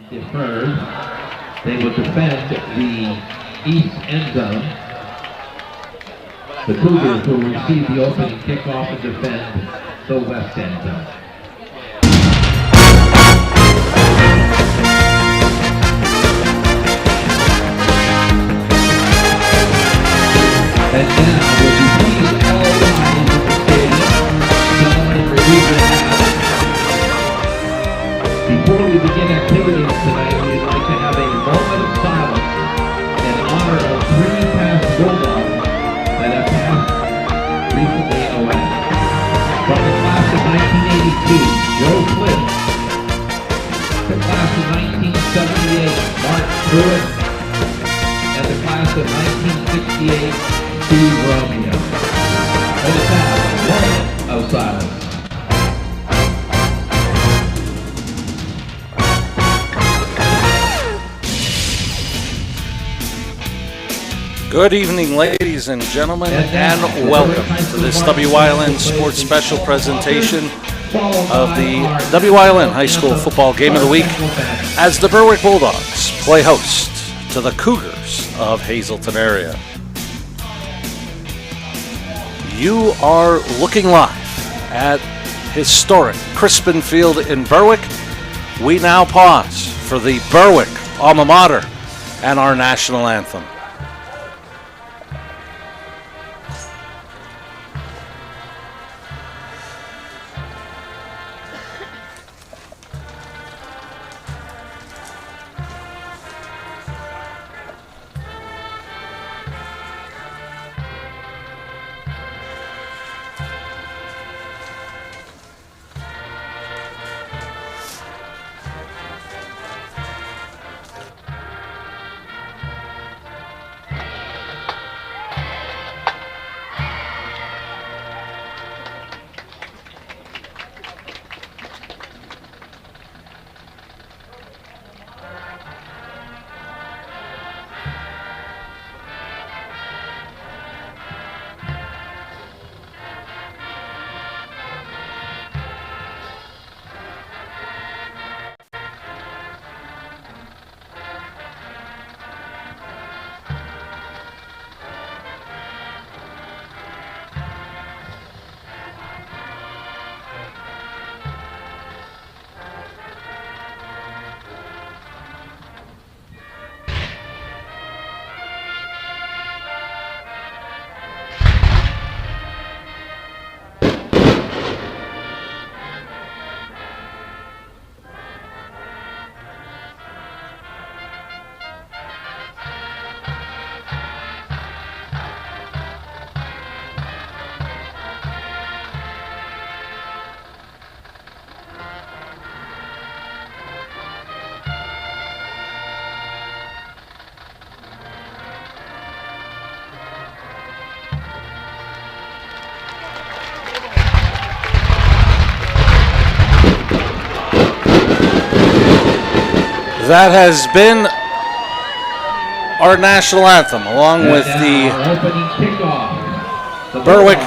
deferred. They will defend the east end zone. The Cougars will receive the opening kickoff and defend the west end zone. And now, would you please all rise in the stadium, stand and remove your hats. Before we begin activities tonight, we'd like to have a moment of silence in honor of 3 past Bulldogs that have passed recently away. From the class of 1982, Joe Flynn. The class of 1978, Mark Pruitt. And the class of 1968, Steve Romeo. Let us have a moment of silence. Good evening, ladies and gentlemen, and welcome to this WILN Sports Special presentation of the WILN High School Football Game of the Week as the Berwick Bulldogs play host to the Cougars of Hazleton area. You are looking live at historic Crispin Field in Berwick. We now pause for the Berwick alma mater and our national anthem. That has been our national anthem, along with the Berwick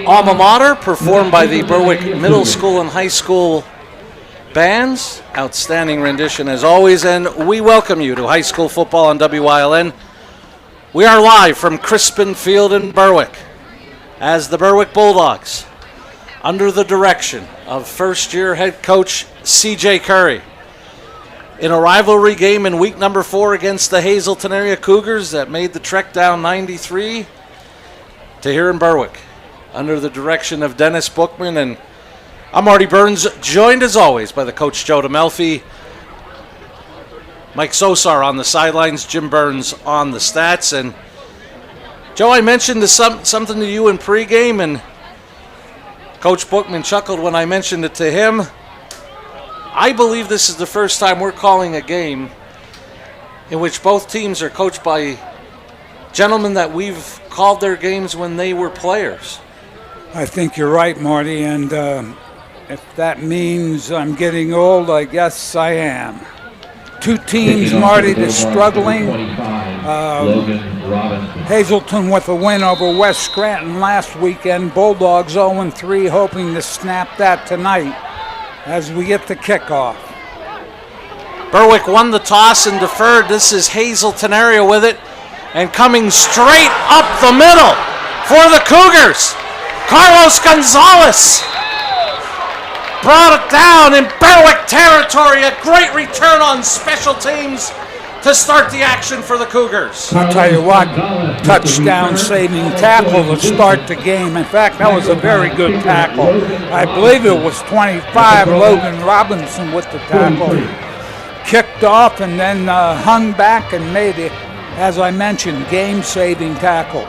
alma mater, performed by the Berwick Middle School and High School bands. Outstanding rendition as always, and we welcome you to high school football on WILN. We are live from Crispin Field in Berwick as the Berwick Bulldogs, under the direction of first-year head coach C.J. Curry, in a rivalry game in week number 4 against the Hazleton area Cougars that made the trek down 93 to here in Berwick, under the direction of Dennis Bookman. And I'm Marty Burns, joined as always by the coach Joe DeMelfi, Mike Sosar on the sidelines, Jim Burns on the stats. And Joe, I mentioned something to you in pregame, and Coach Bookman chuckled when I mentioned it to him. I believe this is the first time we're calling a game in which both teams are coached by gentlemen that we've called their games when they were players. I think you're right, Marty, and if that means I'm getting old, I guess I am. Two teams, Marty, that's struggling. Hazleton with a win over West Scranton last weekend. Bulldogs 0-3, hoping to snap that tonight as we get the kickoff. Berwick won the toss and deferred. This is Hazleton area with it. And coming straight up the middle for the Cougars, Carlos Gonzalez brought it down in Berwick territory. A great return on special teams to start the action for the Cougars. I'll tell you what, touchdown saving tackle to start the game. In fact, that was a very good tackle. I believe it was 25, Logan Robinson with the tackle. Kicked off and then hung back and made it, as I mentioned, game-saving tackle.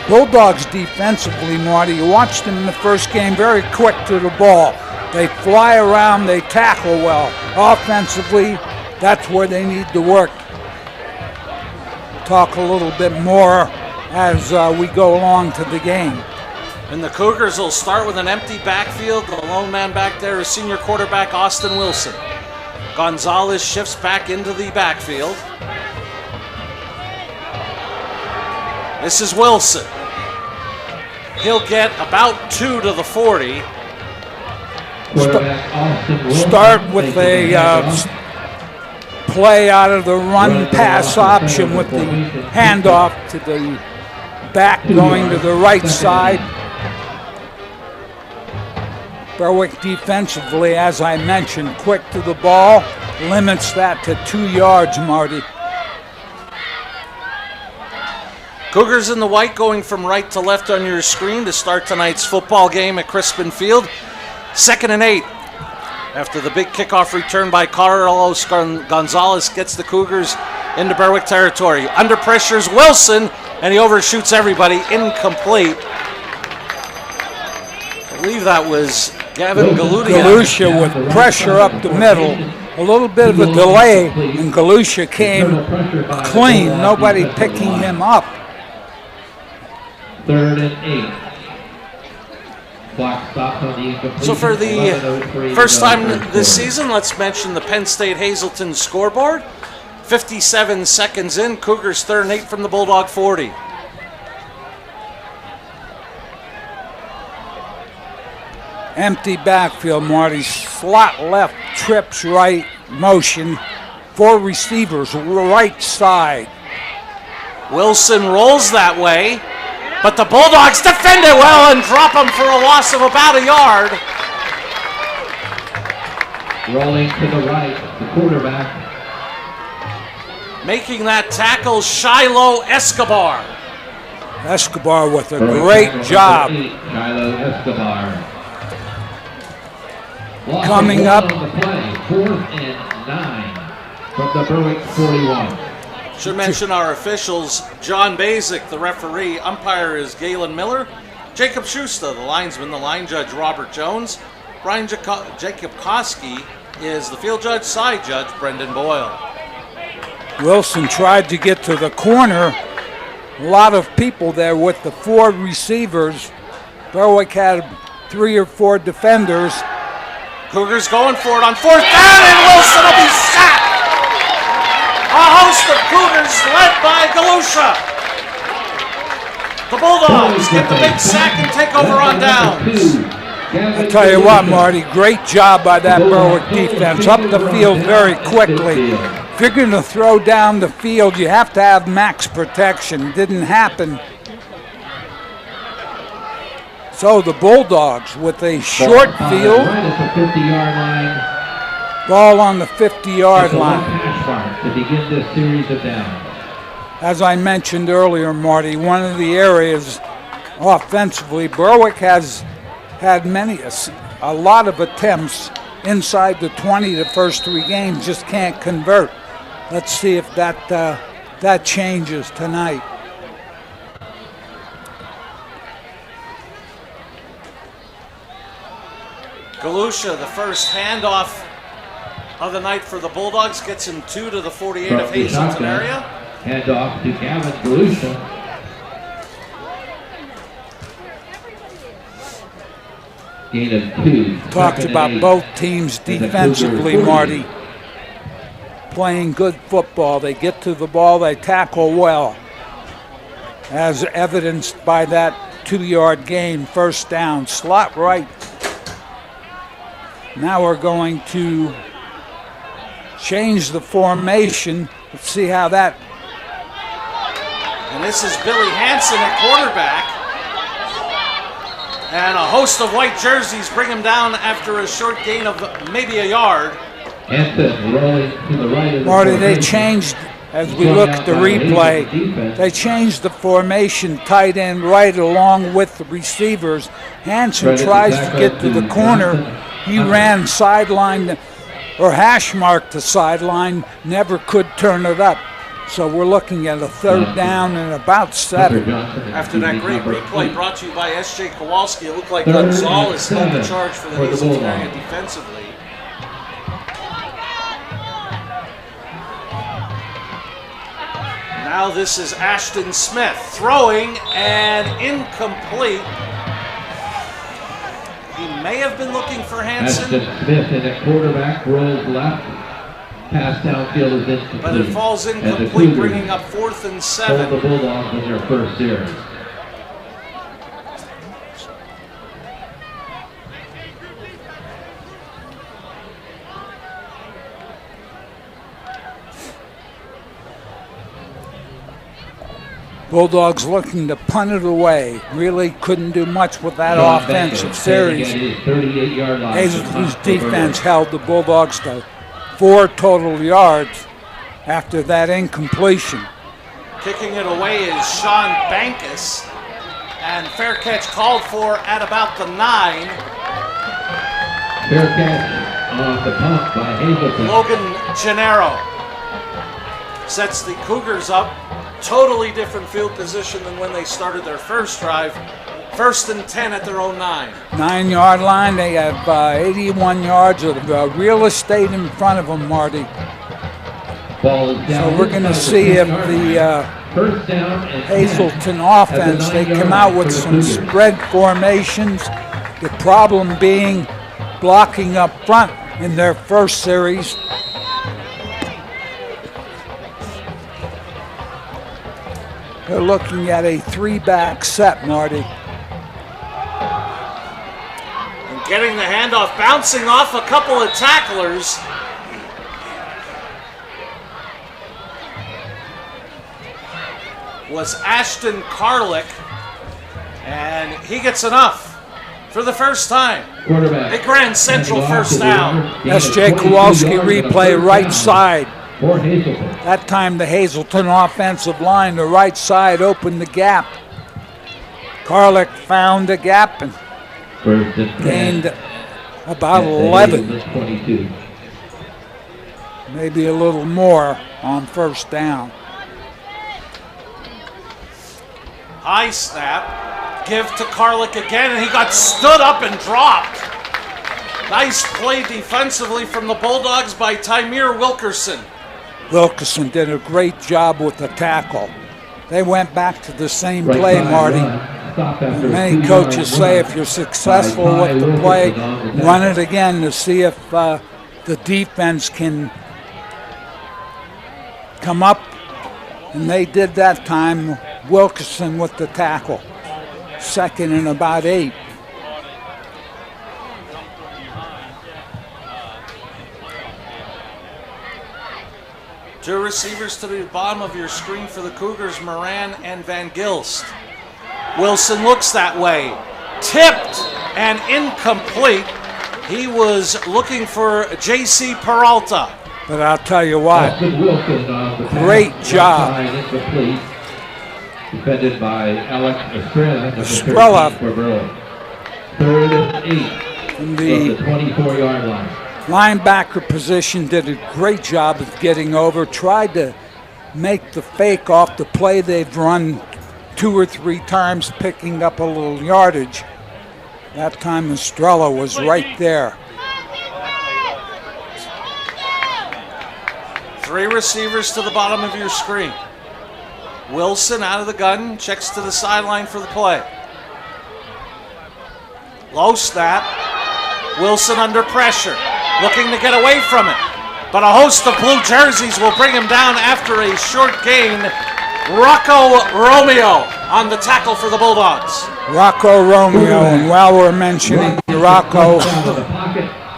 Bulldogs defensively, Marty, you watched them in the first game, very quick to the ball. They fly around, they tackle well. Offensively, that's where they need to work. Talk a little bit more as we go along to the game. And the Cougars will start with an empty backfield. The lone man back there is senior quarterback Austin Wilson. Gonzalez shifts back into the backfield. This is Wilson. He'll get about 2 to the 40. Start with a play out of the run-pass option with the handoff to the back going to the right side. Berwick defensively, as I mentioned, quick to the ball, limits that to 2 yards, Marty. Cougars in the white going from right to left on your screen to start tonight's football game at Crispin Field. 2nd and 8. After the big kickoff return by Carlos Gonzalez gets the Cougars into Berwick territory. Under pressure is Wilson, and he overshoots everybody. Incomplete. I believe that was Gavin Galudia. Galudia with pressure up the middle. A little bit of a delay, and Galudia came clean. Nobody picking him up. 3rd and 8. So for the first time this season, let's mention the Penn State Hazleton scoreboard. 57 seconds in, Cougars 3rd and 8 from the Bulldog 40. Empty backfield, Marty. Slot left, trips right, motion. 4 receivers, right side. Wilson rolls that way, but the Bulldogs defend it well and drop him for a loss of about a yard. Rolling to the right, the quarterback. Making that tackle, Shiloh Escobar. Escobar with a great job. Shiloh Escobar. Coming up. On the play, 4th and 9 from the Berwick 41. Should mention our officials, John Basic, the referee. Umpire is Galen Miller. Jacob Schuster, the linesman. The line judge, Robert Jones. Brian Jakubkowski is the field judge. Side judge, Brendan Boyle. Wilson tried to get to the corner. A lot of people there with the 4 receivers. Berwick had 3 or 4 defenders. Cougars going for it on 4th down, and Wilson will be sacked. A host of Cougars led by Galusha. The Bulldogs get the big sack and take over on downs. I tell you what, Marty, great job by that Berwick defense. Up the field very quickly. If you're going to throw down the field, you have to have max protection. Didn't happen. So the Bulldogs with a short field. Right at the 50-yard line. Ball on the 50-yard line. To begin this series of downs. As I mentioned earlier, Marty, one of the areas offensively, Berwick has had a lot of attempts inside the 20 the first 3 games, just can't convert. Let's see if that changes tonight. Galusha, the first handoff of the night for the Bulldogs, gets him 2 to the 48 of Hazleton area. Hand off to Gavin Galusha. Gain of 2. Talked about both teams defensively, Marty. Playing good football. They get to the ball, they tackle well. As evidenced by that 2-yard gain, 1st down. Slot right. Now we're going to changed the formation. Let's see how that. And this is Billy Hansen at quarterback. And a host of white jerseys bring him down after a short gain of maybe a yard. Hansen rolling to the right of the Marty, they formation. changed, as we look at the replay, they changed the formation tight end right along with the receivers. Hansen tries to get to the corner. He ran sideline or hash marked the sideline, never could turn it up. So we're looking at a third down and about 7. After that great replay brought to you by S.J. Kowalski, it looked like Gonzalez held the charge for the Hazleton area defensively. Now this is Ashton Smith throwing and incomplete. He may have been looking for Hansen. Ashton Smith in at quarterback, rolls left. Pass downfield is incomplete. But it falls incomplete, bringing up 4th and 7. Hold the Bulldogs in their first series. Bulldogs looking to punt it away. Really couldn't do much with that offensive series. Hazleton's defense held the Bulldogs to 4 total yards after that incompletion. Kicking it away is Sean Bankus. And fair catch called for at about the 9. Fair catch on the punt by Hazleton. Logan Gennaro sets the Cougars up. Totally different field position than when they started their first drive. 1st and 10 at their own 9. 9-yard line. They have 81 yards of real estate in front of them, Marty. Ball is down. So we're going to see if the first down and Hazleton offense, they come out with some spread formations. The problem being blocking up front in their first series. They're looking at a 3-back set, Marty. And getting the handoff, bouncing off a couple of tacklers. Was Ashton Karlick, and he gets enough for the first time. A Grand Central first down. S.J. Kowalski replay right side. That time the Hazleton offensive line, the right side opened the gap. Karlick found the gap and gained about 11. Maybe a little more on first down. High snap, give to Karlick again, and he got stood up and dropped. Nice play defensively from the Bulldogs by Tymere Wilkerson. Wilkerson did a great job with the tackle. They went back to the same play, Marty. And many coaches say if you're successful with the play, run it again to see if the defense can come up. And they did that time. Wilkerson with the tackle. 2nd and about 8. Two receivers to the bottom of your screen for the Cougars, Moran and Van Gilst. Wilson looks that way. Tipped and incomplete. He was looking for J.C. Peralta. But I'll tell you what, great job. Defended by Alex Estrella. Estrella. 3rd and 8 from the 24-yard line. Linebacker position did a great job of getting over, tried to make the fake off the play they've run 2 or 3 times, picking up a little yardage. That time Estrella was right there. 3 receivers to the bottom of your screen. Wilson out of the gun, checks to the sideline for the play. Low snap. Wilson under pressure, looking to get away from it. But a host of blue jerseys will bring him down after a short gain. Rocco Romeo on the tackle for the Bulldogs. Rocco Romeo, and while we're mentioning Rocco,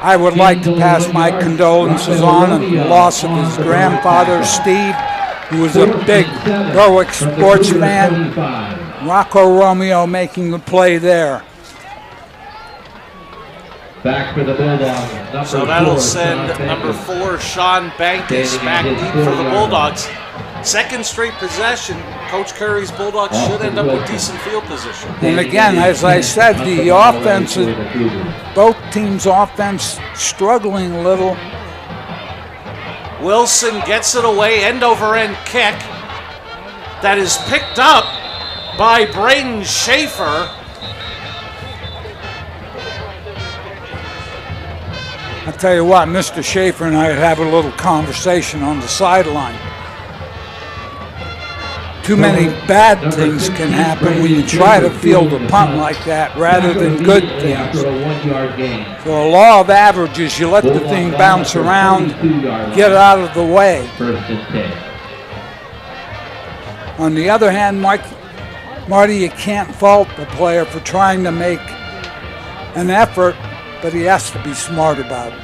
I would like to pass my condolences on the loss of his grandfather, Steve, who was a big Berwick sports fan. Rocco Romeo making the play there. Back for the Bulldogs. So that'll send number 4, Sean Bankus, back deep for the Bulldogs. Second straight possession. Coach Curry's Bulldogs should end up with decent field position. And again, as I said, the offense, both teams' offense struggling a little. Wilson gets it away, end-over-end kick that is picked up by Braden Schaefer. I tell you what, Mr. Schaefer and I have a little conversation on the sideline. Too many bad things can happen when you try to field a punt like that rather than good things. So a law of averages, you let the thing bounce around, get out of the way. On the other hand, Marty, you can't fault the player for trying to make an effort, but he has to be smart about it.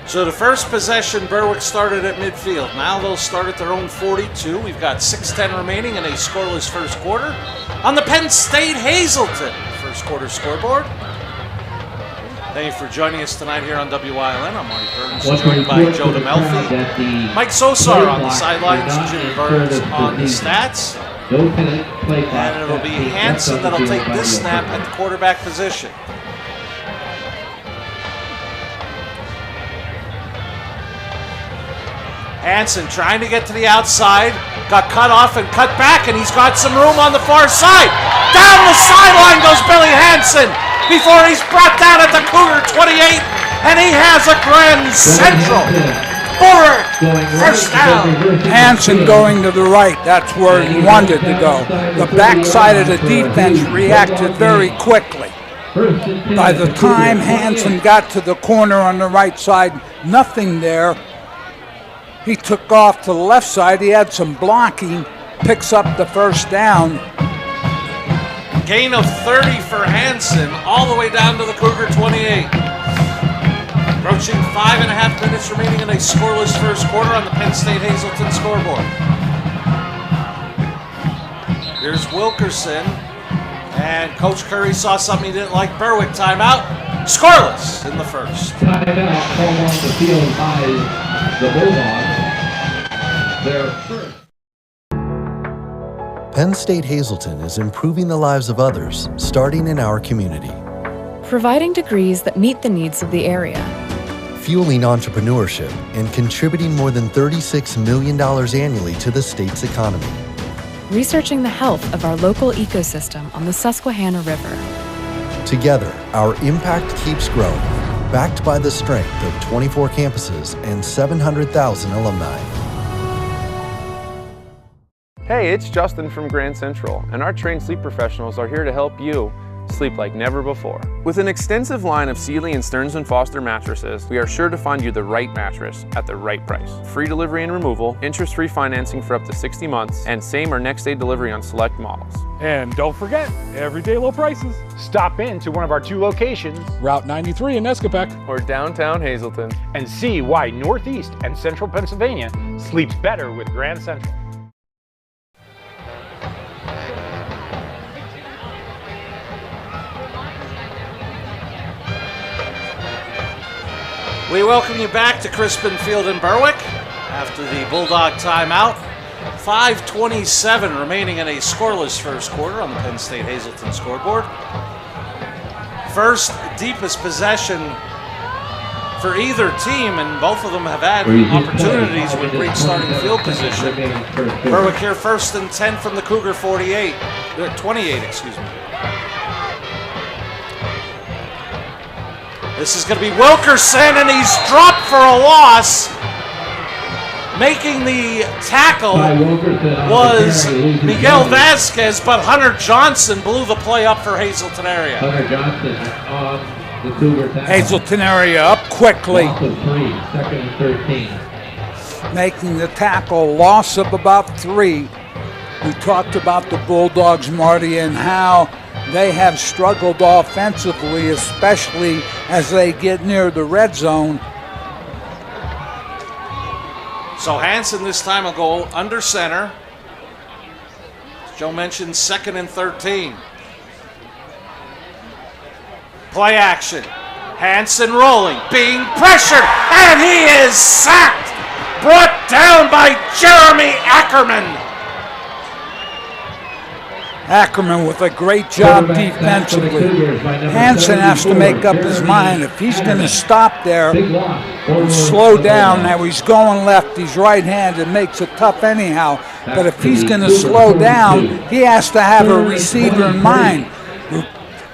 So the first possession, Berwick started at midfield. Now they'll start at their own 42. We've got 6:10 remaining in a scoreless first quarter on the Penn State Hazleton first quarter scoreboard. Thank you for joining us tonight here on WILN. I'm Marty Burns, joined by Joe DeMelfi, Mike Sosar on the sidelines, Jimmy Burns on the stats. And it'll be Hanson that'll take this snap at the quarterback position. Hanson trying to get to the outside, got cut off and cut back, and he's got some room on the far side. Down the sideline goes Billy Hanson before he's brought down at the Cougar 28, and he has a grand central. Berwick, first down. Hanson going to the right, that's where he wanted to go. The backside of the defense reacted very quickly. By the time Hanson got to the corner on the right side, nothing there. He took off to the left side. He had some blocking, picks up the first down. Gain of 30 for Hanson, all the way down to the Cougar 28. Approaching 5.5 minutes remaining in a scoreless first quarter on the Penn State Hazleton scoreboard. Here's Wilkerson, and Coach Curry saw something he didn't like. Berwick timeout, scoreless in the first. Timeout called on the field by the Bulldogs. Their first. Penn State Hazleton is improving the lives of others, starting in our community. Providing degrees that meet the needs of the area. Fueling entrepreneurship and contributing more than $36 million annually to the state's economy. Researching the health of our local ecosystem on the Susquehanna River. Together, our impact keeps growing, backed by the strength of 24 campuses and 700,000 alumni. Hey, it's Justin from Grand Central, and our trained sleep professionals are here to help you sleep like never before. With an extensive line of Sealy and Stearns & Foster mattresses, we are sure to find you the right mattress at the right price. Free delivery and removal, interest-free financing for up to 60 months, and same or next day delivery on select models. And don't forget, everyday low prices. Stop in to one of our 2 locations, Route 93 in Nescopec, Or downtown Hazleton. and see why Northeast and Central Pennsylvania sleeps better with Grand Central. We welcome you back to Crispin Field in Berwick after the Bulldog timeout. 5:27 remaining in a scoreless first quarter on the Penn State Hazleton scoreboard. First deepest possession for either team, and both of them have had opportunities with great starting field position. Berwick here first and 10 from the Cougar 28, 28, excuse me. This is going to be Wilkerson, and he's dropped for a loss. Making the tackle was Miguel Vasquez, but Hunter Johnson blew the play up for Hazleton area. Hunter Johnson on the Cougar tackle. Hazleton area up quickly. Loss of 3, second and 13. Making the tackle, loss of about 3. We talked about the Bulldogs, Marty, and how they have struggled offensively, especially as they get near the red zone. So Hansen this time will go under center. Joe mentioned 2nd and 13. Play action. Hansen rolling, being pressured, and he is sacked. Brought down by Jeremy Ackerman. Ackerman with a great job defensively. Hansen has to make up his mind. If he's going to stop there and slow down, now he's going left, he's right-handed, makes it tough anyhow. But if he's going to slow down, he has to have a receiver in mind. The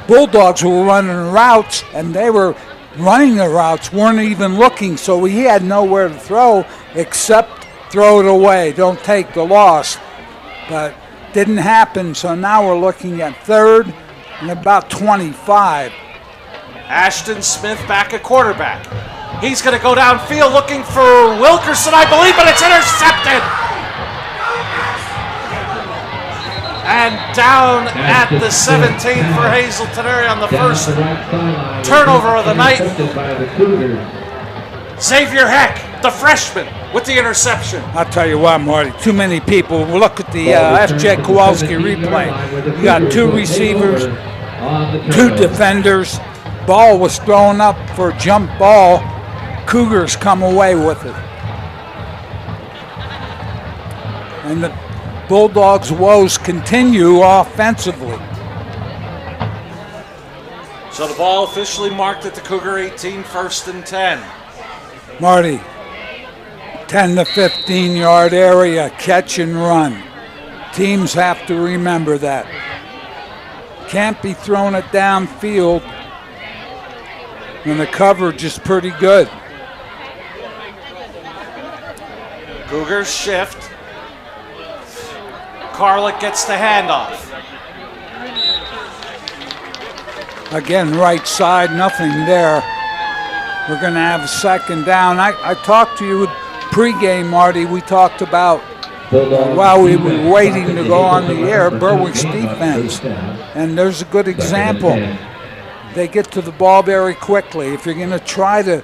Bulldogs were running routes, and they were running the routes, weren't even looking, so he had nowhere to throw except throw it away, don't take the loss. But didn't happen, so now we're looking at 3rd and about 25. Ashton Smith back at quarterback. He's going to go downfield looking for Wilkerson, I believe, but it's intercepted. And down at the 17 for Hazleton area on the first turnover of the night. Xavier Heck, the freshman, with the interception. I'll tell you what, Marty, too many people. Look at the F.J. Kowalski replay. You got 2 receivers, 2 defenders. Ball was thrown up for a jump ball. Cougars come away with it. And the Bulldogs' woes continue offensively. So the ball officially marked at the Cougar 18, 1st and 10. Marty, 10 to 15 yard area, catch and run. Teams have to remember that. Can't be throwing it downfield when the coverage is pretty good. Cougars shift. Carlick gets the handoff. Again, right side, nothing there. We're going to have a 2nd down. I talked to you pregame, Marty. We talked about while we were waiting to go on the air, Berwick's defense. And there's a good example. They get to the ball very quickly. If you're going to try to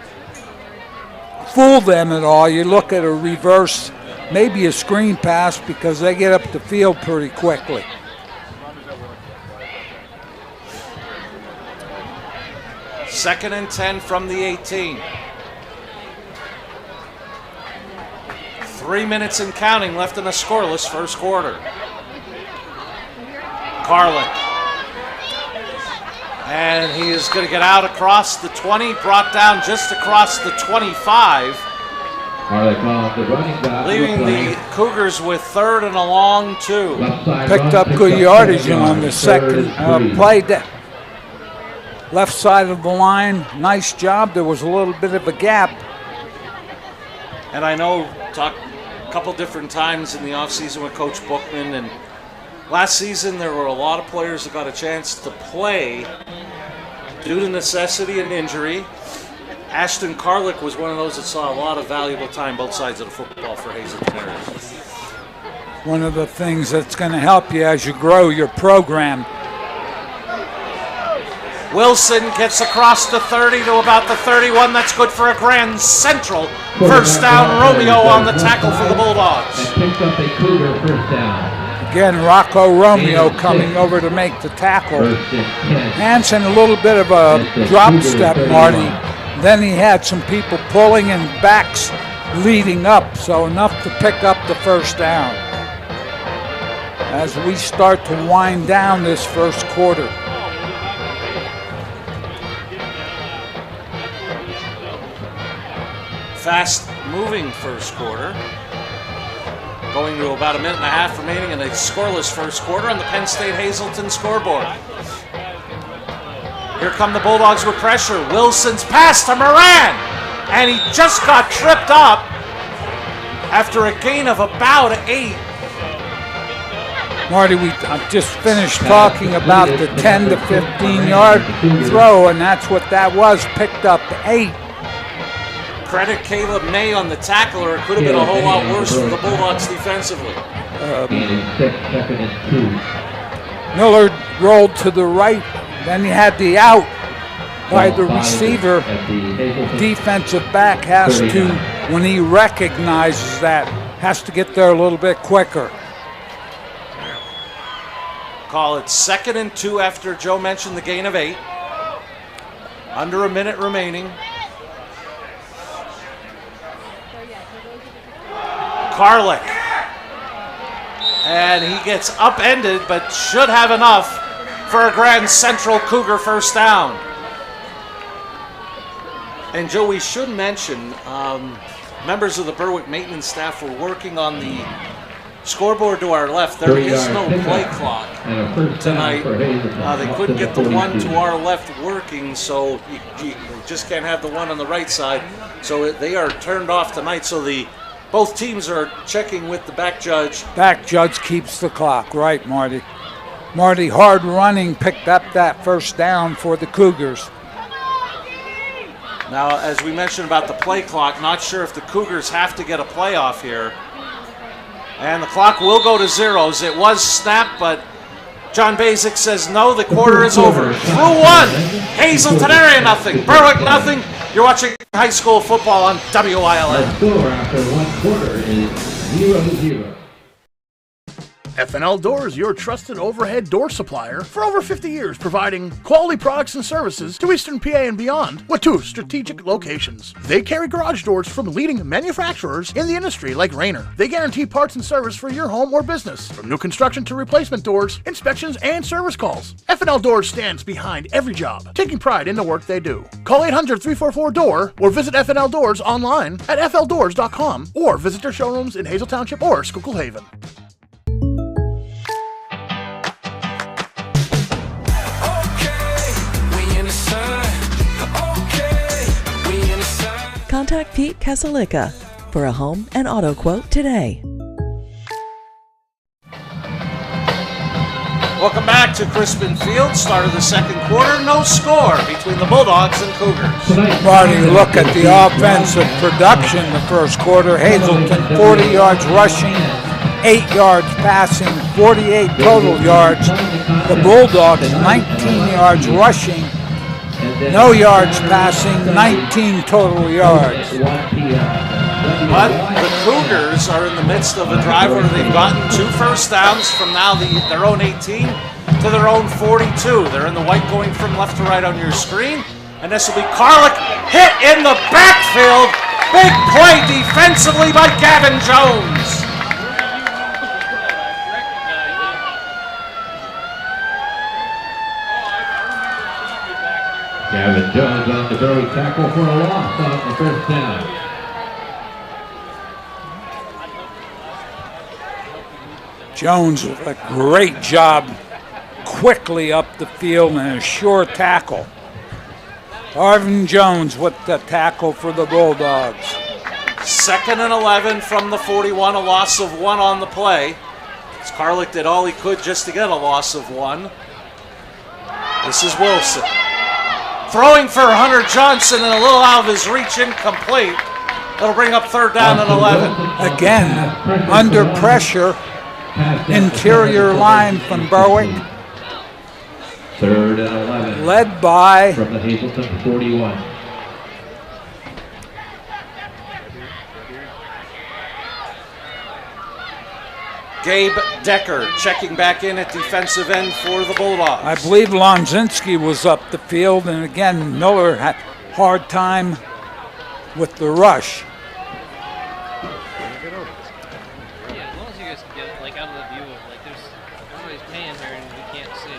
fool them at all, you look at a reverse, maybe a screen pass, because they get up the field pretty quickly. Second and 10 from the 18. 3 minutes and counting left in a scoreless first quarter. Carlick. And he is going to get out across the 20, brought down just across the 25. Leaving the Cougars with 3rd and a long 2. Picked up good yardage on the second play. Left side of the line, nice job. There was a little bit of a gap. And I know, talked a couple different times in the offseason with Coach Bookman, and last season there were a lot of players that got a chance to play due to necessity and injury. Ashton Carlick was one of those that saw a lot of valuable time both sides of the football for Hazleton area. One of the things that's going to help you as you grow your program. Wilson gets across the 30 to about the 31. That's good for a Grand Central. First down, Romeo on the tackle for the Bulldogs. Picked up a Cougar first down. Again, Rocco Romeo coming over to make the tackle. Hansen a little bit of a drop step, Marty. Then he had some people pulling and backs leading up, so enough to pick up the first down. As we start to wind down this first quarter. Fast moving first quarter. Going to about a minute and a half remaining in a scoreless first quarter on the Penn State Hazleton scoreboard. Here come the Bulldogs with pressure. Wilson's pass to Moran, and he just got tripped up after a gain of about 8. Marty, we just finished talking about the 10 to 15 yard throw, and that's what that was, picked up 8. Credit Caleb May on the tackle, or it could have been a whole lot worse for the Bulldogs defensively. Miller rolled to the right, then he had the out, by the receiver. Defensive back has to, when he recognizes that, has to get there a little bit quicker. Call it 2nd and 2 after Joe mentioned the gain of 8. Under a minute remaining. Karlik. And he gets upended, but should have enough for a Grand Central Cougar first down. And Joe, we should mention, members of the Berwick maintenance staff were working on the scoreboard to our left. There is no play clock tonight. They couldn't get the one to our left working, so you just can't have the one on the right side. So they are turned off tonight. So both teams are checking with the back judge. Back judge keeps the clock, right, Marty? Marty, hard running, picked up that first down for the Cougars. Now, as we mentioned about the play clock, not sure if the Cougars have to get a playoff here. And the clock will go to zeros. It was snapped, but John Basic says no, the quarter is over. Through one, Hazleton area nothing, Berwick nothing. You're watching high school football on WILN. The score after 1 quarter is 0-0. F&L Doors, your trusted overhead door supplier for over 50 years, providing quality products and services to Eastern PA and beyond with 2 strategic locations. They carry garage doors from leading manufacturers in the industry like Rainer. They guarantee parts and service for your home or business, from new construction to replacement doors, inspections, and service calls. F&L Doors stands behind every job, taking pride in the work they do. Call 800-344-DOOR or visit F&L Doors online at fldoors.com or visit their showrooms in Hazel Township or Schuylkill Haven. Contact Pete Casalica for a home and auto quote today. Welcome back to Crispin Field. Start of the second quarter. No score between the Bulldogs and Cougars. Marty, look at the offensive production the first quarter. Hazleton, 40 yards rushing, 8 yards passing, 48 total yards. The Bulldogs, 19 yards rushing, no yards passing, 19 total yards. But the Cougars are in the midst of a drive where they've gotten 2 first downs from now their own 18 to their own 42. They're in the white going from left to right on your screen. And this will be Karlik hit in the backfield. Big play defensively by Gavin Jones. Gavin Jones on the Berwick tackle for a loss on the first down. Jones with a great job quickly up the field and a sure tackle. Arvin Jones with the tackle for the Bulldogs. 2nd and 11 from the 41, a loss of 1 on the play. As Karlik did all he could just to get a loss of 1. This is Wilson. Throwing for Hunter Johnson and a little out of his reach, incomplete. That'll bring up 3rd down and 11. Again, under pressure, interior line from Berwick. 3rd and 11. Led by from the Hazleton 41. Gabe Decker checking back in at defensive end for the Bulldogs. I believe Lonzinski was up the field, and again, Miller had hard time with the rush. Yeah, as long as you guys can get like out of the view of like there's everybody's paying here and we can't see.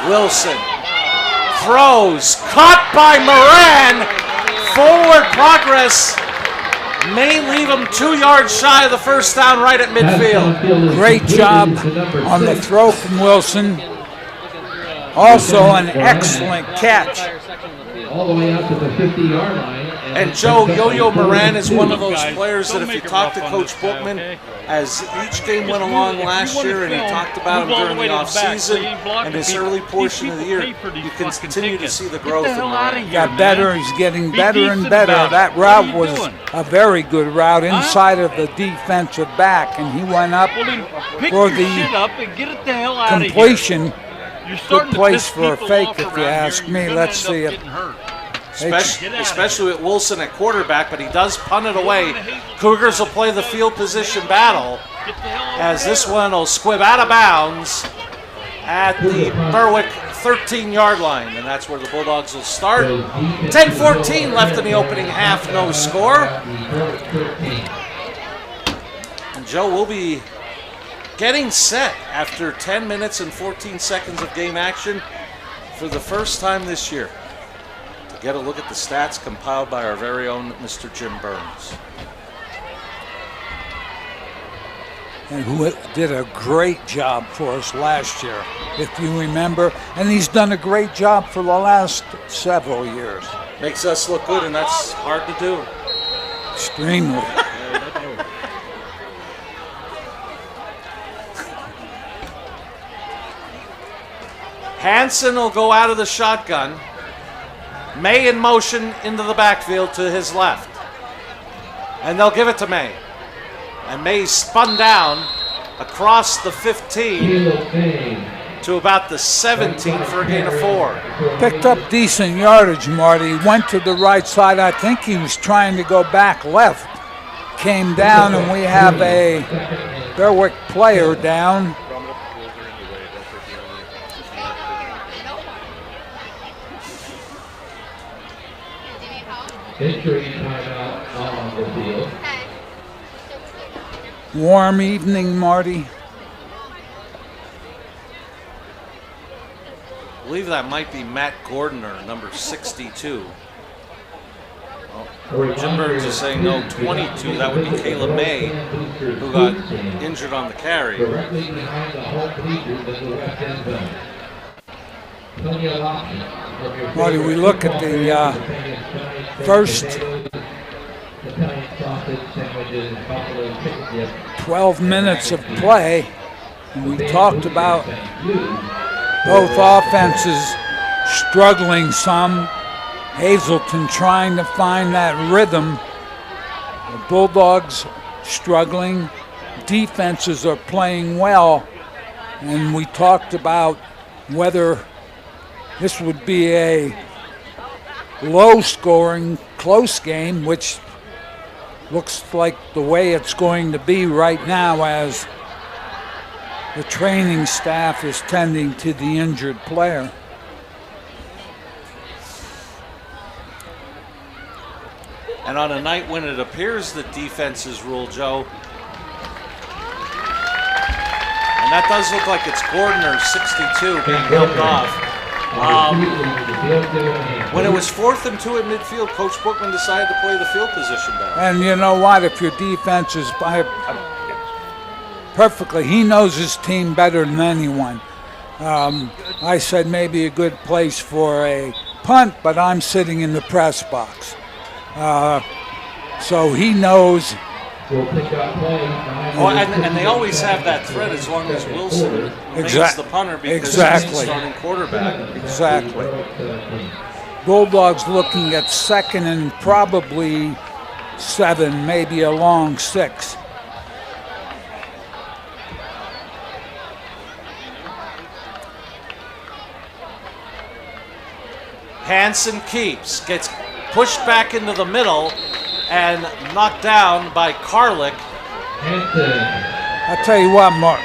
Wilson throws, caught by Moran. Forward progress may leave him 2 yards shy of the first down right at midfield. Great job on the throw from Wilson. Also an excellent catch. All the way out to the 50-yard line. And Joe, Yo-Yo Moran is one of those players that if you talk to Coach Bookman, as each game went along last year and he talked about him during the offseason and this early portion of the year, you can continue to see the growth in Moran. He got better. He's getting better and better. That route was a very good route inside of the defensive back, and he went up for the completion. Good place for a fake, if you ask me. Let's see it. Especially with Wilson at quarterback, but he does punt it away. Cougars will play the field position battle as this one will squib out of bounds at the Berwick 13-yard line, and that's where the Bulldogs will start. 10-14 left in the opening half, no score. And Joe will be getting set after 10 minutes and 14 seconds of game action for the first time this year. To get a look at the stats compiled by our very own Mr. Jim Burns. And who did a great job for us last year, if you remember. And he's done a great job for the last several years. Makes us look good, and that's hard to do. Extremely. Hansen will go out of the shotgun. May in motion into the backfield to his left. And they'll give it to May. And May spun down across the 15 to about the 17 for a gain of 4. Picked up decent yardage, Marty. Went to the right side. I think he was trying to go back left. Came down, and we have a Berwick player down. Injury timeout on the field. Warm evening, Marty. I believe that might be Matt Gordner, number 62. Oh, Jim Burns is saying no, 22. That would be Caleb May, who got injured on the carry. Directly behind the home bleachers in the west end zone. Plenty of options. Marty, we look at the first 12 minutes of play, and we talked about both offenses struggling some. Hazleton trying to find that rhythm. The Bulldogs struggling. Defenses are playing well, and we talked about whether this would be a low-scoring, close game, which looks like the way it's going to be right now as the training staff is tending to the injured player. And on a night when it appears that defenses rule, Joe, and that does look like it's Gordner, 62, being helped off. When it was 4th and 2 at midfield, Coach Bookman decided to play the field position down. And you know what? If your defense is perfectly, he knows his team better than anyone. I said maybe a good place for a punt, but I'm sitting in the press box. So he knows. Oh, and they always have that threat as long as Wilson remains the punter because he's the starting quarterback. Exactly. Bulldogs looking at 2nd and probably 7, maybe a long 6. Hansen keeps, gets pushed back into the middle and knocked down by Carlick. I'll tell you what, Mark.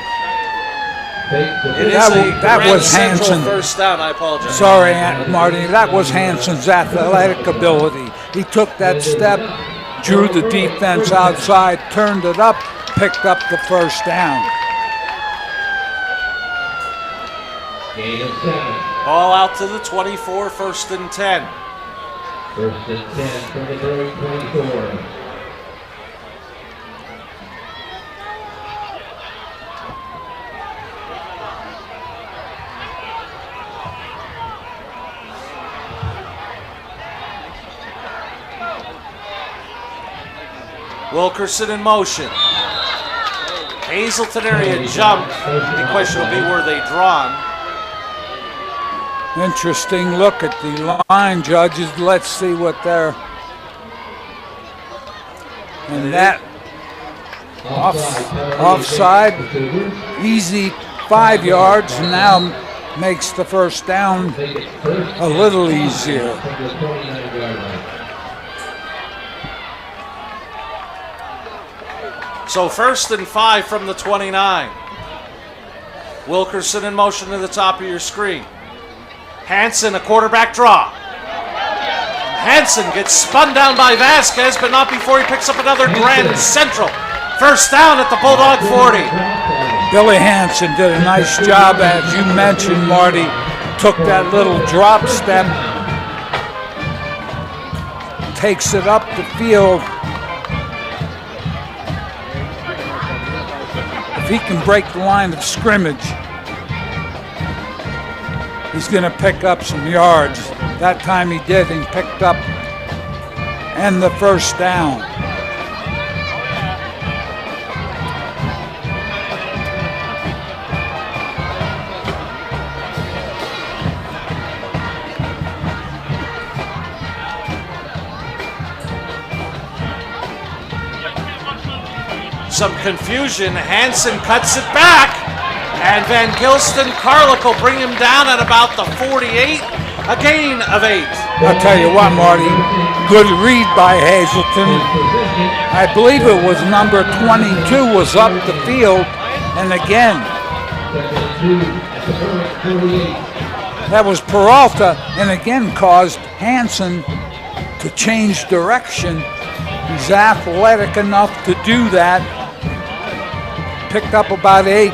That was Hansen. First down, I apologize. Sorry, Marty. That was Hansen's athletic ability. He took that step, drew the defense outside, turned it up, picked up the first down. Ball out to the 24, 1st and 10. 1st and 10 from the Berwick 24. Wilkerson in motion. Hazleton area jump. The question will be, were they drawn? Interesting look at the line judges. Let's see what they're. And that offside, easy 5 yards, now makes the first down a little easier. So 1st and 5 from the 29. Wilkerson in motion to the top of your screen. Hansen, a quarterback draw. Hansen gets spun down by Vasquez, but not before he picks up another Grand Central. First down at the Bulldog 40. Billy Hansen did a nice job, as you mentioned, Marty. Took that little drop step, takes it up the field. If he can break the line of scrimmage, he's going to pick up some yards. That time he did, and picked up and the first down. Some confusion. Hansen cuts it back, and Van Gilston Carlick will bring him down at about the 48, a gain of 8. I'll tell you what, Marty, good read by Hazleton. I believe it was number 22 was up the field, and again, that was Peralta, and again caused Hansen to change direction. He's athletic enough to do that. Picked up about 8.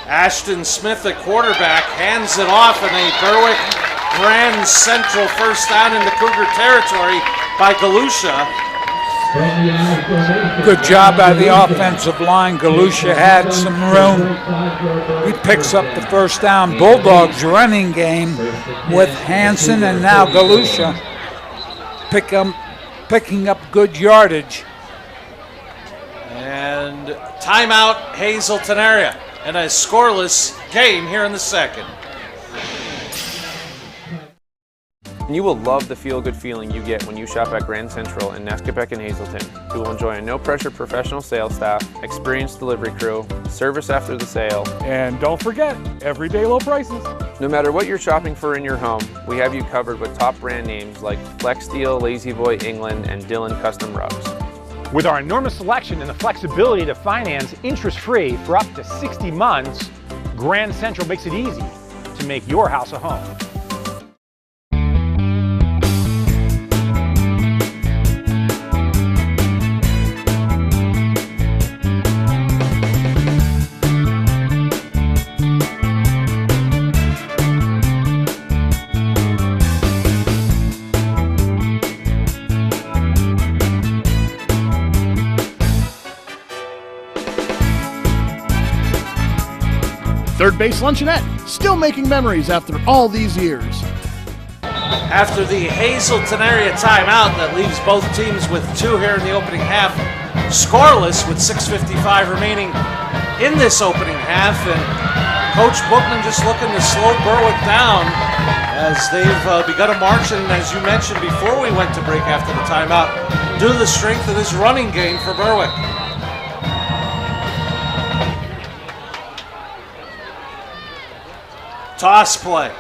Ashton Smith, the quarterback, hands it off, and a Berwick Grand Central first down into Cougar territory by Galusha. Good job by the offensive line. Galusha had some room. He picks up the first down. Bulldogs running game with Hansen and now Galusha picking up good yardage. And timeout Hazleton area. And a scoreless game here in the second. And you will love the feel-good feeling you get when you shop at Grand Central in Nescopeck and Hazleton. You will enjoy a no-pressure professional sales staff, experienced delivery crew, service after the sale. And don't forget, everyday low prices. No matter what you're shopping for in your home, we have you covered with top brand names like Flex Steel, Lazy Boy England, and Dillon Custom Rugs. With our enormous selection and the flexibility to finance interest-free for up to 60 months, Grand Central makes it easy to make your house a home. Third Base Luncheonette, still making memories after all these years. After the Hazleton area timeout that leaves both teams with 2 here in the opening half, scoreless with 6:55 remaining in this opening half, and Coach Bookman just looking to slow Berwick down as they've begun a march, and as you mentioned before we went to break after the timeout, due to the strength of this running game for Berwick. Toss play.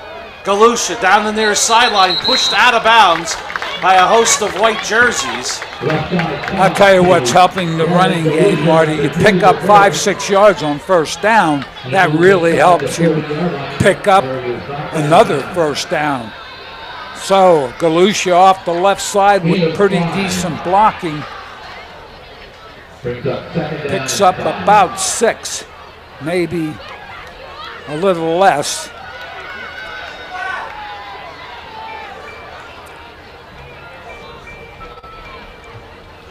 Galusha down the near sideline, pushed out of bounds by a host of white jerseys. I'll tell you what's helping the running game, Marty. You pick up 5-6 yards on first down, that really helps you pick up another first down. So Galusha off the left side with pretty decent blocking. Picks up about 6, maybe a little less.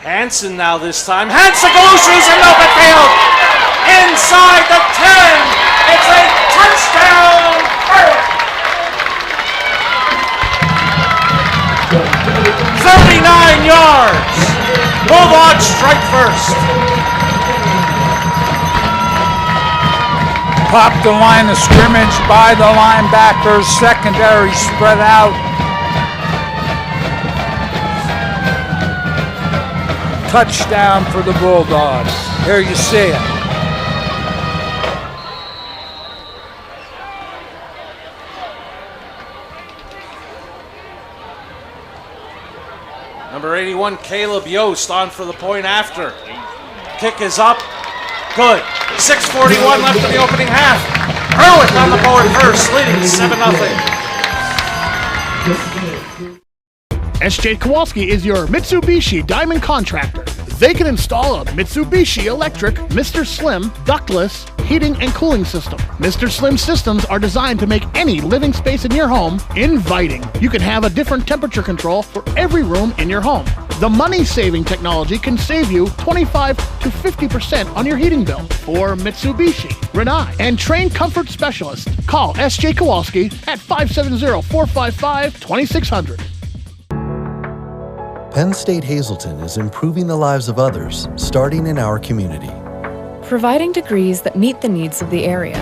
Hansen now this time. Hansen Galusha's in open field. Inside the 10. It's a touchdown. Berwick. 39 yards. Bulldogs strike first. Pop the line of scrimmage by the linebackers. Secondary spread out. Touchdown for the Bulldogs. Here you see it. Number 81, Caleb Yost on for the point after. Kick is up. Good. 6:41 left in the opening half. Berwick on the board first, leading 7-0. SJ Kowalski is your Mitsubishi Diamond Contractor. They can install a Mitsubishi electric Mr. Slim ductless heating and cooling system. Mr. Slim systems are designed to make any living space in your home inviting. You can have a different temperature control for every room in your home. The money-saving technology can save you 25 to 50% on your heating bill. For Mitsubishi, Renai, and trained comfort specialists, call SJ Kowalski at 570-455-2600. Penn State Hazleton is improving the lives of others, starting in our community. Providing degrees that meet the needs of the area.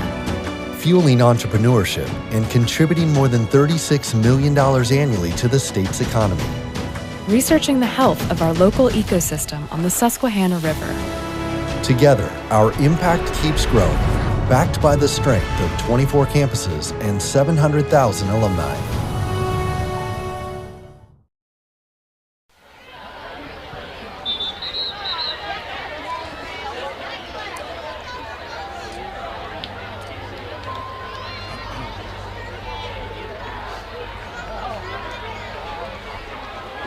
Fueling entrepreneurship and contributing more than $36 million annually to the state's economy. Researching the health of our local ecosystem on the Susquehanna River. Together, our impact keeps growing, backed by the strength of 24 campuses and 700,000 alumni.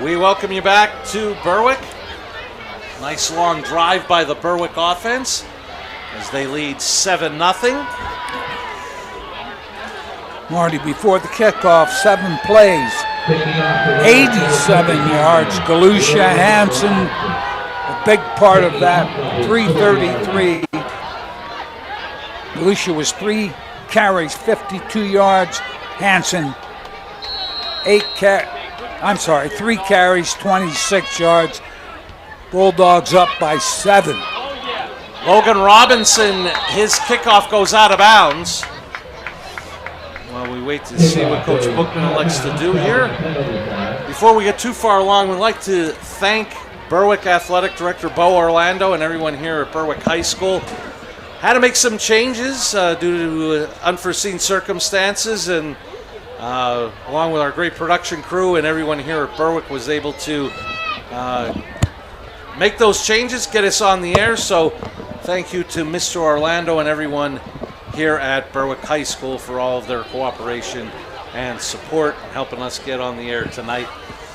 We welcome you back to Berwick. Nice long drive by the Berwick offense as they lead 7-0. Marty, before the kickoff, 7 plays, 87 yards. Galusha, Hansen, a big part of that, 333. Galusha was 3 carries, 52 yards. Hansen, 3 carries, 26 yards. Bulldogs up by 7. Logan Robinson, his kickoff goes out of bounds. Well, we wait to see what Coach Bookman elects to do here. Before we get too far along, we'd like to thank Berwick Athletic Director Bo Orlando and everyone here at Berwick High School. Had to make some changes due to unforeseen circumstances, and along with our great production crew and everyone here at Berwick was able to make those changes, get us on the air. So thank you to Mr. Orlando and everyone here at Berwick High School for all of their cooperation and support in helping us get on the air tonight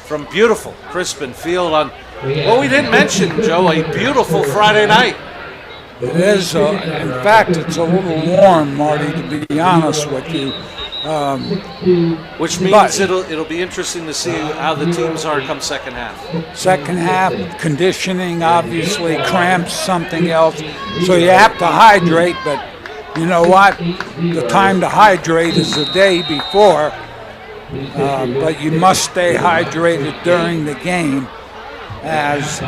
from beautiful Crispin Field on, well, we didn't mention, Joe, a beautiful Friday night. It is, in fact, it's a little warm, Marty, to be honest with you. Which means it'll be interesting to see how the teams are come second half. Second half, conditioning, obviously, cramps, something else. So you have to hydrate, but you know what? The time to hydrate is the day before, but you must stay hydrated during the game as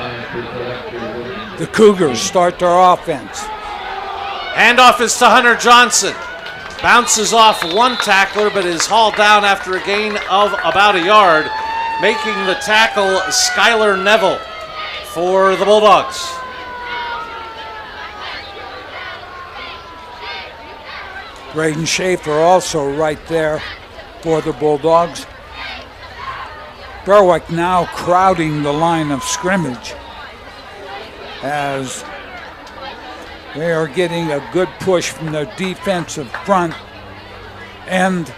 the Cougars start their offense. Handoff is to Hunter Johnson. Bounces off one tackler, but is hauled down after a gain of about a yard, making the tackle Skylar Neville for the Bulldogs. Braden Schaefer also right there for the Bulldogs. Berwick now crowding the line of scrimmage as they are getting a good push from their defensive front, and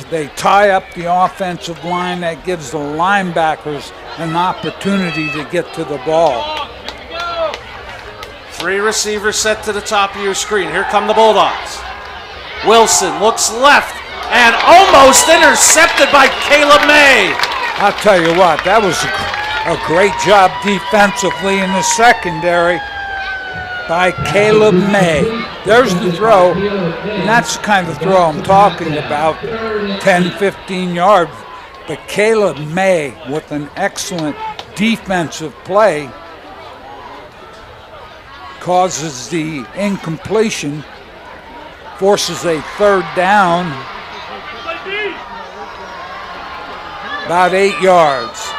they tie up the offensive line. That gives the linebackers an opportunity to get to the ball. 3 receivers set to the top of your screen. Here come the Bulldogs. Wilson looks left and almost intercepted by Caleb May. I'll tell you what, that was A great job defensively in the secondary by Caleb May. There's the throw, and that's the kind of throw I'm talking about, 10, 15 yards. But Caleb May, with an excellent defensive play, causes the incompletion, forces a third down, about 8 yards.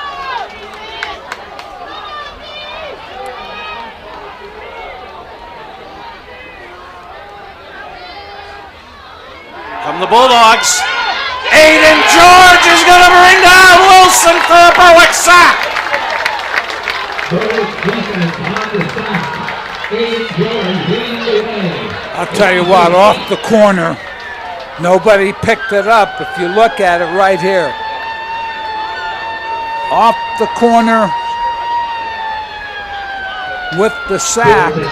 From the Bulldogs, Aiden George is going to bring down Wilson for a Berwick sack. I'll tell you what, off the corner, nobody picked it up. If you look at it right here, off the corner with the sack. From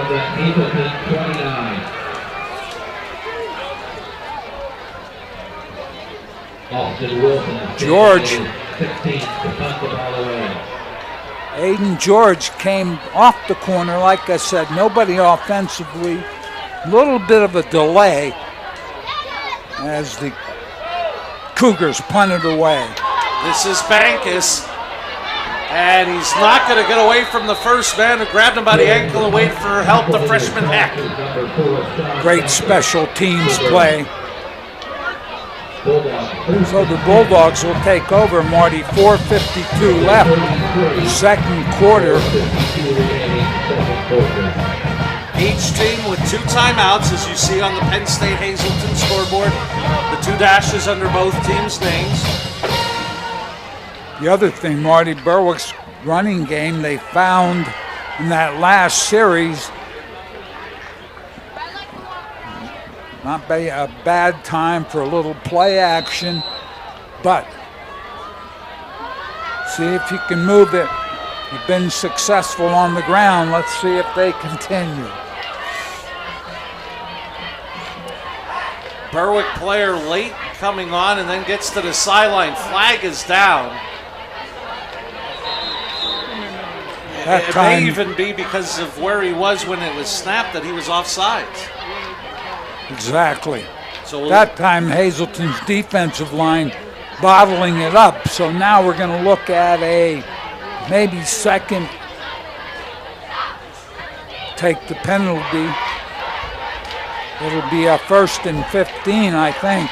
the Hazleton 29. Austin Wilson. George. 16 to punt the ball away. Aiden George came off the corner, like I said, nobody offensively. A little bit of a delay as the Cougars punted away. This is Bankus, and he's not going to get away from the first man who grabbed him by the ankle and waited for help, the freshman Heck. Great special teams play. So the Bulldogs will take over, Marty. 4:52 left, second quarter. Each team with 2 timeouts, as you see on the Penn State Hazleton scoreboard. The 2 dashes under both teams' names. The other thing, Marty, Berwick's running game, they found in that last series, not a bad time for a little play action, but see if you can move it. You've been successful on the ground. Let's see if they continue. Berwick player late coming on and then gets to the sideline. Flag is down. It may even be because of where he was when it was snapped that he was offsides. Exactly. So that time Hazleton's defensive line bottling it up. So now we're going to look at a maybe second, take the penalty. It'll be a 1st and 15, I think.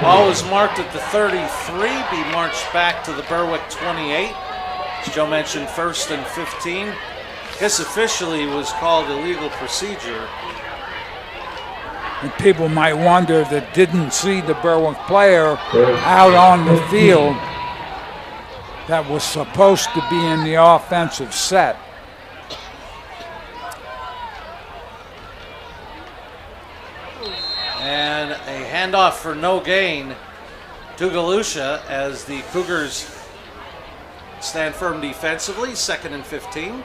Ball was marked at the 33, be marched back to the Berwick 28. As Joe mentioned, 1st and 15. I guess officially was called illegal procedure. And people might wonder that didn't see the Berwick player out on the field that was supposed to be in the offensive set. And a handoff for no gain to Galusha as the Cougars stand firm defensively, 2nd and 15.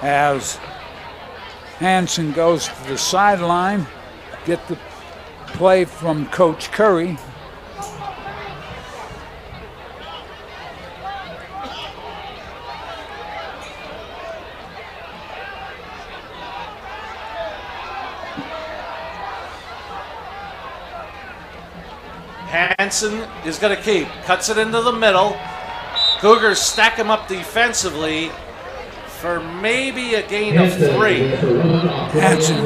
As Hanson goes to the sideline, get the play from Coach Curry. Hanson is going to keep, cuts it into the middle. Cougars stack him up defensively for maybe a gain of 3. Hanson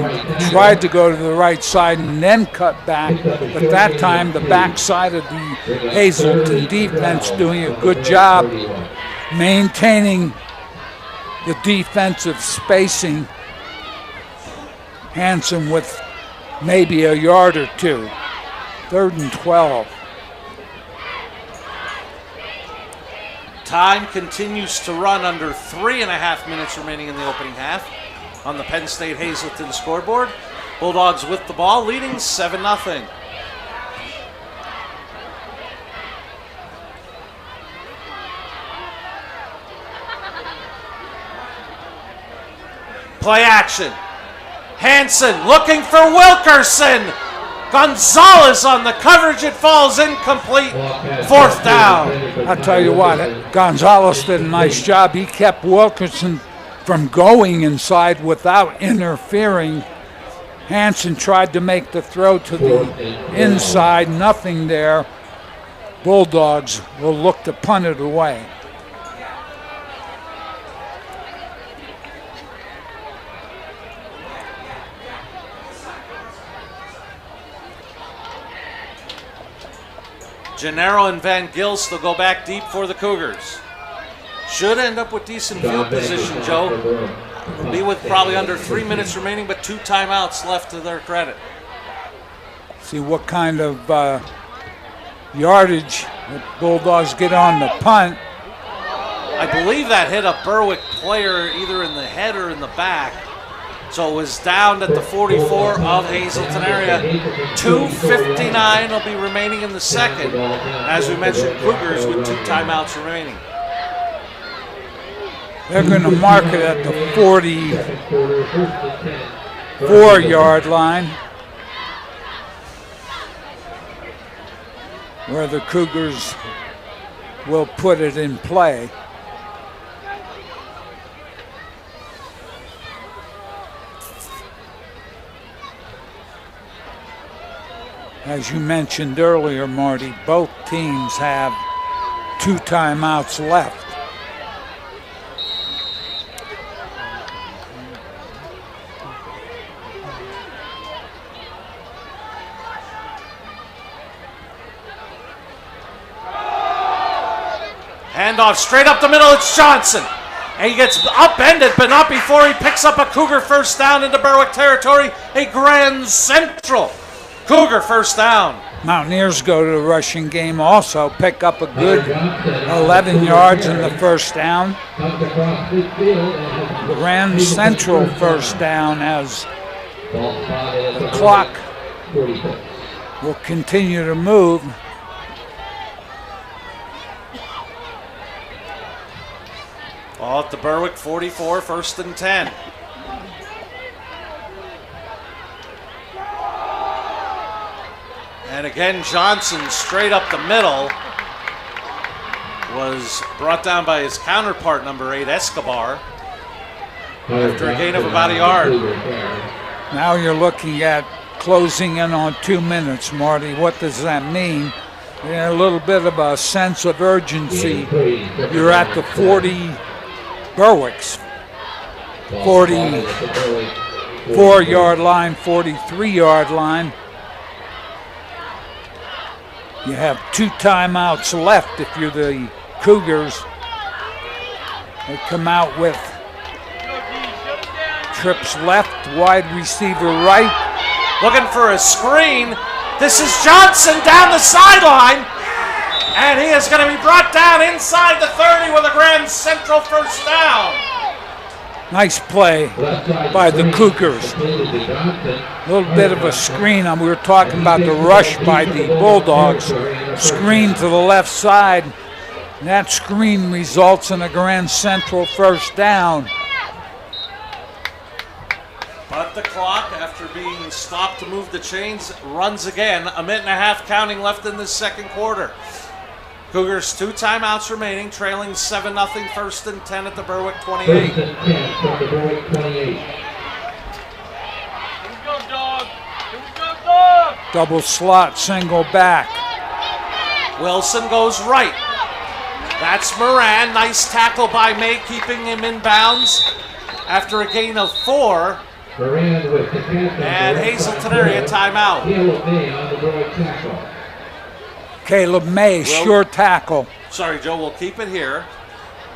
tried to go to the right side and then cut back, but that time the backside of the Hazleton defense doing a good job maintaining the defensive spacing. Hanson with maybe a yard or 2. 3rd and 12. Time continues to run under 3.5 minutes remaining in the opening half on the Penn State Hazleton scoreboard. Bulldogs with the ball, leading 7-0. Play action. Hansen looking for Wilkerson. Gonzalez on the coverage. It falls incomplete. 4th down. I'll tell you what, Gonzalez did a nice job. He kept Wilkerson from going inside without interfering. Hansen tried to make the throw to the inside. Nothing there. Bulldogs will look to punt it away. Gennaro and Van Gilst will go back deep for the Cougars. Should end up with decent field position, Joe. Be with probably under 3 minutes remaining, but 2 timeouts left to their credit. See what kind of yardage the Bulldogs get on the punt. I believe that hit a Berwick player either in the head or in the back. So it was down at the 44 of Hazleton area. 2:59 will be remaining in the second. As we mentioned, Cougars with 2 timeouts remaining. They're going to mark it at the 44-yard line, where the Cougars will put it in play. As you mentioned earlier, Marty, both teams have 2 timeouts left. Handoff straight up the middle, it's Johnson. And he gets upended, but not before he picks up a Cougar 1st down into Berwick territory. A Grand Central Cougar 1st down. Mountaineers go to the rushing game also, pick up a good 11 yards in the 1st down. Grand Central 1st down as the clock will continue to move. Ball at the Berwick 44, 1st and 10. And again, Johnson straight up the middle was brought down by his counterpart, number 8, Escobar, after a gain of about a yard. Now you're looking at closing in on 2 minutes, Marty. What does that mean? A little bit of a sense of urgency. You're at the 40, Berwick's 44-yard line, 43-yard line. You have 2 timeouts left if you're the Cougars. They come out with trips left, wide receiver right. Looking for a screen. This is Johnson down the sideline. And he is going to be brought down inside the 30 with a Grand Central 1st down. Nice play by the Cougars. A little bit of a screen. We were talking about the rush by the Bulldogs. Screen to the left side. And that screen results in a Grand Central 1st down. But the clock, after being stopped to move the chains, runs again. A minute and a half counting left in the 2nd quarter. Cougars 2 timeouts remaining, trailing 7-0, 1st and 10 at the Berwick 28. 1st and 10 from the Berwick 28. Here we go, dog. Here we go, dog. Double slot, single back. Wilson goes right. That's Moran. Nice tackle by May, keeping him in bounds after a gain of 4. Moran with the catch. And Hazleton area timeout. Caleb May on the Berwick tackle. Caleb May, sure tackle. Sorry, Joe, we'll keep it here.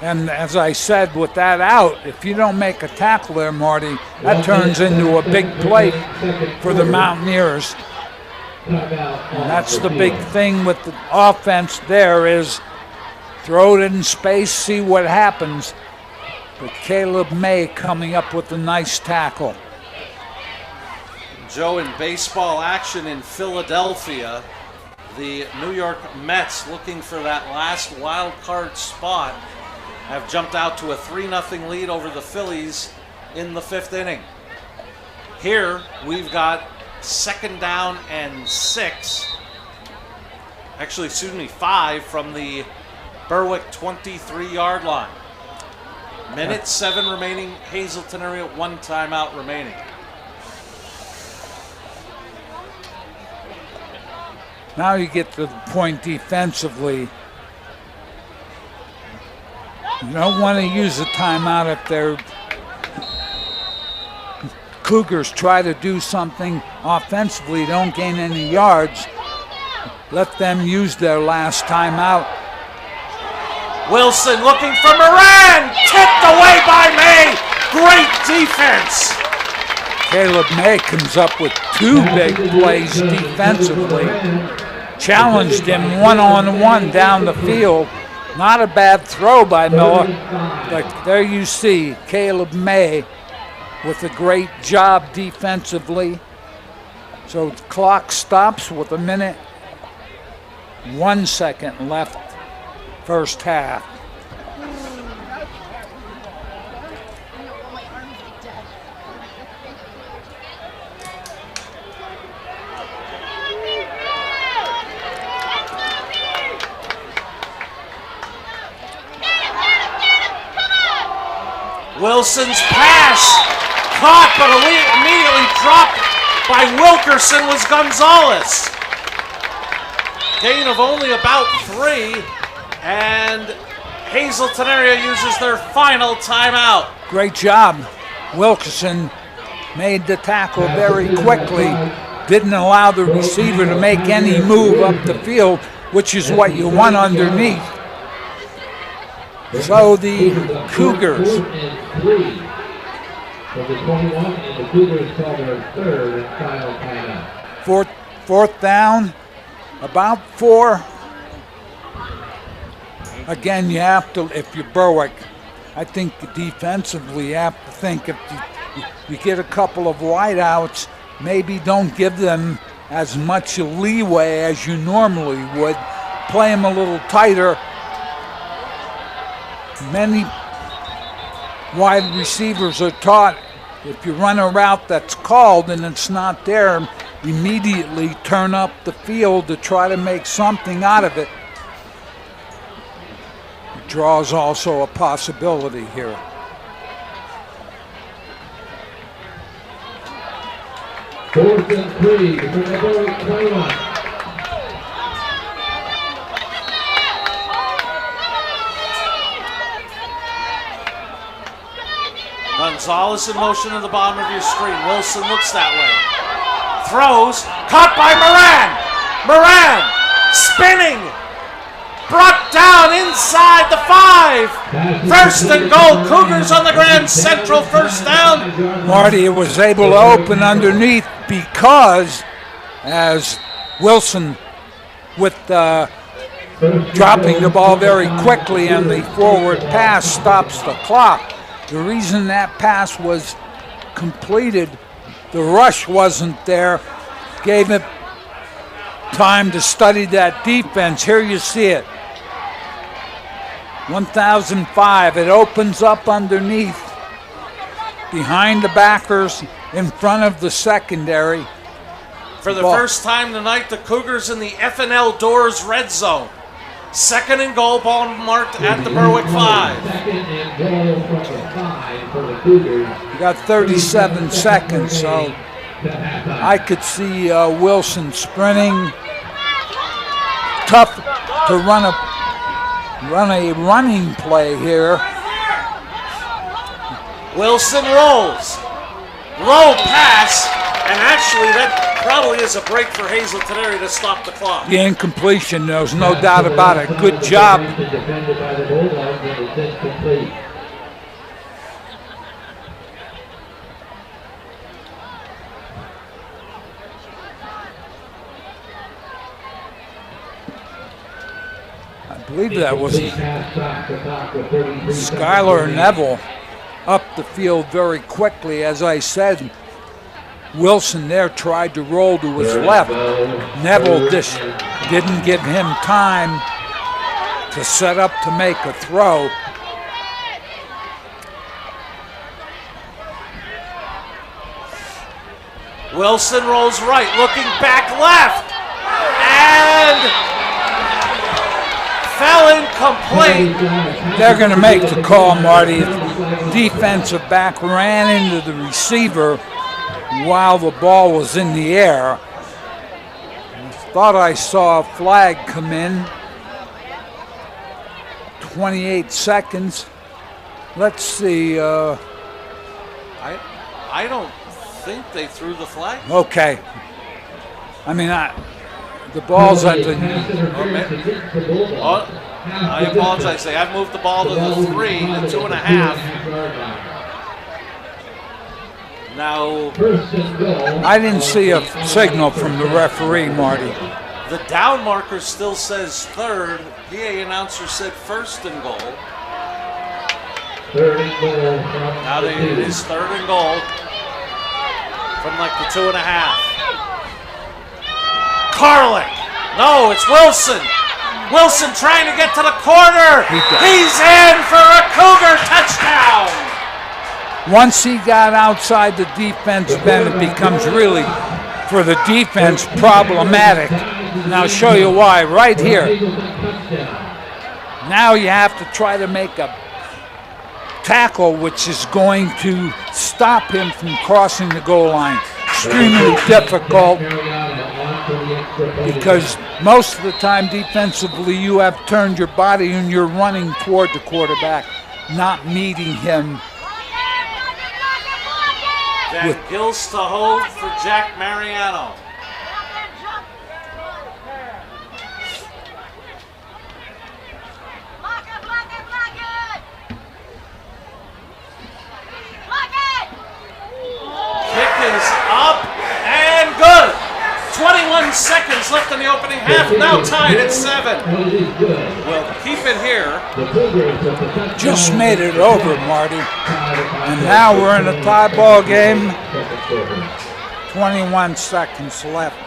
And as I said, with that out, if you don't make a tackle there, Marty, that turns into a big play for the Mountaineers. And that's the big thing with the offense there is throw it in space, see what happens. But Caleb May coming up with a nice tackle. Joe, in baseball action in Philadelphia, the New York Mets, looking for that last wild card spot, have jumped out to a 3-0 lead over the Phillies in the 5th inning. Here we've got 2nd down and 6. Actually, excuse me, 5 from the Berwick 23-yard line. Minute 7 remaining. Hazleton area, 1 timeout remaining. Now you get to the point defensively. You don't want to use a timeout if their Cougars try to do something offensively, don't gain any yards. Let them use their last timeout. Wilson looking for Moran, tipped away by May. Great defense. Caleb May comes up with 2 big plays defensively. Challenged him one-on-one down the field. Not a bad throw by Miller, but there you see Caleb May with a great job defensively. So the clock stops with 1 minute, 1 second left, first half. Wilson's pass caught, but immediately dropped by Wilkerson was Gonzalez. Gain of only about 3, and Hazleton area uses their final timeout. Great job. Wilkerson made the tackle very quickly, didn't allow the receiver to make any move up the field, which is what you want underneath. So the Cougars fourth down, about 4. Again, you have to, if you're Berwick, I think defensively you have to think if you get a couple of wideouts, maybe don't give them as much leeway as you normally would. Play them a little tighter. Many wide receivers are taught if you run a route that's called and it's not there, immediately turn up the field to try to make something out of it. Draw is also a possibility here. Fourth and 3 from the Berwick 21. Gonzalez in motion in the bottom of your screen. Wilson looks that way. Throws, caught by Moran. Moran spinning, brought down inside the 5. First and goal, Cougars on the Grand Central, first down. Marty was able to open underneath because as Wilson with dropping the ball very quickly and the forward pass stops the clock. The reason that pass was completed, the rush wasn't there, gave it time to study that defense. Here you see it. 1005, it opens up underneath, behind the backers, in front of the secondary. For the first time tonight, the Cougars in the FNL Doors red zone. Second and goal, ball marked at the Berwick 5. Second and goal from the 5 for the Cougars. You got 37 seconds, so I could see Wilson sprinting. Tough to run a running play here. Wilson rolls. Low pass, and actually that probably is a break for Hazleton area to stop the clock. The incompletion, there's no doubt about it. Good job. Defended by the Bulldogs, and it's incomplete. I believe that was Skylar Neville up the field very quickly. As I said, Wilson there tried to roll to his left. Neville just didn't give him time to set up to make a throw. Wilson rolls right, looking back left, and fell incomplete. They're going to make the call, Marty. Defensive back ran into the receiver while the ball was in the air. Thought I saw a flag come in. 28 seconds. Let's see. I don't think they threw the flag. Okay. I mean, the ball's at the... I apologize. They have moved the ball to the 3, the 2.5. Now, I didn't see a signal from the referee, Marty. the down marker still says third. PA announcer said first and goal. Third and goal. Now it is third and goal from like the 2.5. Carlick. No, it's Wilson. Wilson trying to get to the corner. He's in for a Cougar touchdown. Once he got outside the defense, then it becomes really, for the defense, problematic. And I'll show you why right here. Now you have to try to make a tackle which is going to stop him from crossing the goal line. Extremely difficult because most of the time defensively you have turned your body and you're running toward the quarterback, not meeting him. Van Gils to hold for Jack Mariano. Kick is up and good. 21 seconds left in the opening half. Now tied at 7. We'll keep it here. Just made it over, Marty. And now we're in a tie ball game. 21 seconds left.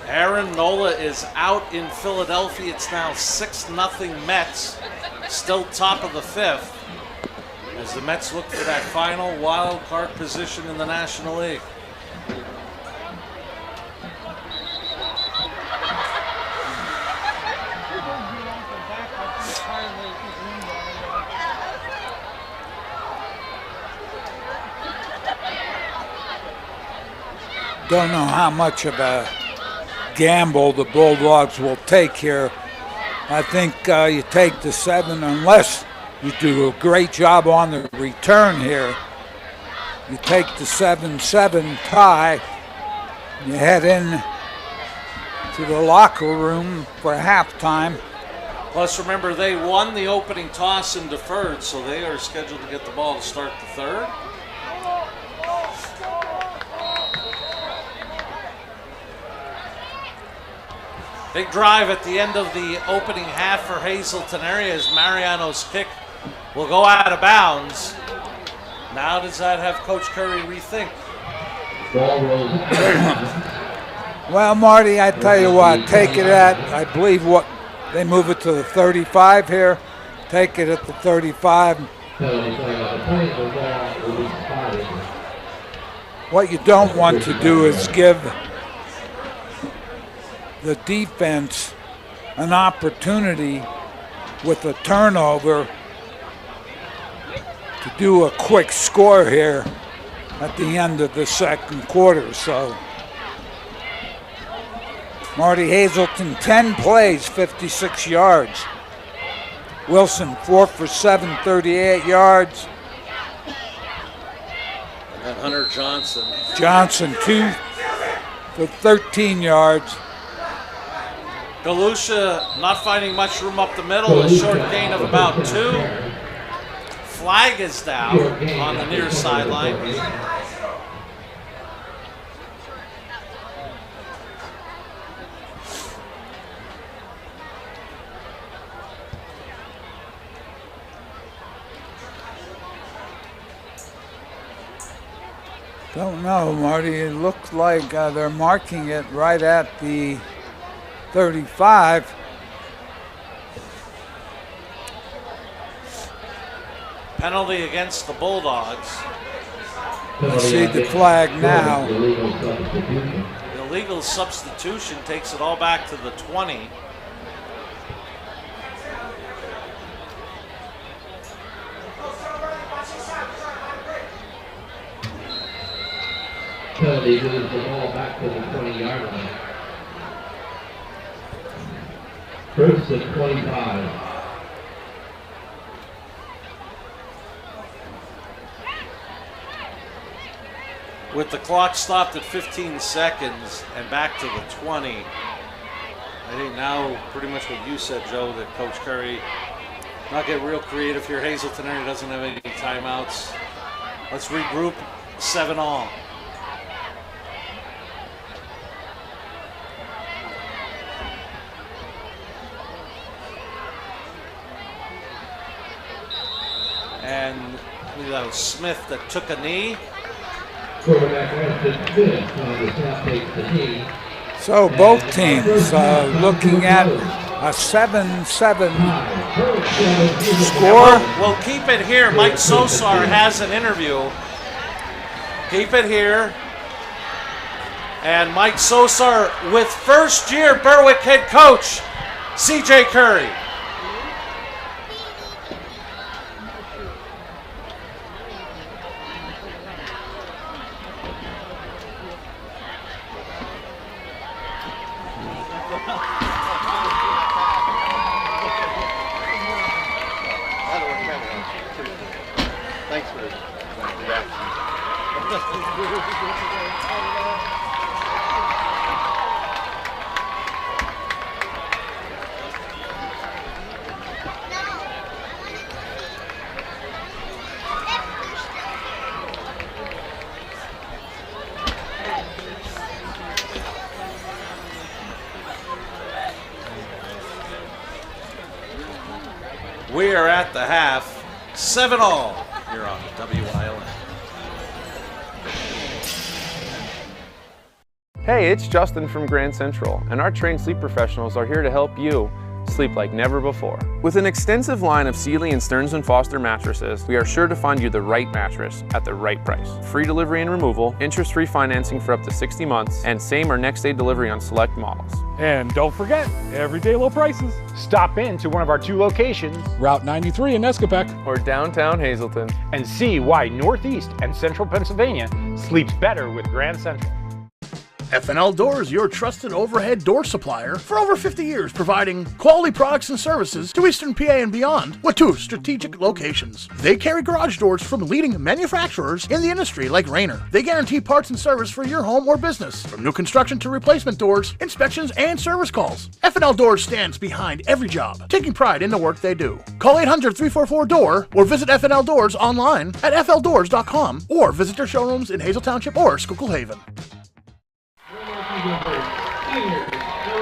Aaron Nola is out in Philadelphia. It's now 6-0 Mets. Still top of the 5th as the Mets look for that final wild card position in the National League. Don't know how much of a gamble the Bulldogs will take here. I think you take the 7 unless you do a great job on the return here. You take the 7-7 tie. You head in to the locker room for halftime. Plus, remember, they won the opening toss and deferred, so they are scheduled to get the ball to start the 3rd. Big drive at the end of the opening half for Hazleton area as Mariano's kick will go out of bounds. Now does that have Coach Curry rethink? Well, Marty, I tell you what, take it at, I believe what, they move it to the 35 here. Take it at the 35. What you don't want to do is give the defense an opportunity with a turnover to do a quick score here at the end of the second quarter. So Marty Hazleton, 10 plays, 56 yards. Wilson, 4 for 7, 38 yards. And Hunter Johnson. Johnson, 2 for 13 yards. Galusha not finding much room up the middle, a short gain of about 2. Flag is down on the near sideline. Don't know, Marty. It looks like they're marking it right at the 35. Penalty against the Bulldogs. I see the flag now. Illegal substitution takes it all back to the 20. Penalty moves the ball back to the 20-yard line. First and 25. With the clock stopped at 15 seconds and back to the 20, I think now pretty much what you said, Joe, that Coach Curry not get real creative here. Hazleton area doesn't have any timeouts. Let's regroup, 7-all. And I believe that was Smith that took a knee. So both teams looking at a 7-7 score. We'll keep it here. Mike Sosar has an interview. Keep it here. And Mike Sosar with first-year Berwick head coach, C.J. Curry. We are at the half, 7-all here on WILN. Hey, it's Justin from Grand Central, and our trained sleep professionals are here to help you sleep like never before. With an extensive line of Sealy and Stearns & Foster mattresses, we are sure to find you the right mattress at the right price. Free delivery and removal, interest-free financing for up to 60 months, and same or next day delivery on select models. And don't forget, everyday low prices. Stop in to one of our 2 locations, Route 93 in Nescopeck, or downtown Hazleton, and see why Northeast and Central Pennsylvania sleeps better with Grand Central. FNL Doors, your trusted overhead door supplier for over 50 years, providing quality products and services to Eastern PA and beyond with 2 strategic locations. They carry garage doors from leading manufacturers in the industry like Rainer. They guarantee parts and service for your home or business, from new construction to replacement doors, inspections, and service calls. FNL Doors stands behind every job, taking pride in the work they do. Call 800-344-DOOR or visit FNL Doors online at fldoors.com or visit their showrooms in Hazel Township or Schuylkill Haven.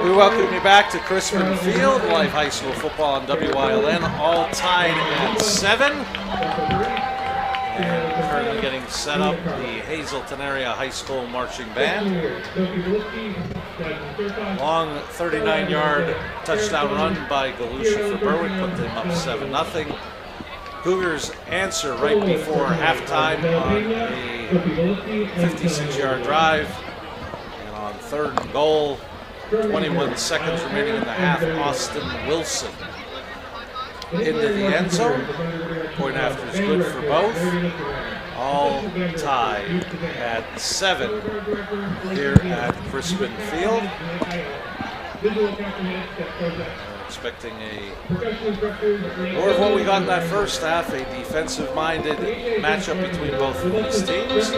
We welcome you back to Crispin Field, live high school football on WILN, all tied at 7. And currently getting set up the Hazleton Area High School Marching Band. Long 39-yard touchdown run by Galusha for Berwick put them up 7-0. Cougars answer right before halftime on a 56-yard drive. On 3rd and goal, 21 seconds remaining in the half, Austin Wilson into the end zone. Point after is good for both. All tied at 7 here at Crispin Field. Expecting more of what we got in that first half, a defensive-minded matchup between both of these teams.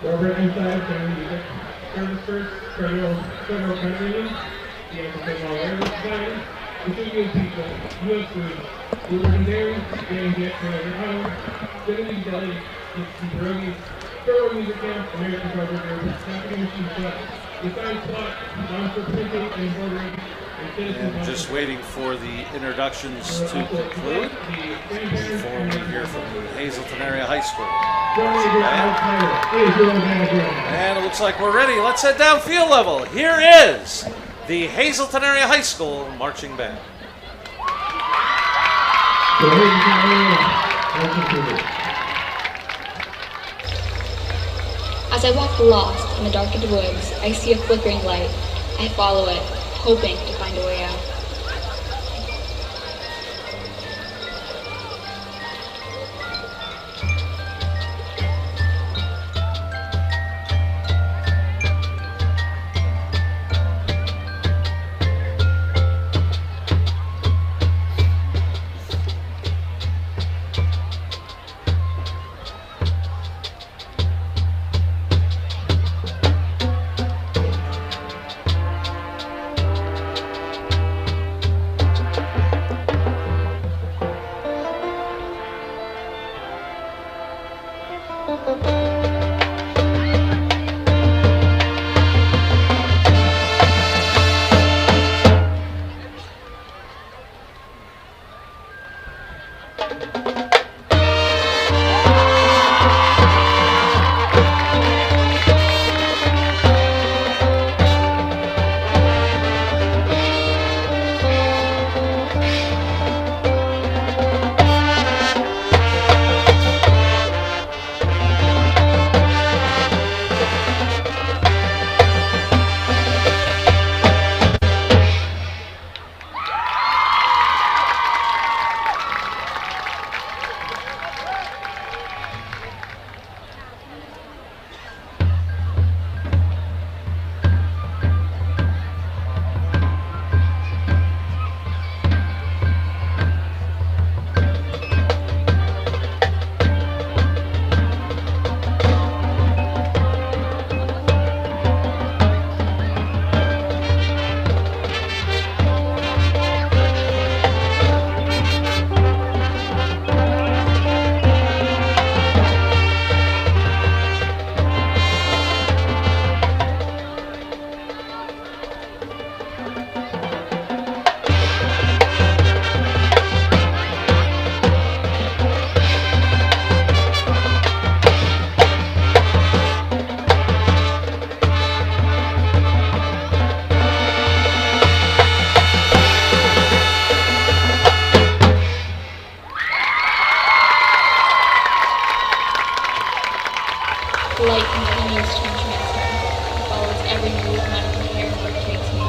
Robert inside, service first, federal Pennsylvania, the Alcohol Airways Society, the Studio Pizza, U.S. Food, Lubricant Dairy, Getting Get Canada Island, Genovese Deli, Pierogies, Thorough Music Camp, American Carpet Group, Snapping Machine Shop, The Science Plot, Monster Printing and Embroidery, And just waiting for the introductions to conclude before we hear from the Hazleton Hazleton Area High School. And And it looks like we're ready. Let's head down field level. Here is the Hazleton Area High School marching band. As I walk lost in the darkened woods, I see a flickering light. I follow it, hoping to find a way out. The light continues to entrance me. It follows every move, not even care where it takes me.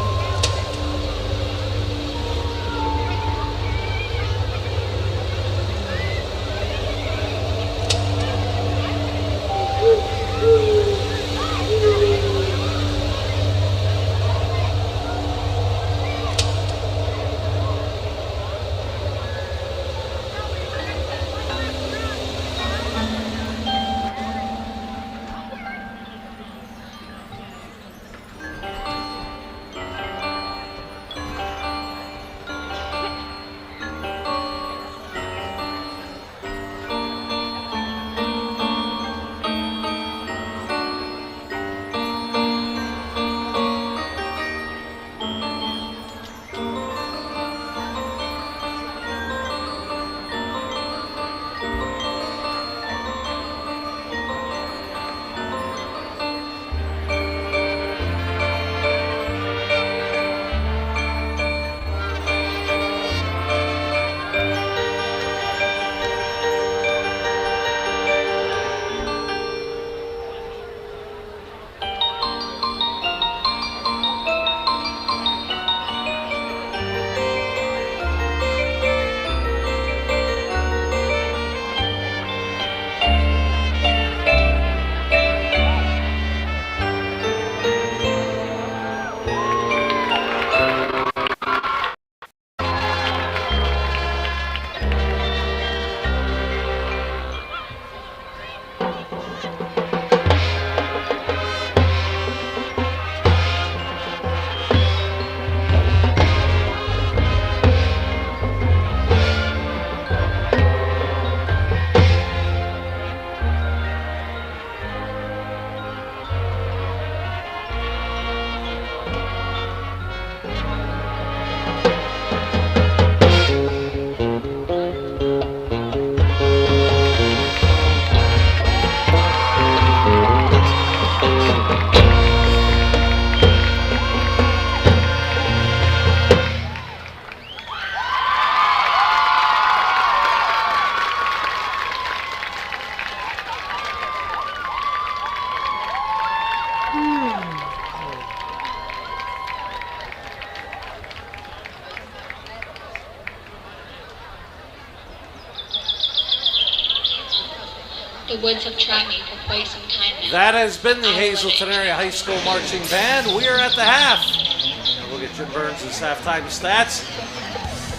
The Woods have trapped me for quite some time now. That has been the Hazleton Area High School Marching Band. We are at the half. And look at Jim Burns' halftime stats.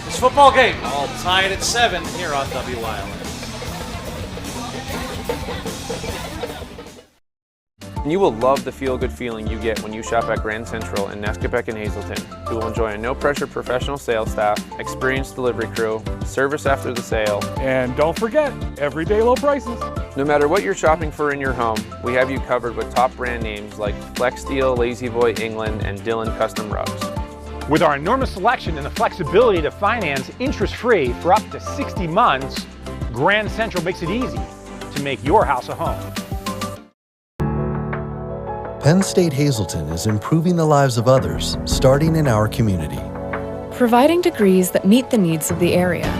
This football game all tied at 7 here on WILN. You will love the feel-good feeling you get when you shop at Grand Central in Nescopeck and Hazleton. You will enjoy a no-pressure professional sales staff, experienced delivery crew, service after the sale, and don't forget, everyday low prices. No matter what you're shopping for in your home, we have you covered with top brand names like Flex Steel, Lazy Boy England, and Dillon Custom Rugs. With our enormous selection and the flexibility to finance interest-free for up to 60 months, Grand Central makes it easy to make your house a home. Penn State Hazleton is improving the lives of others, starting in our community. Providing degrees that meet the needs of the area.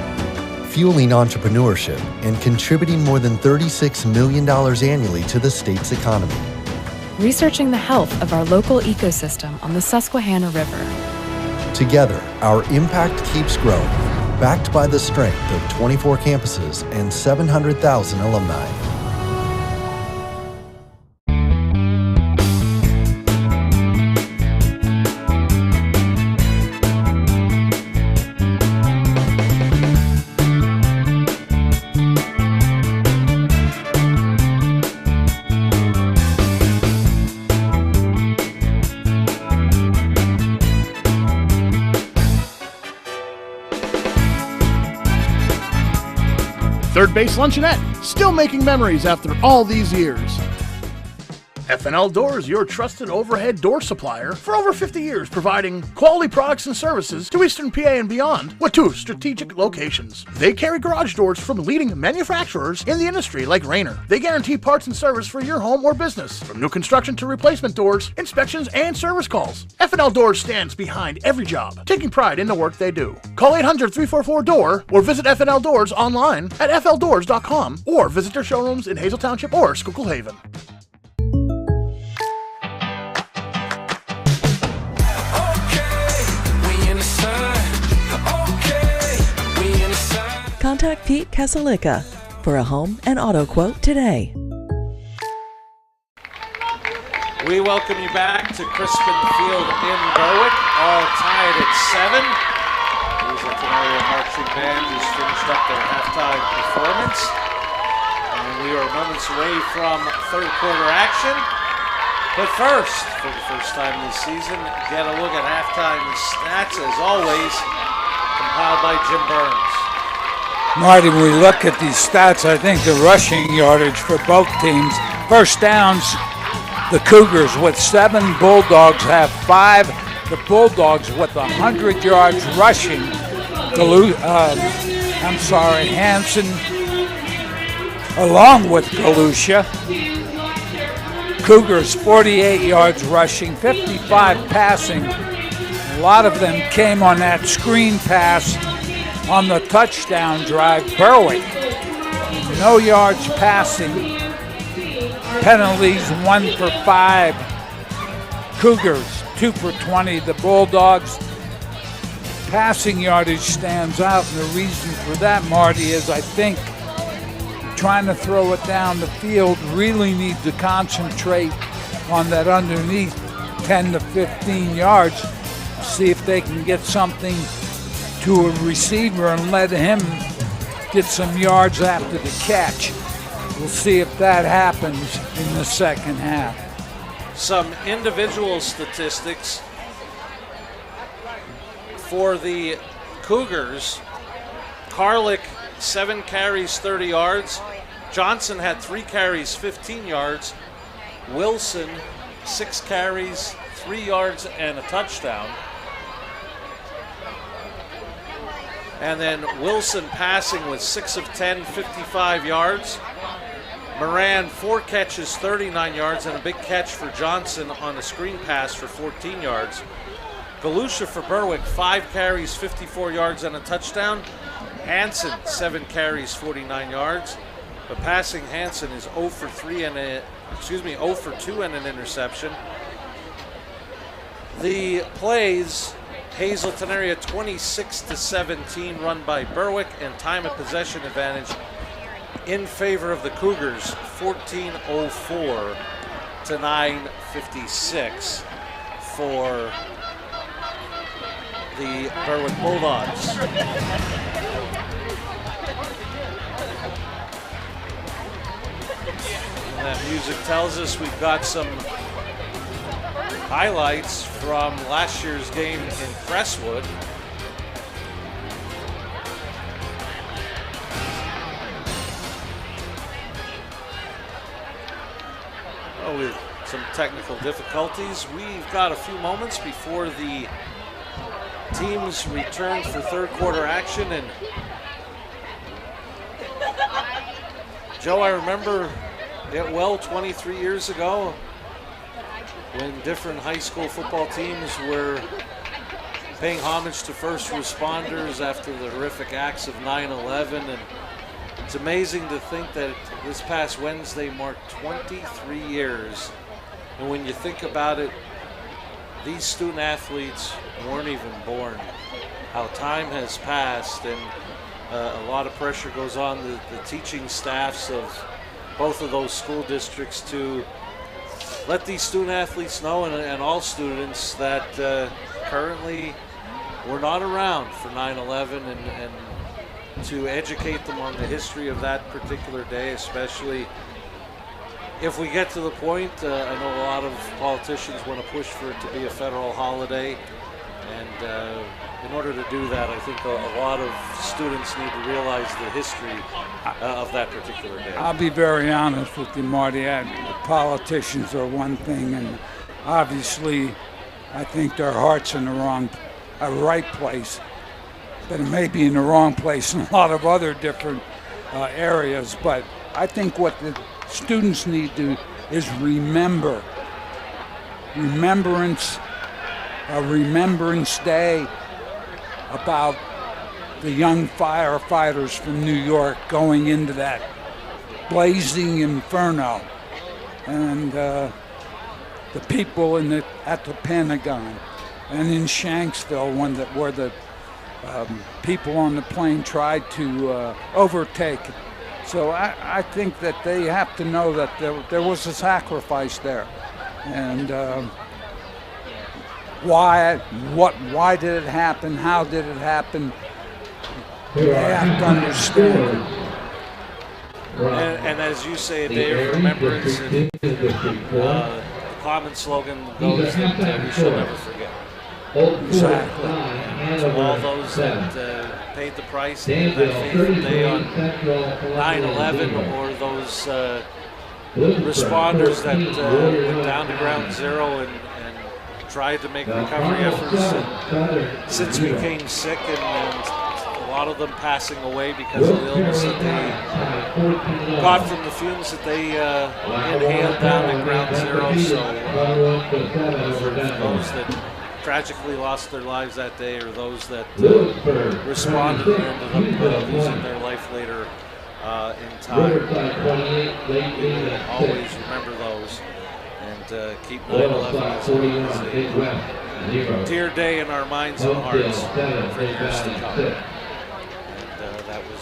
Fueling entrepreneurship and contributing more than $36 million annually to the state's economy. Researching the health of our local ecosystem on the Susquehanna River. Together, our impact keeps growing, backed by the strength of 24 campuses and 700,000 alumni. Third Base Luncheonette, still making memories after all these years. FNL Doors, your trusted overhead door supplier for over 50 years, providing quality products and services to Eastern PA and beyond with 2 strategic locations. They carry garage doors from leading manufacturers in the industry like Rayner. They guarantee parts and service for your home or business, from new construction to replacement doors, inspections, and service calls. FNL Doors stands behind every job, taking pride in the work they do. Call 800-344-DOOR or visit FNL Doors online at fldoors.com or visit their showrooms in Hazel Township or Schuylkill Haven. Contact Pete Kasalika for a home and auto quote today. We welcome you back to Crispin Field in Berwick, all tied at 7. The Hazleton Area Marching Band just finished up their halftime performance. And we are moments away from third quarter action. But first, for the first time this season, get a look at halftime stats, as always, compiled by Jim Burns. Marty, when we look at these stats, I think the rushing yardage for both teams, first downs, the Cougars with 7, Bulldogs have 5. The Bulldogs with 100 yards rushing. Hanson along with Galusha. Cougars 48 yards rushing, 55 passing. A lot of them came on that screen pass on the touchdown drive. Berwick, no yards passing. Penalties 1 for 5. Cougars 2 for 20. The Bulldogs passing yardage stands out, and the reason for that, Marty, is I think trying to throw it down the field really need to concentrate on that underneath 10 to 15 yards, see if they can get something to a receiver and let him get some yards after the catch. We'll see if that happens in the second half. Some individual statistics for the Cougars. Carlick, 7 carries, 30 yards. Johnson had 3 carries, 15 yards. Wilson, 6 carries, 3 yards, and a touchdown. And then Wilson passing with 6 of 10, 55 yards. Moran, 4 catches, 39 yards, and a big catch for Johnson on a screen pass for 14 yards. Galusha for Berwick, 5 carries, 54 yards, and a touchdown. Hanson, 7 carries, 49 yards. But passing Hanson is 0 for 2 and an interception. The plays, Hazleton area 26-17 run by Berwick, and time of possession advantage in favor of the Cougars, 14:04 to 9:56 for the Berwick Bulldogs. And that music tells us we've got some highlights from last year's game in Crestwood. With some technical difficulties, we've got a few moments before the teams return for third quarter action. And Joe, I remember it well 23 years ago when different high school football teams were paying homage to first responders after the horrific acts of 9/11. And it's amazing to think that this past Wednesday marked 23 years. And when you think about it, these student athletes weren't even born. How time has passed, and a lot of pressure goes on the teaching staffs of both of those school districts to let these student athletes know, and all students, that currently we're not around for 9/11, and to educate them on the history of that particular day, especially if we get to the point. I know a lot of politicians want to push for it to be a federal holiday, and in order to do that, I think a lot of students need to realize the history of that particular day. I'll be very honest with you, Marty. The politicians are one thing, and obviously I think their heart's in the right place. But it may be in the wrong place in a lot of other different areas. But I think what the students need to is remember. A remembrance day about the young firefighters from New York going into that blazing inferno, and the people at the Pentagon and in Shanksville where the people on the plane tried to overtake. So I think that they have to know that there was a sacrifice there, and why did it happen? How did it happen? They have to understand. And as you say, a day of remembrance, and the common slogan goes that we shall never forget. Exactly. To all those that paid the price in that fateful day on 9/11, or those responders that went down to ground zero and tried to make recovery efforts, and since became sick, and a lot of them passing away because of the illness that they got from the fumes that they inhaled down at ground zero. So for those that tragically lost their lives that day, or those that responded and ended up losing their life later in time. We will always remember those, and keep 9/11 as a dear day in our minds and hearts for years to come. And that was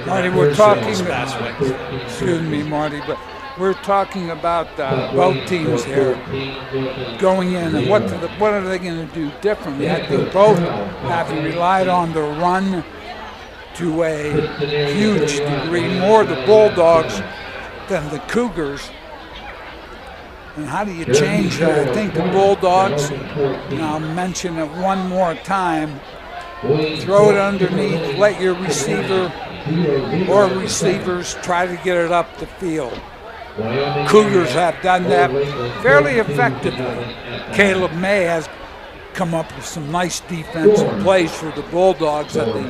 Marty, we're talking this past Wednesday. Excuse me, Marty, but we're talking about both teams here going in, and what are they going to do differently? I think both have relied on the run to a huge degree, more the Bulldogs than the Cougars. And how do you change that? I think the Bulldogs, and I'll mention it one more time, throw it underneath, let your receiver or receivers try to get it up the field. Cougars have done that fairly effectively. Caleb May has come up with some nice defensive plays for the Bulldogs at the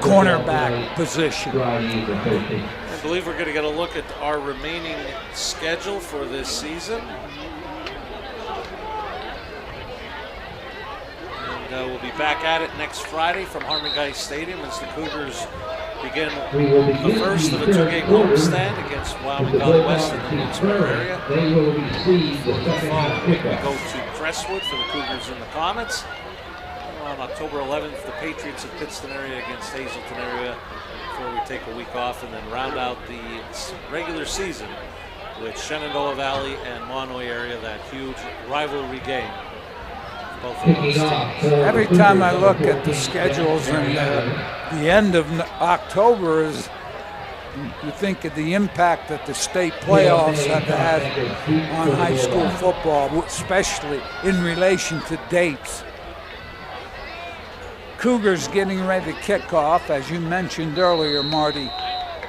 cornerback position. I believe we're going to get a look at our remaining schedule for this season. And we'll be back at it next Friday from Harmon Guy Stadium as the Cougars begin the first of a two-game homestand against Wyoming Valley West in the Wilkes-Barre area. The following week we go to Crestwood for the Cougars and the Comets. On October 11th, the Patriots of Pittston area against Hazleton area before we take a week off and then round out the regular season with Shenandoah Valley and Monoy area, that huge rivalry game. Both of those teams. Every time I look at the schedules and the end of October is, you think of the impact that the state playoffs have had on high school football, especially in relation to dates. Cougars getting ready to kick off, as you mentioned earlier, Marty.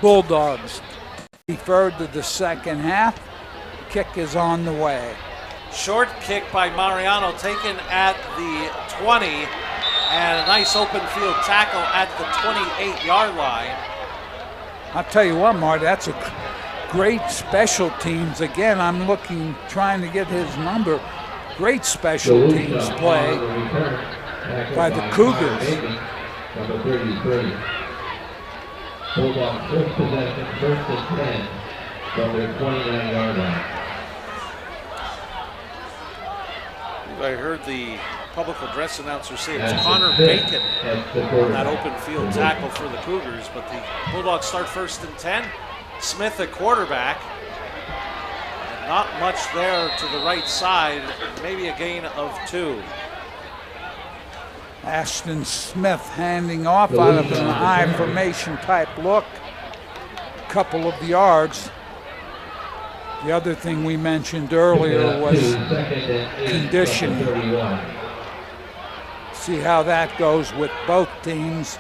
Bulldogs deferred to the second half. Kick is on the way. Short kick by Mariano taken at the 20, and a nice open field tackle at the 28-yard line. I'll tell you what, Marty, that's a great special teams. Again, I'm trying to get his number. Great special teams play by the Cougars. Number 33. Bulldogs first possession, 1st and 10 from their 29-yard line. I heard the public address announcer say it was Connor Bacon on that open field tackle for the Cougars, but the Bulldogs start 1st and 10. Smith at quarterback. And not much there to the right side, maybe a gain of 2. Ashton Smith handing off out of an I formation type look. Couple of yards. The other thing we mentioned earlier was conditioning. See how that goes with both teams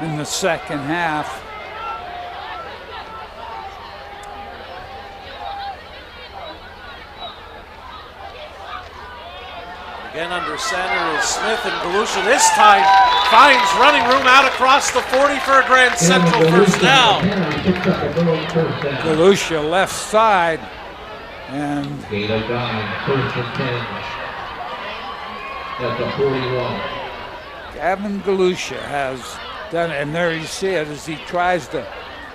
in the second half. Again under center is Smith, and Galusha this time finds running room out across the 40 for a Grand Central first down. Galusha left side, and Gain of 9, 1st and 10. That's a 41. Gavin Galusha has done it, and there you see it as he tries to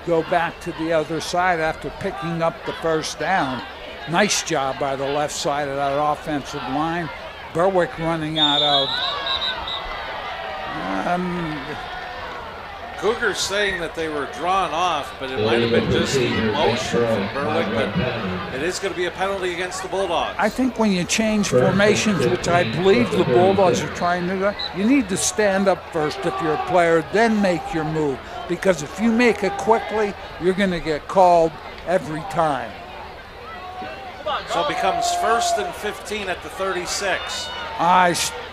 go back to the other side after picking up the first down. Nice job by the left side of that offensive line. Berwick running out of. Cougars saying that they were drawn off, but it might have been just the emotion from Berwick, but it is going to be a penalty against the Bulldogs. I think when you change formations, which I believe the Bulldogs are trying to do, you need to stand up first if you're a player, then make your move. Because if you make it quickly, you're going to get called every time. So it becomes 1st and 15 at the 36.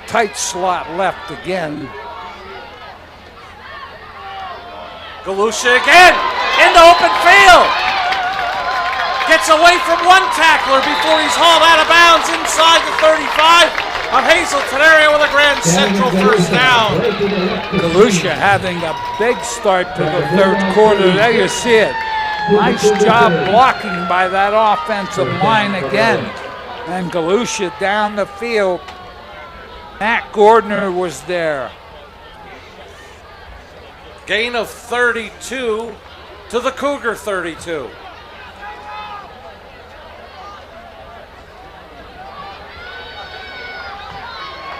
Tight slot left again. Galusha again into open field. Gets away from one tackler before he's hauled out of bounds inside the 35 of Hazleton area with a Grand Central first down. Galusha having a big start to the third quarter. There you see it. Nice job blocking by that offensive line again. And Galusha down the field. Matt Gordner was there. Gain of 32 to the Cougar 32.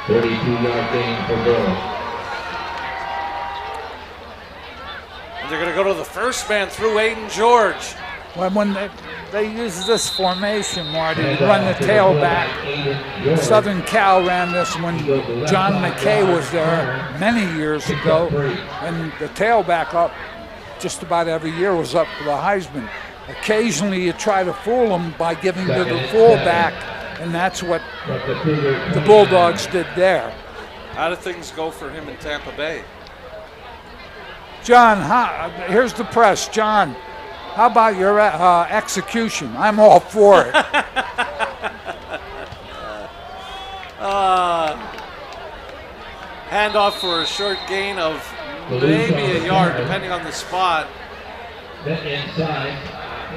$32-yard gain for Berwick. They're going to go to the first man through Aiden George. Well, when they use this formation, Marty, run the tailback. Southern Cal ran this when John McKay was there many years ago, and the tailback up just about every year was up for the Heisman. Occasionally you try to fool them by giving to the fullback, and that's what the Bulldogs did there. How did things go for him in Tampa Bay? John, here's the press. John, how about your execution? I'm all for it. Handoff for a short gain of maybe a yard, depending on the spot.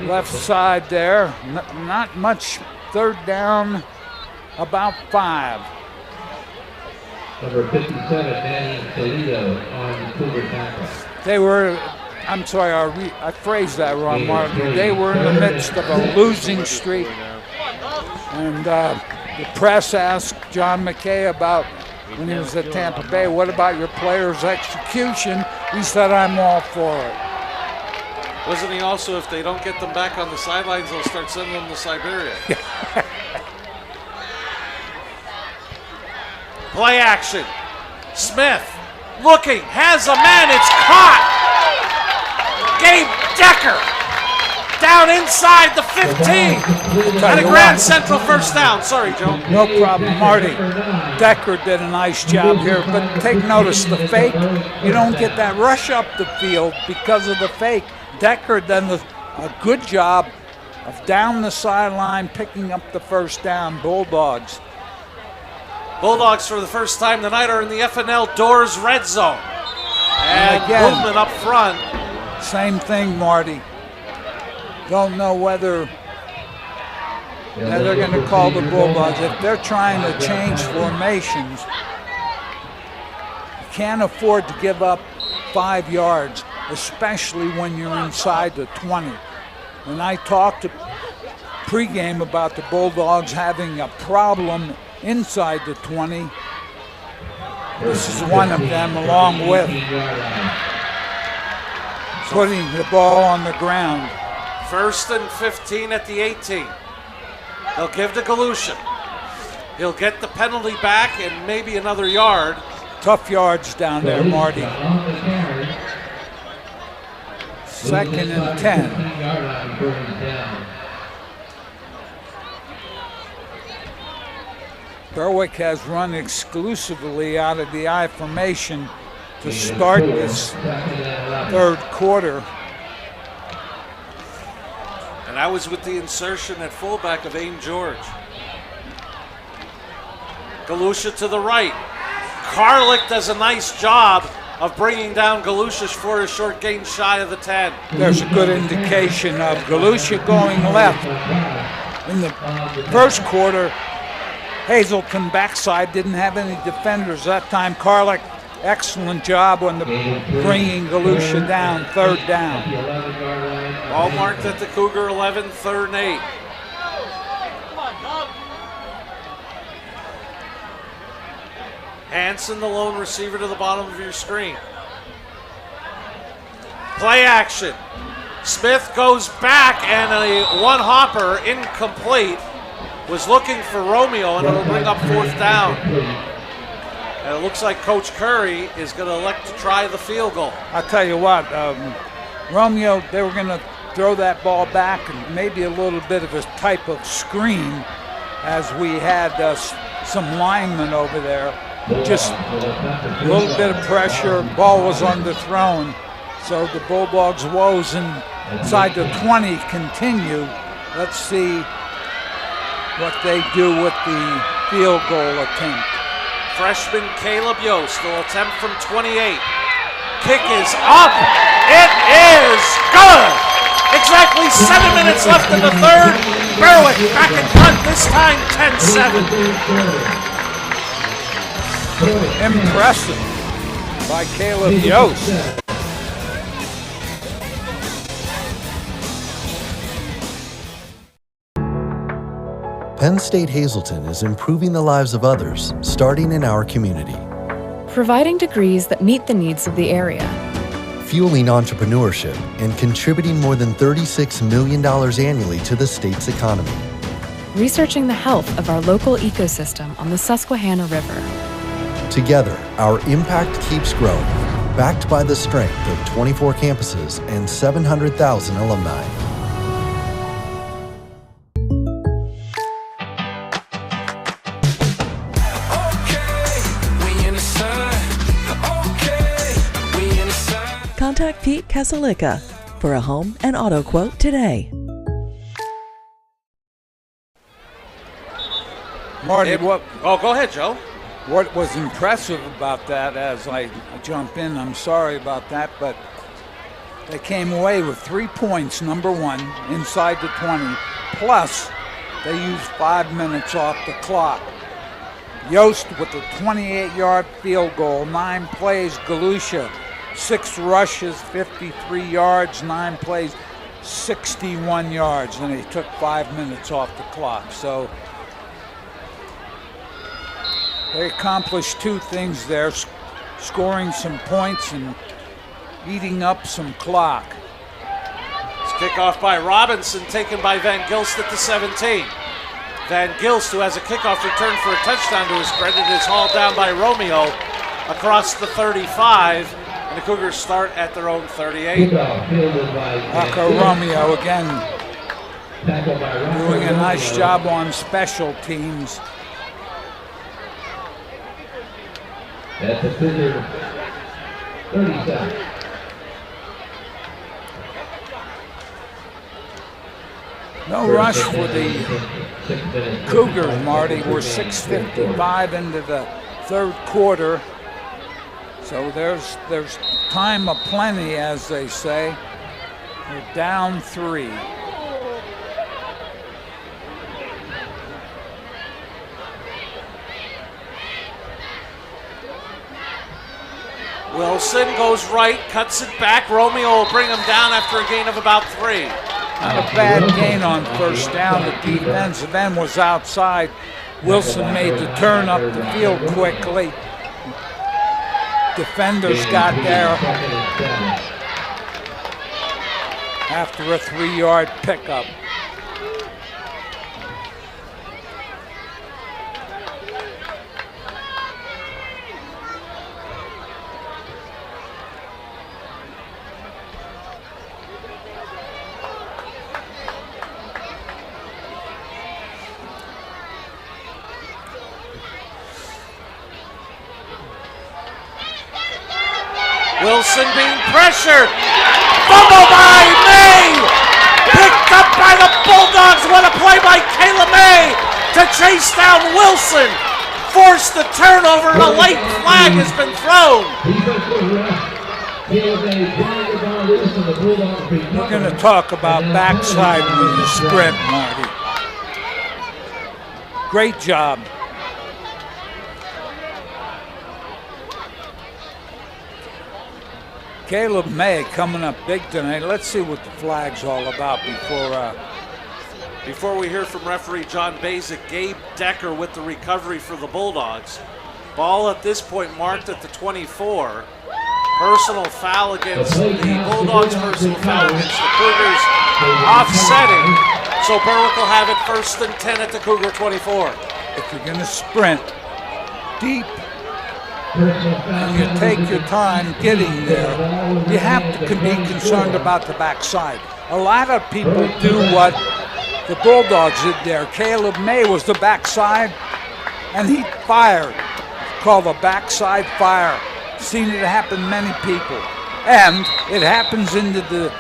Left side there. Not much. Third down, about 5. Number 57, Manny Toledo on the Cougar tackle. They were, I'm sorry, I phrased that wrong, Mark. They were in the midst of a losing streak. And the press asked John McKay about, when he was at Tampa Bay, what about your players' execution? He said, I'm all for it. Wasn't he also, if they don't get them back on the sidelines, they'll start sending them to Siberia? Play action. Smith looking, has a man, it's caught. Gabe Decker down inside the 15. And a Grand Central first down. Sorry, Joe. No problem, Marty. Decker did a nice job here, but take notice, the fake, you don't get that rush up the field because of the fake. Decker done a good job of down the sideline, picking up the first down. Bulldogs. Bulldogs for the first time tonight are in the FNL Doors red zone. And again, movement up front. Same thing, Marty. Don't know whether they're going to call the Bulldogs. If they're trying to change formations, you can't afford to give up 5 yards, especially when you're inside the 20. And I talked pregame about the Bulldogs having a problem inside the 20. This is one of them, along with putting the ball on the ground. 1st and 15 at the 18. They'll give to Galusha. He'll get the penalty back and maybe another yard. Tough yards down there, Marty. 2nd and 10. Berwick has run exclusively out of the I formation to start this 3rd quarter. And that was with the insertion at fullback of Aim George. Galusha to the right. Karlik does a nice job of bringing down Galusha for a short gain shy of the 10. There's a good indication of Galusha going left. In the 1st quarter, Hazleton backside didn't have any defenders that time. Karlik, excellent job on the bringing Galusha down, 3rd down. Ball marked at the Cougar 11, 3rd and 8. Hanson, the lone receiver, to the bottom of your screen. Play action. Smith goes back and a one-hopper incomplete. Was looking for Romeo, and it'll bring up 4th down. And it looks like Coach Curry is going to elect to try the field goal. I'll tell you what, Romeo, they were going to throw that ball back and maybe a little bit of a type of screen as we had some linemen over there. Just a little bit of pressure, ball was underthrown. So the Bulldogs' woes inside the 20 continue. Let's see what they do with the field goal attempt. Freshman Caleb Yost will attempt from 28. Kick is up. It is good. Exactly 7 minutes left in the 3rd. Berwick back in front, this time 10-7. Impressive by Caleb Yost. Penn State Hazleton is improving the lives of others, starting in our community. Providing degrees that meet the needs of the area. Fueling entrepreneurship and contributing more than $36 million annually to the state's economy. Researching the health of our local ecosystem on the Susquehanna River. Together, our impact keeps growing, backed by the strength of 24 campuses and 700,000 alumni. Contact Pete Kasalika for a home and auto quote today. Marty, go ahead, Joe. What was impressive about that, as I jump in, I'm sorry about that, but they came away with 3 points, number one, inside the 20, plus they used 5 minutes off the clock. Yost with a 28-yard field goal, 9 plays, Galusha 6 rushes, 53 yards, 9 plays, 61 yards, and he took 5 minutes off the clock. So they accomplished 2 things there, scoring some points and eating up some clock. It's kickoff by Robinson, taken by Van Gilst at the 17. Van Gilst, who has a kickoff return for a touchdown to his credit, is hauled down by Romeo across the 35, and the Cougars start at their own 38. Marco Romeo again doing a nice job on special teams. That's a Cougar 37. No rush for the Cougars, Marty. We're 6:55 into the third quarter. So there's time aplenty, as they say. We're down 3. Wilson goes right, cuts it back. Romeo will bring him down after a gain of about 3. Not a bad gain on first down. The defensive end was outside. Wilson made the turn up the field quickly. Defenders got there after a 3-yard pickup. Wilson being pressured. Fumble by May. Picked up by the Bulldogs. What a play by Kayla May to chase down Wilson. Forced the turnover and a late flag has been thrown. We're going to talk about backside with the sprint, Marty. Great job. Caleb May coming up big tonight. Let's see what the flag's all about before we hear from referee John Basic. Gabe Decker with the recovery for the Bulldogs. Ball at this point marked at the 24. Personal foul against the Bulldogs, personal foul against the Cougars. Offsetting, so Berwick will have it 1st and 10 at the Cougar 24. If you're going to sprint deep, and you take your time getting there, you have to be concerned about the backside. A lot of people do what the Bulldogs did there. Caleb May was the backside, and he fired. It's called a backside fire. Seen it happen many people. And it happens into the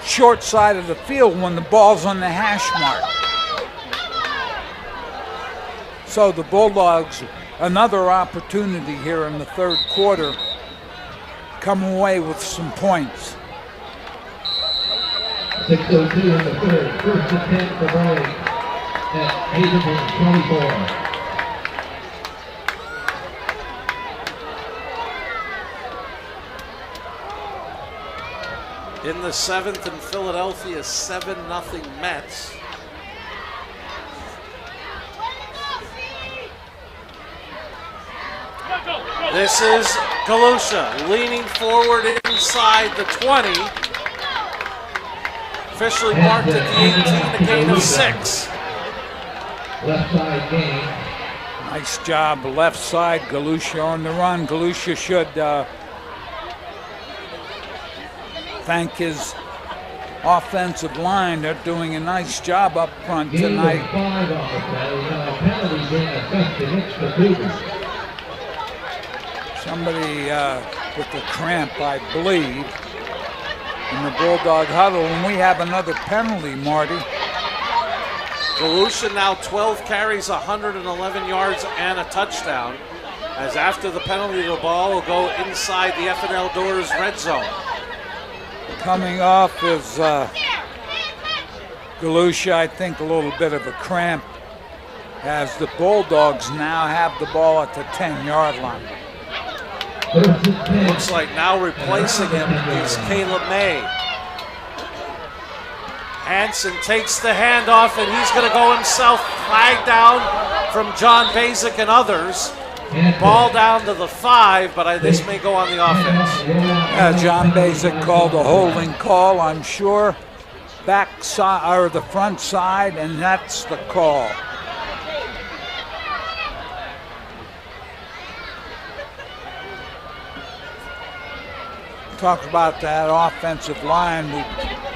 short side of the field when the ball's on the hash mark. So the Bulldogs, another opportunity here in the third quarter, come away with some points. 6:02 in the third. 1st and 10 for Berwick at Hazleton 24. In the 7th, in Philadelphia, 7-0 Mets. This is Galusha leaning forward inside the 20. Officially marked at the 18, a gain of 6. Left side gain. Nice job, left side, Galusha on the run. Galusha should thank his offensive line. They're doing a nice job up front tonight. Somebody with the cramp, I believe, in the Bulldog huddle, and we have another penalty, Marty. Galusha now 12 carries, 111 yards, and a touchdown. As after the penalty, the ball will go inside the F&L Doors red zone. Coming off is Galusha, I think a little bit of a cramp, as the Bulldogs now have the ball at the 10-yard line. Looks like now replacing him is Caleb May. Hanson takes the handoff, and he's going to go himself. Flag down from John Basic and others. Ball down to the 5, but this may go on the offense. John Basic called a holding call, I'm sure. Back side or the front side, and that's the call. Talk about that offensive line with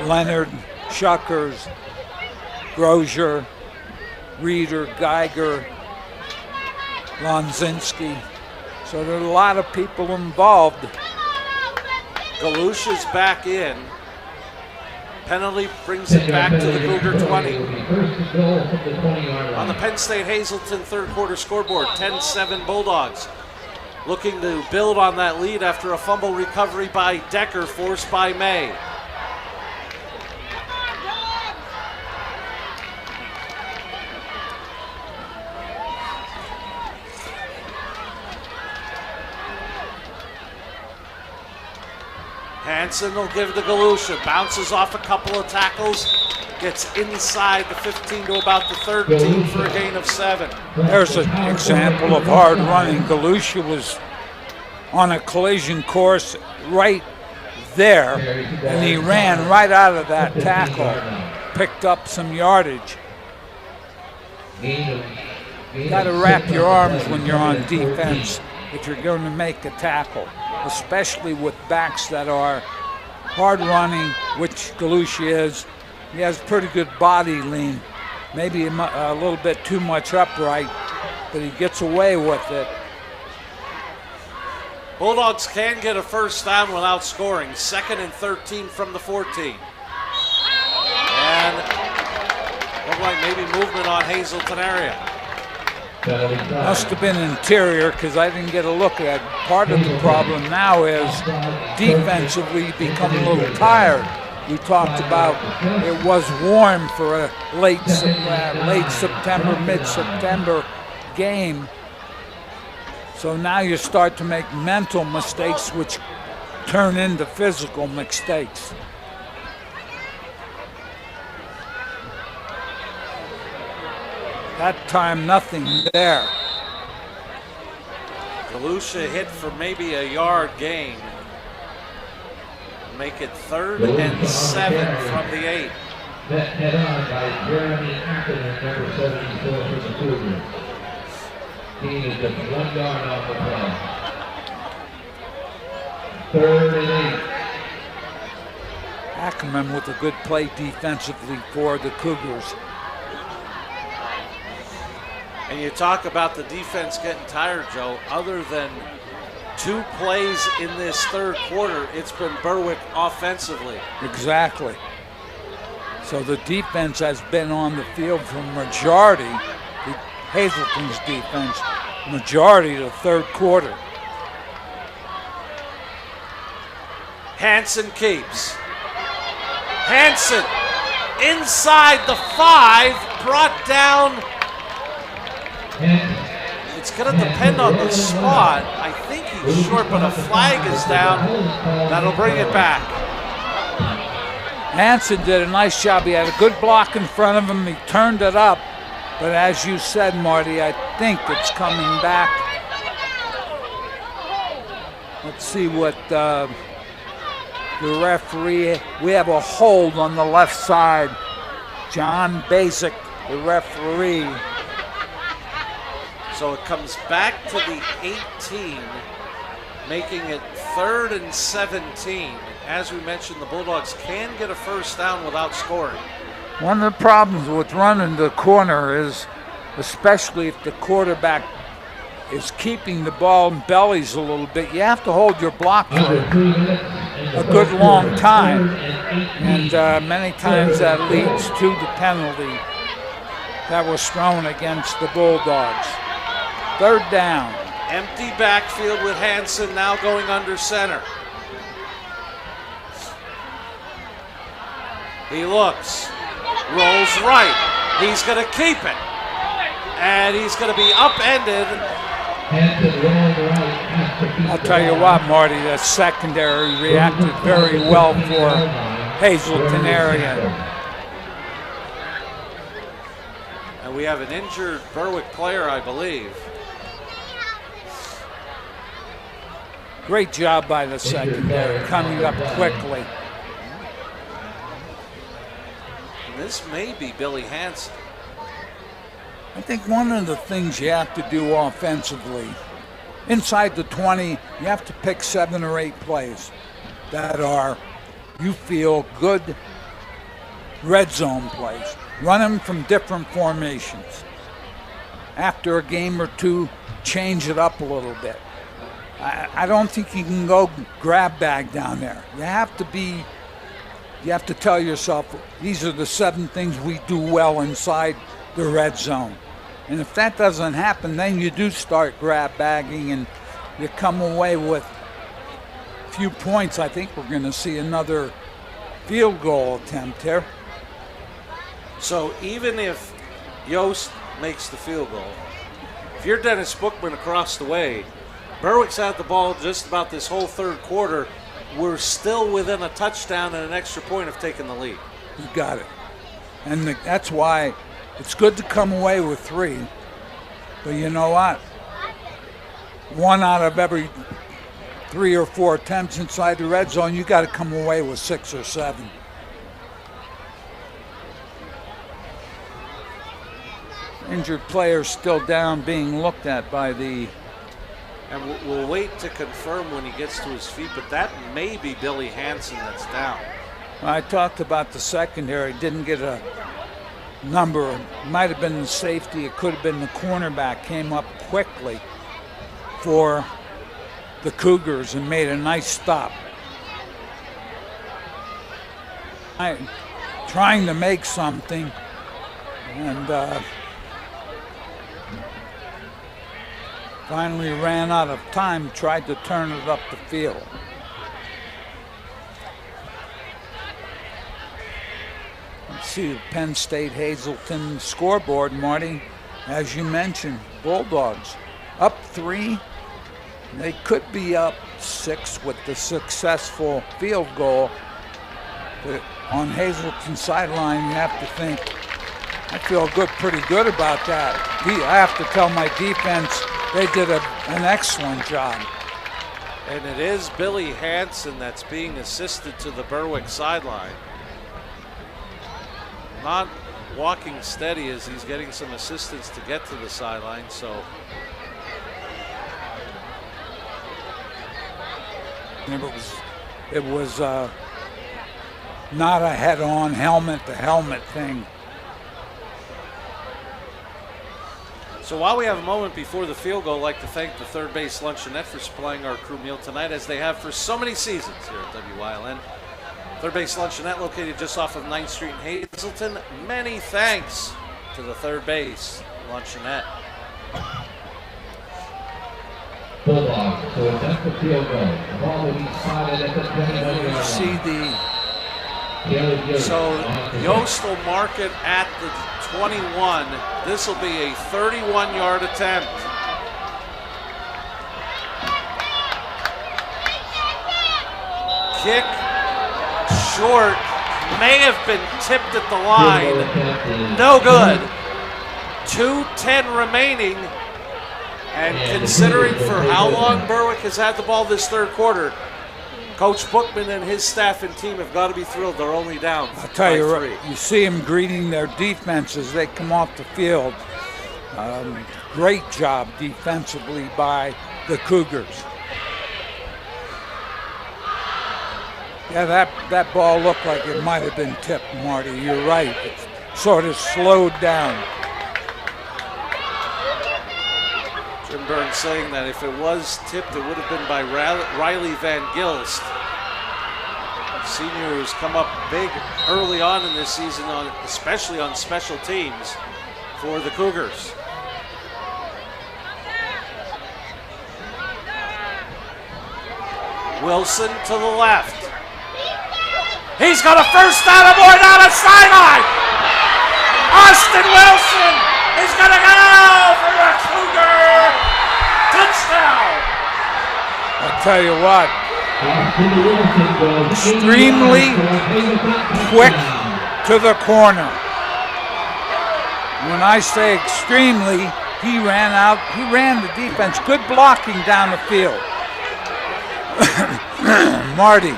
Leonard, Shuckers, Grozier, Reeder, Geiger, Lonzinski. So there are a lot of people involved. Galusha's back in. Penalty brings it back to the Cougar 20. On the Penn State Hazleton third quarter scoreboard, 10-7 Bulldogs. Looking to build on that lead after a fumble recovery by Decker, forced by May. Hansen will give to Galusha, bounces off a couple of tackles, gets inside the 15 to about the 13 for a gain of 7. There's an example of hard running. Galusha was on a collision course right there, and he ran right out of that tackle, picked up some yardage. You got to wrap your arms when you're on defense if you're going to make a tackle, especially with backs that are hard running, which Galusha is. He has pretty good body lean, maybe a little bit too much upright, but he gets away with it. Bulldogs can get a first down without scoring. 2nd and 13 from the 14. And looked like maybe movement on Hazleton area. Must have been interior because I didn't get a look at it. Part of the problem now is defensively become a little tired. We talked about it was warm for a late September, mid-September game. So now you start to make mental mistakes which turn into physical mistakes. That time, nothing there. Galusha hit for maybe a yard gain. Make it 3rd and 7 from the 8. Head on by Jeremy Ackerman, number 74 for the Cougars. Gain is just 1 yard off the play. 3rd and 8. Ackerman with a good play defensively for the Cougars. And you talk about the defense getting tired, Joe. Other than 2 plays in this third quarter, it's been Berwick offensively. Exactly. So the defense has been on the field for majority, Hazleton's defense, majority of the third quarter. Hansen keeps. Hansen inside the 5, brought down. It's going to depend on the spot. I think he's short, but a flag is down. That'll bring it back. Hansen did a nice job. He had a good block in front of him. He turned it up. But as you said, Marty, I think it's coming back. Let's see what the referee, we have a hold on the left side. John Basic, the referee. So it comes back to the 18, making it 3rd and 17. As we mentioned, the Bulldogs can get a first down without scoring. One of the problems with running the corner is, especially if the quarterback is keeping the ball in bellies a little bit, you have to hold your block for a good long time. And many times that leads to the penalty that was thrown against the Bulldogs. 3rd down. Empty backfield with Hansen now going under center. He looks, rolls right. He's going to keep it. And he's going to be upended. I'll tell you what, Marty, that secondary reacted very well for Hazleton area. And we have an injured Berwick player, I believe. Great job by the secondary, coming up quickly. And this may be Billy Hansen. I think one of the things you have to do offensively, inside the 20, you have to pick 7 or 8 plays that are, you feel, good red zone plays. Run them from different formations. After a game or two, change it up a little bit. I don't think you can go grab bag down there. You have to tell yourself, these are the 7 things we do well inside the red zone. And if that doesn't happen, then you do start grab bagging and you come away with a few points. I think we're going to see another field goal attempt here. So even if Yost makes the field goal, if you're Dennis Bookman across the way, Berwick's had the ball just about this whole third quarter. We're still within a touchdown and an extra point of taking the lead. You got it. And that's why it's good to come away with 3. But you know what? 1 out of every 3 or 4 attempts inside the red zone, you got to come away with 6 or 7. Injured player still down, being looked at by the... And we'll wait to confirm when he gets to his feet, but that may be Billy Hansen that's down. I talked about the secondary, didn't get a number. It might have been the safety, it could have been the cornerback, came up quickly for the Cougars and made a nice stop. Trying to make something, and finally ran out of time, tried to turn it up the field. Let's see the Penn State Hazleton scoreboard, Marty. As you mentioned, Bulldogs up 3. They could be up 6 with the successful field goal. But on Hazleton's sideline, you have to think, I feel pretty good about that. I have to tell my defense, they did an excellent job. And it is Billy Hansen that's being assisted to the Berwick sideline. Not walking steady as he's getting some assistance to get to the sideline, so. It was not a head-on helmet-to-helmet thing. So while we have a moment before the field goal, I'd like to thank the Third Base Luncheonette for supplying our crew meal tonight, as they have for so many seasons here at WYLN. Third Base Luncheonette, located just off of 9th Street in Hazleton. Many thanks to the Third Base Luncheonette. Bulldogs to attempt the field goal. The ball will be spotted at the 21-yard line. See the... So Yost will mark it at the 21. This will be a 31-yard attempt. Kick short, may have been tipped at the line. No good. 2:10 remaining. And considering for how long Berwick has had the ball this third quarter, Coach Bookman and his staff and team have got to be thrilled. They're only down. I'll tell you, right, you see them greeting their defense as they come off the field. Great job defensively by the Cougars. Yeah, that ball looked like it might have been tipped, Marty. You're right. It sort of slowed down. Jim Burns saying that if it was tipped, it would have been by Riley Van Gilst. Senior who's come up big early on in this season, especially on special teams for the Cougars. Wilson to the left. He's got a first down and more down the sideline. Austin Wilson is going to go for a Cougar touchdown. I'll tell you what, extremely quick to the corner. When I say extremely, he ran the defense. Good blocking down the field. Marty,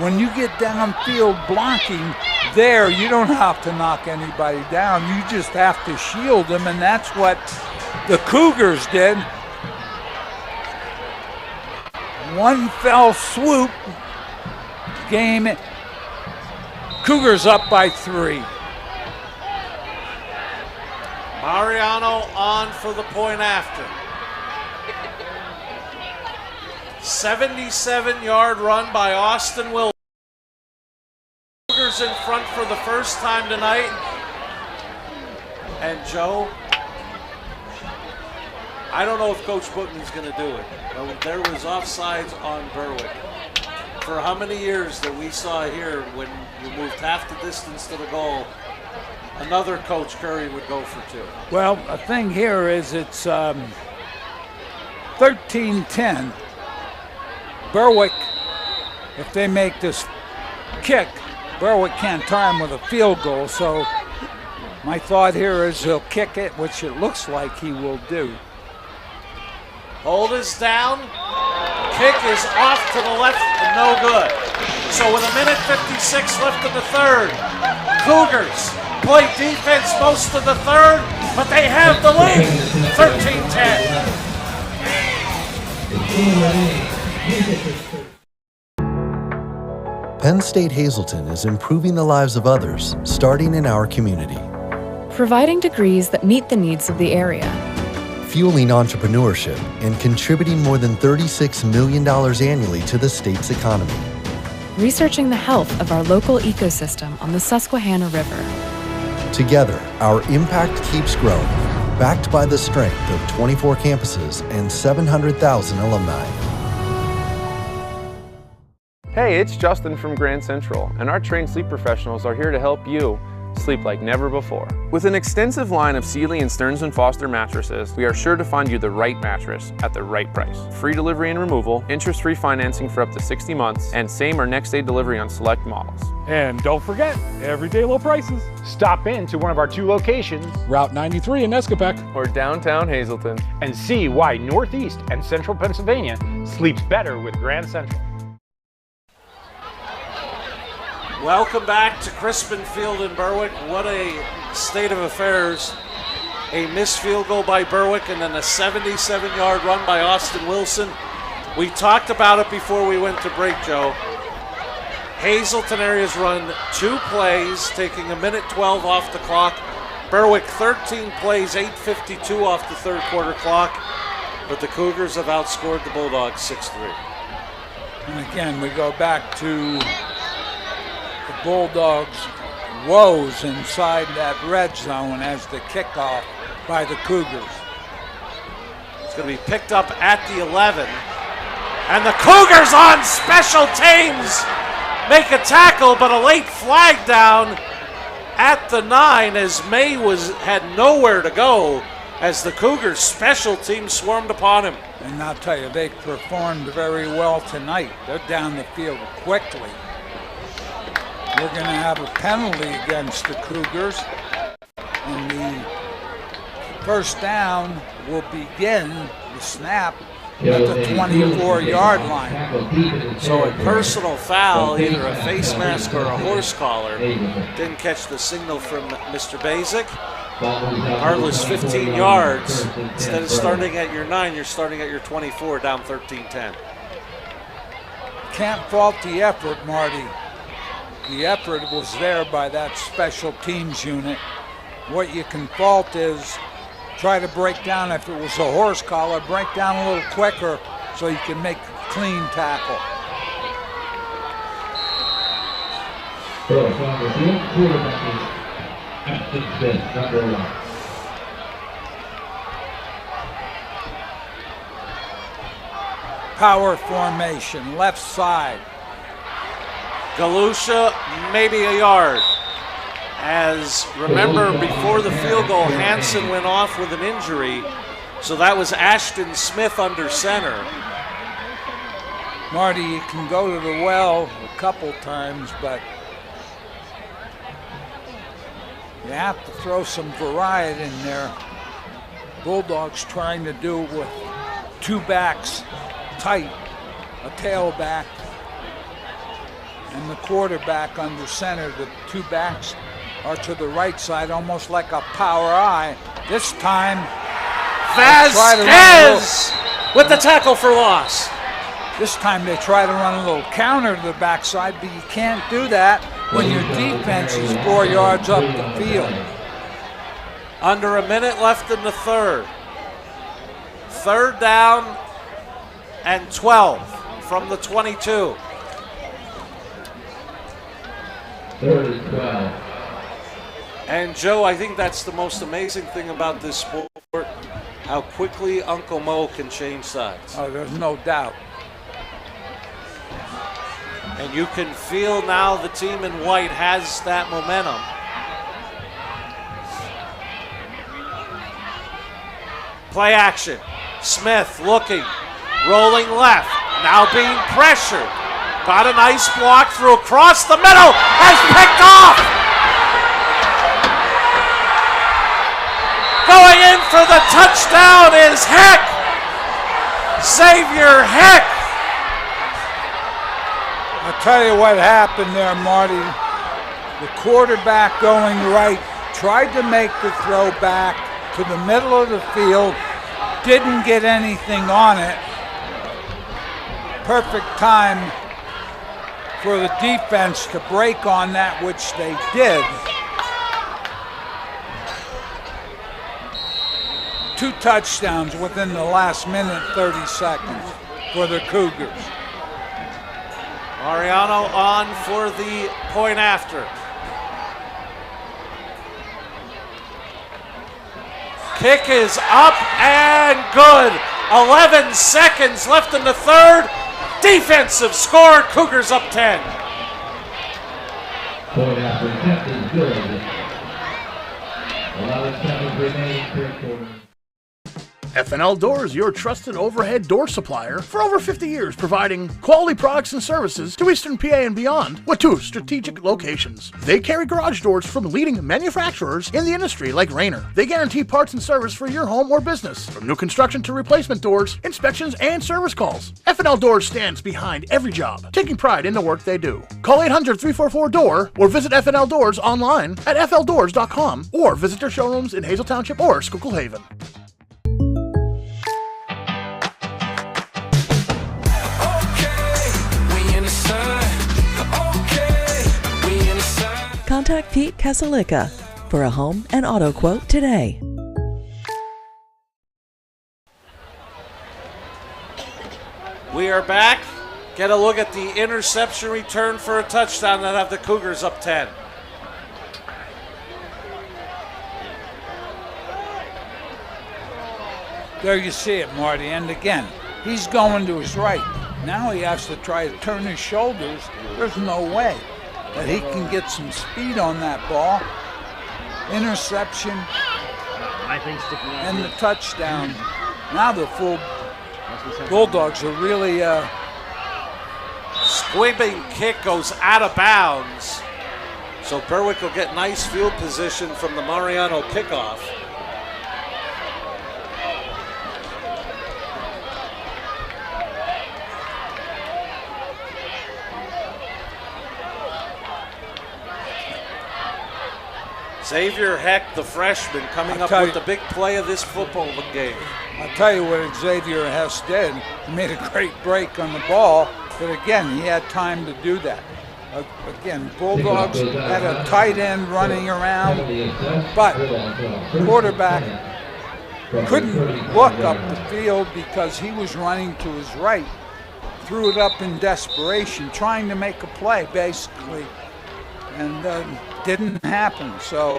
when you get downfield blocking there, you don't have to knock anybody down. You just have to shield them, and that's what the Cougars did. One fell swoop, game, Cougars up by 3. Mariano on for the point after. 77-yard run by Austin Wilson. Cougars in front for the first time tonight. And Joe, I don't know if Coach Bookman's going to do it. But there was offsides on Berwick. For how many years that we saw here, when you moved half the distance to the goal, another Coach Curry would go for 2. Well, the thing here is it's 13-10. Berwick, if they make this kick, Berwick can't tie him with a field goal. So my thought here is he'll kick it, which it looks like he will do. Hold is down. Kick is off to the left and no good. So with 1:56 left in the third, Cougars play defense most of the third, but they have the lead, 13-10. Penn State Hazleton is improving the lives of others, starting in our community. Providing degrees that meet the needs of the area. Fueling entrepreneurship and contributing more than $36 million annually to the state's economy. Researching the health of our local ecosystem on the Susquehanna River. Together, our impact keeps growing, backed by the strength of 24 campuses and 700,000 alumni. Hey, it's Justin from Grand Central, and our trained sleep professionals are here to help you sleep like never before. With an extensive line of Sealy and Stearns & Foster mattresses, we are sure to find you the right mattress at the right price. Free delivery and removal, interest-free financing for up to 60 months, and same or next day delivery on select models. And don't forget, everyday low prices. Stop in to one of our 2 locations, Route 93 in Nescopeck, or downtown Hazleton, and see why Northeast and Central Pennsylvania sleeps better with Grand Central. Welcome back to Crispin Field in Berwick. What a state of affairs. A missed field goal by Berwick and then a 77-yard run by Austin Wilson. We talked about it before we went to break, Joe. Hazleton area's run 2 plays, taking 1:12 off the clock. Berwick 13 plays, 8:52 off the third quarter clock. But the Cougars have outscored the Bulldogs 6-3. And again, we go back to the Bulldogs' woes inside that red zone as the kickoff by the Cougars. It's going to be picked up at the 11. And the Cougars on special teams make a tackle, but a late flag down at the 9 as May had nowhere to go as the Cougars special teams swarmed upon him. And I'll tell you, they performed very well tonight. They're down the field quickly. We're going to have a penalty against the Cougars, and the first down will begin the snap at the 24-yard line. So a personal foul, either a face mask or a horse collar. Didn't catch the signal from Mr. Basic. Regardless, 15 yards. Instead of starting at your 9, you're starting at your 24, down 13-10. Can't fault the effort, Marty. The effort was there by that special teams unit. What you can fault is try to break down, if it was a horse collar, break down a little quicker so you can make a clean tackle. Power formation, left side. Galusha, maybe a yard. As remember, before the field goal, Hansen went off with an injury, so that was Ashton Smith under center. Marty, you can go to the well a couple times, but you have to throw some variety in there. Bulldogs trying to do it with 2 backs tight a tailback, and the quarterback under center. The two backs are to the right side, almost like a power I. This time, Vasquez with the tackle for loss. This time they try to run a little counter to the backside, but you can't do that when your defense is 4 yards up the field. Under a minute left in the third. Third down and 12 from the 22. Third and 12. And Joe, I think that's the most amazing thing about this sport, how quickly Uncle Mo can change sides. Oh, there's no doubt. And you can feel now the team in white has that momentum. Play action. Smith looking, rolling left, now being pressured. Got a nice block through across the middle, has picked off. Going in for the touchdown is Heck. Xavier Heck. I'll tell you what happened there, Marty. The quarterback going right tried to make the throw back to the middle of the field, didn't get anything on it. Perfect time for the defense to break on that, which they did. 2 touchdowns within the last minute, 30 seconds for the Cougars. Mariano on for the point after. Kick is up and good. 11 seconds left in the third. Defensive score, Cougars up 10. Point after attempt is good. 11 seconds remaining, third quarter. FNL Doors, your trusted overhead door supplier for over 50 years, providing quality products and services to Eastern PA and beyond with 2 strategic locations. They carry garage doors from leading manufacturers in the industry like Rainer. They guarantee parts and service for your home or business, from new construction to replacement doors, inspections, and service calls. FNL Doors stands behind every job, taking pride in the work they do. Call 800-344-DOOR or visit FNL Doors online at fldoors.com or visit their showrooms in Hazel Township or Schuylkill Haven. Contact Pete Kasalika for a home and auto quote today. We are back. Get a look at the interception return for a touchdown that have the Cougars up 10. There you see it, Marty. And again, he's going to his right. Now he has to try to turn his shoulders. There's no way that he can get some speed on that ball. Interception and the touchdown. Now the full Bulldogs are really squibing kick goes out of bounds. So Berwick will get nice field position from the Mariano kickoff. Xavier Heck, the freshman, coming up with the big play of this football game. I'll tell you what Xavier Hess did. He made a great break on the ball, but again, he had time to do that. Again, Bulldogs had a tight end running around, but quarterback couldn't look up the field because he was running to his right. Threw it up in desperation, trying to make a play, basically, and didn't happen. So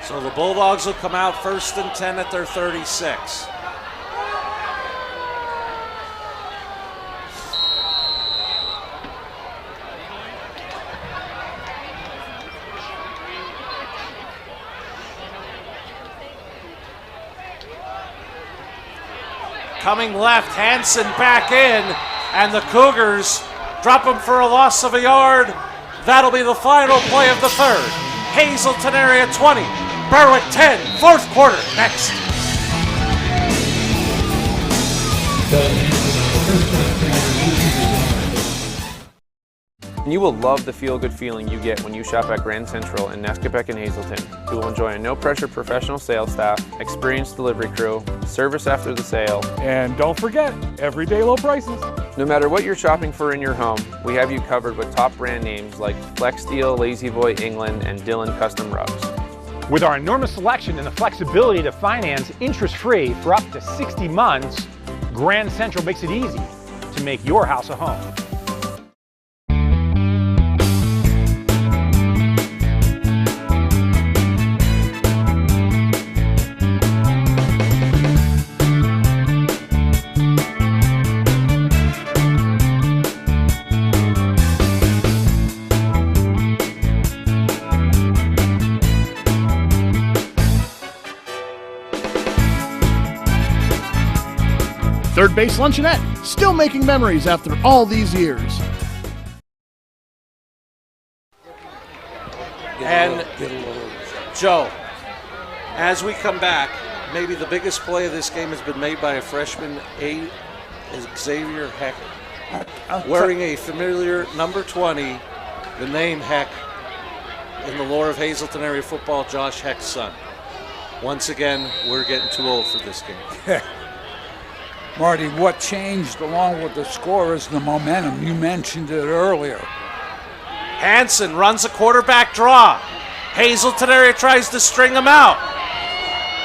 the Bulldogs will come out 1st and 10 at their 36. Coming left, Hansen back in, and the Cougars drop him for a loss of a yard. That'll be the final play of the third. Hazleton area 20, Berwick 10, fourth quarter next. And you will love the feel-good feeling you get when you shop at Grand Central in Nescopeck and Hazleton. You will enjoy a no-pressure professional sales staff, experienced delivery crew, service after the sale, and don't forget, everyday low prices. No matter what you're shopping for in your home, we have you covered with top brand names like Flex Steel, Lazy Boy England, and Dillon Custom Rugs. With our enormous selection and the flexibility to finance interest-free for up to 60 months, Grand Central makes it easy to make your house a home. Third Base Luncheonette, still making memories after all these years. And Joe, as we come back, maybe the biggest play of this game has been made by a freshman, Xavier Heck, wearing a familiar number 20, the name Heck, in the lore of Hazleton area football, Josh Heck's son. Once again, we're getting too old for this game. Marty, what changed along with the score is the momentum. You mentioned it earlier. Hansen runs a quarterback draw. Hazleton area tries to string him out.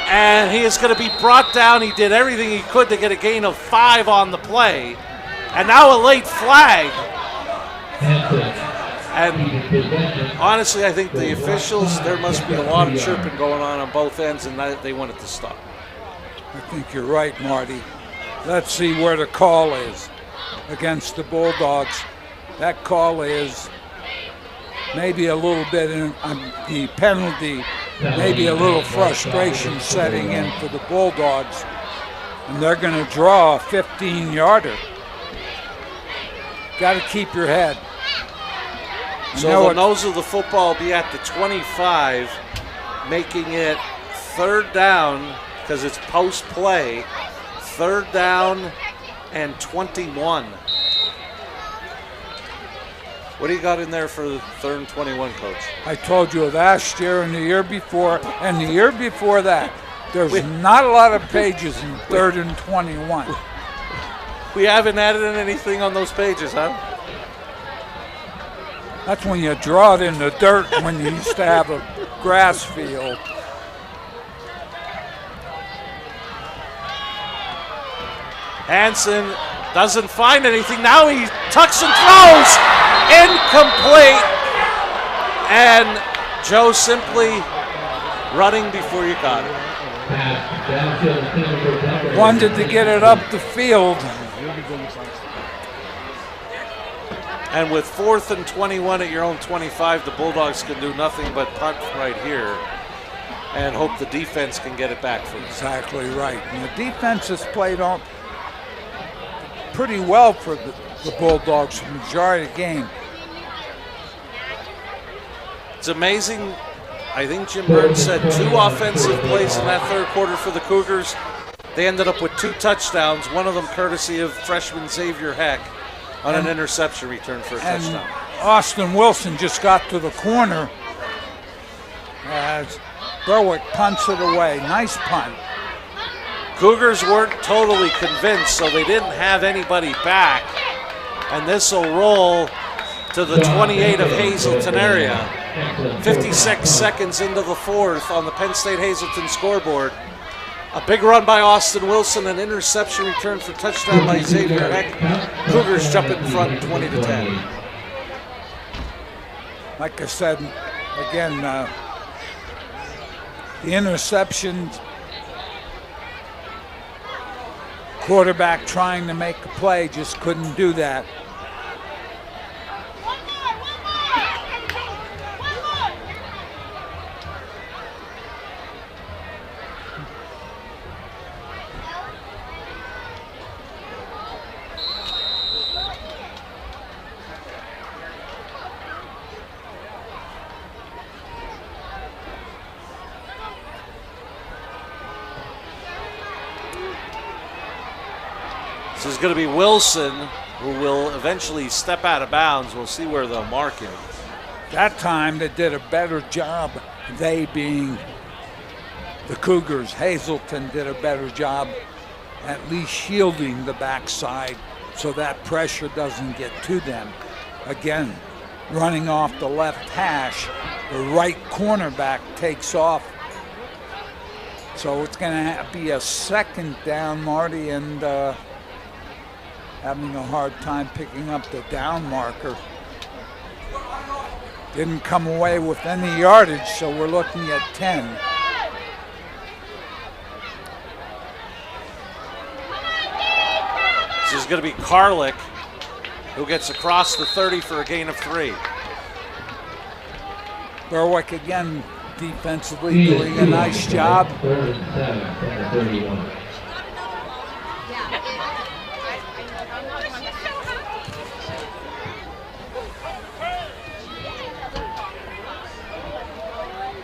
And he is going to be brought down. He did everything he could to get a gain of 5 on the play. And now a late flag. And honestly, I think the officials, there must be a lot of chirping going on both ends, and they want it to stop. I think you're right, Marty. Let's see where the call is against the Bulldogs. That call is maybe a little bit in the penalty, maybe a little frustration setting in for the Bulldogs. And they're going to draw a 15-yarder. Got to keep your head. So the nose of the football will be at the 25, making it third down because it's post-play. Third down and 21. What do you got in there for the third and 21, Coach? I told you last year and the year before and the year before that, there's not a lot of pages in third and 21. We haven't added in anything on those pages, huh? That's when you draw it in the dirt when you used to have a grass field. Hansen doesn't find anything. Now he tucks and throws. Incomplete. And Joe simply running before you got it. Wanted to get it up the field. And with 4th and 21 at your own 25, the Bulldogs can do nothing but punt right here and hope the defense can get it back for you. Exactly right. And the defense has played on pretty well for the Bulldogs for the majority of the game. It's amazing. I think Jim Burns said 2 offensive plays in that third quarter for the Cougars. They ended up with 2 touchdowns, one of them courtesy of freshman Xavier Heck on an interception return for a touchdown. Austin Wilson just got to the corner as Berwick punts it away. Nice punt. Cougars weren't totally convinced, so they didn't have anybody back. And this will roll to the 28 of Hazleton area. 56 seconds into the 4th on the Penn State Hazleton scoreboard. A big run by Austin Wilson, an interception return for touchdown by Xavier Heck. Cougars jump in front 20-10. Like I said, again, the interception, quarterback trying to make a play, just couldn't do that. This is going to be Wilson, who will eventually step out of bounds. We'll see where they'll mark him. That time they did a better job, they being the Cougars. Hazleton did a better job at least shielding the backside so that pressure doesn't get to them. Again, running off the left hash, the right cornerback takes off. So it's going to be a second down, Marty, and having a hard time picking up the down marker. Didn't come away with any yardage, so we're looking at 10. This is going to be Karlik, who gets across the 30 for a gain of 3. Berwick again defensively doing a nice job.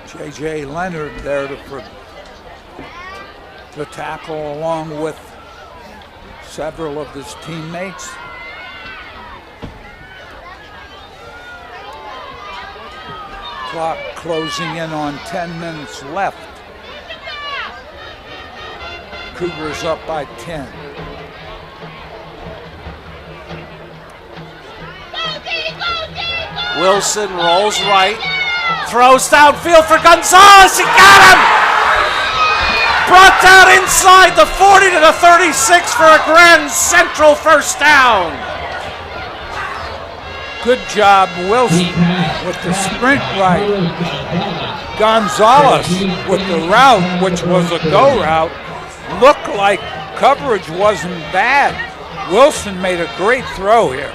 J.J. Leonard there to tackle along with several of his teammates. Clock closing in on 10 minutes left. Cougars up by 10. Wilson rolls right, throws downfield for Gonzalez. He got him! Brought down inside the 40 to the 36 for a Grand Central first down. Good job, Wilson, with the sprint right. Gonzalez with the route, which was a go route, looked like coverage wasn't bad. Wilson made a great throw here.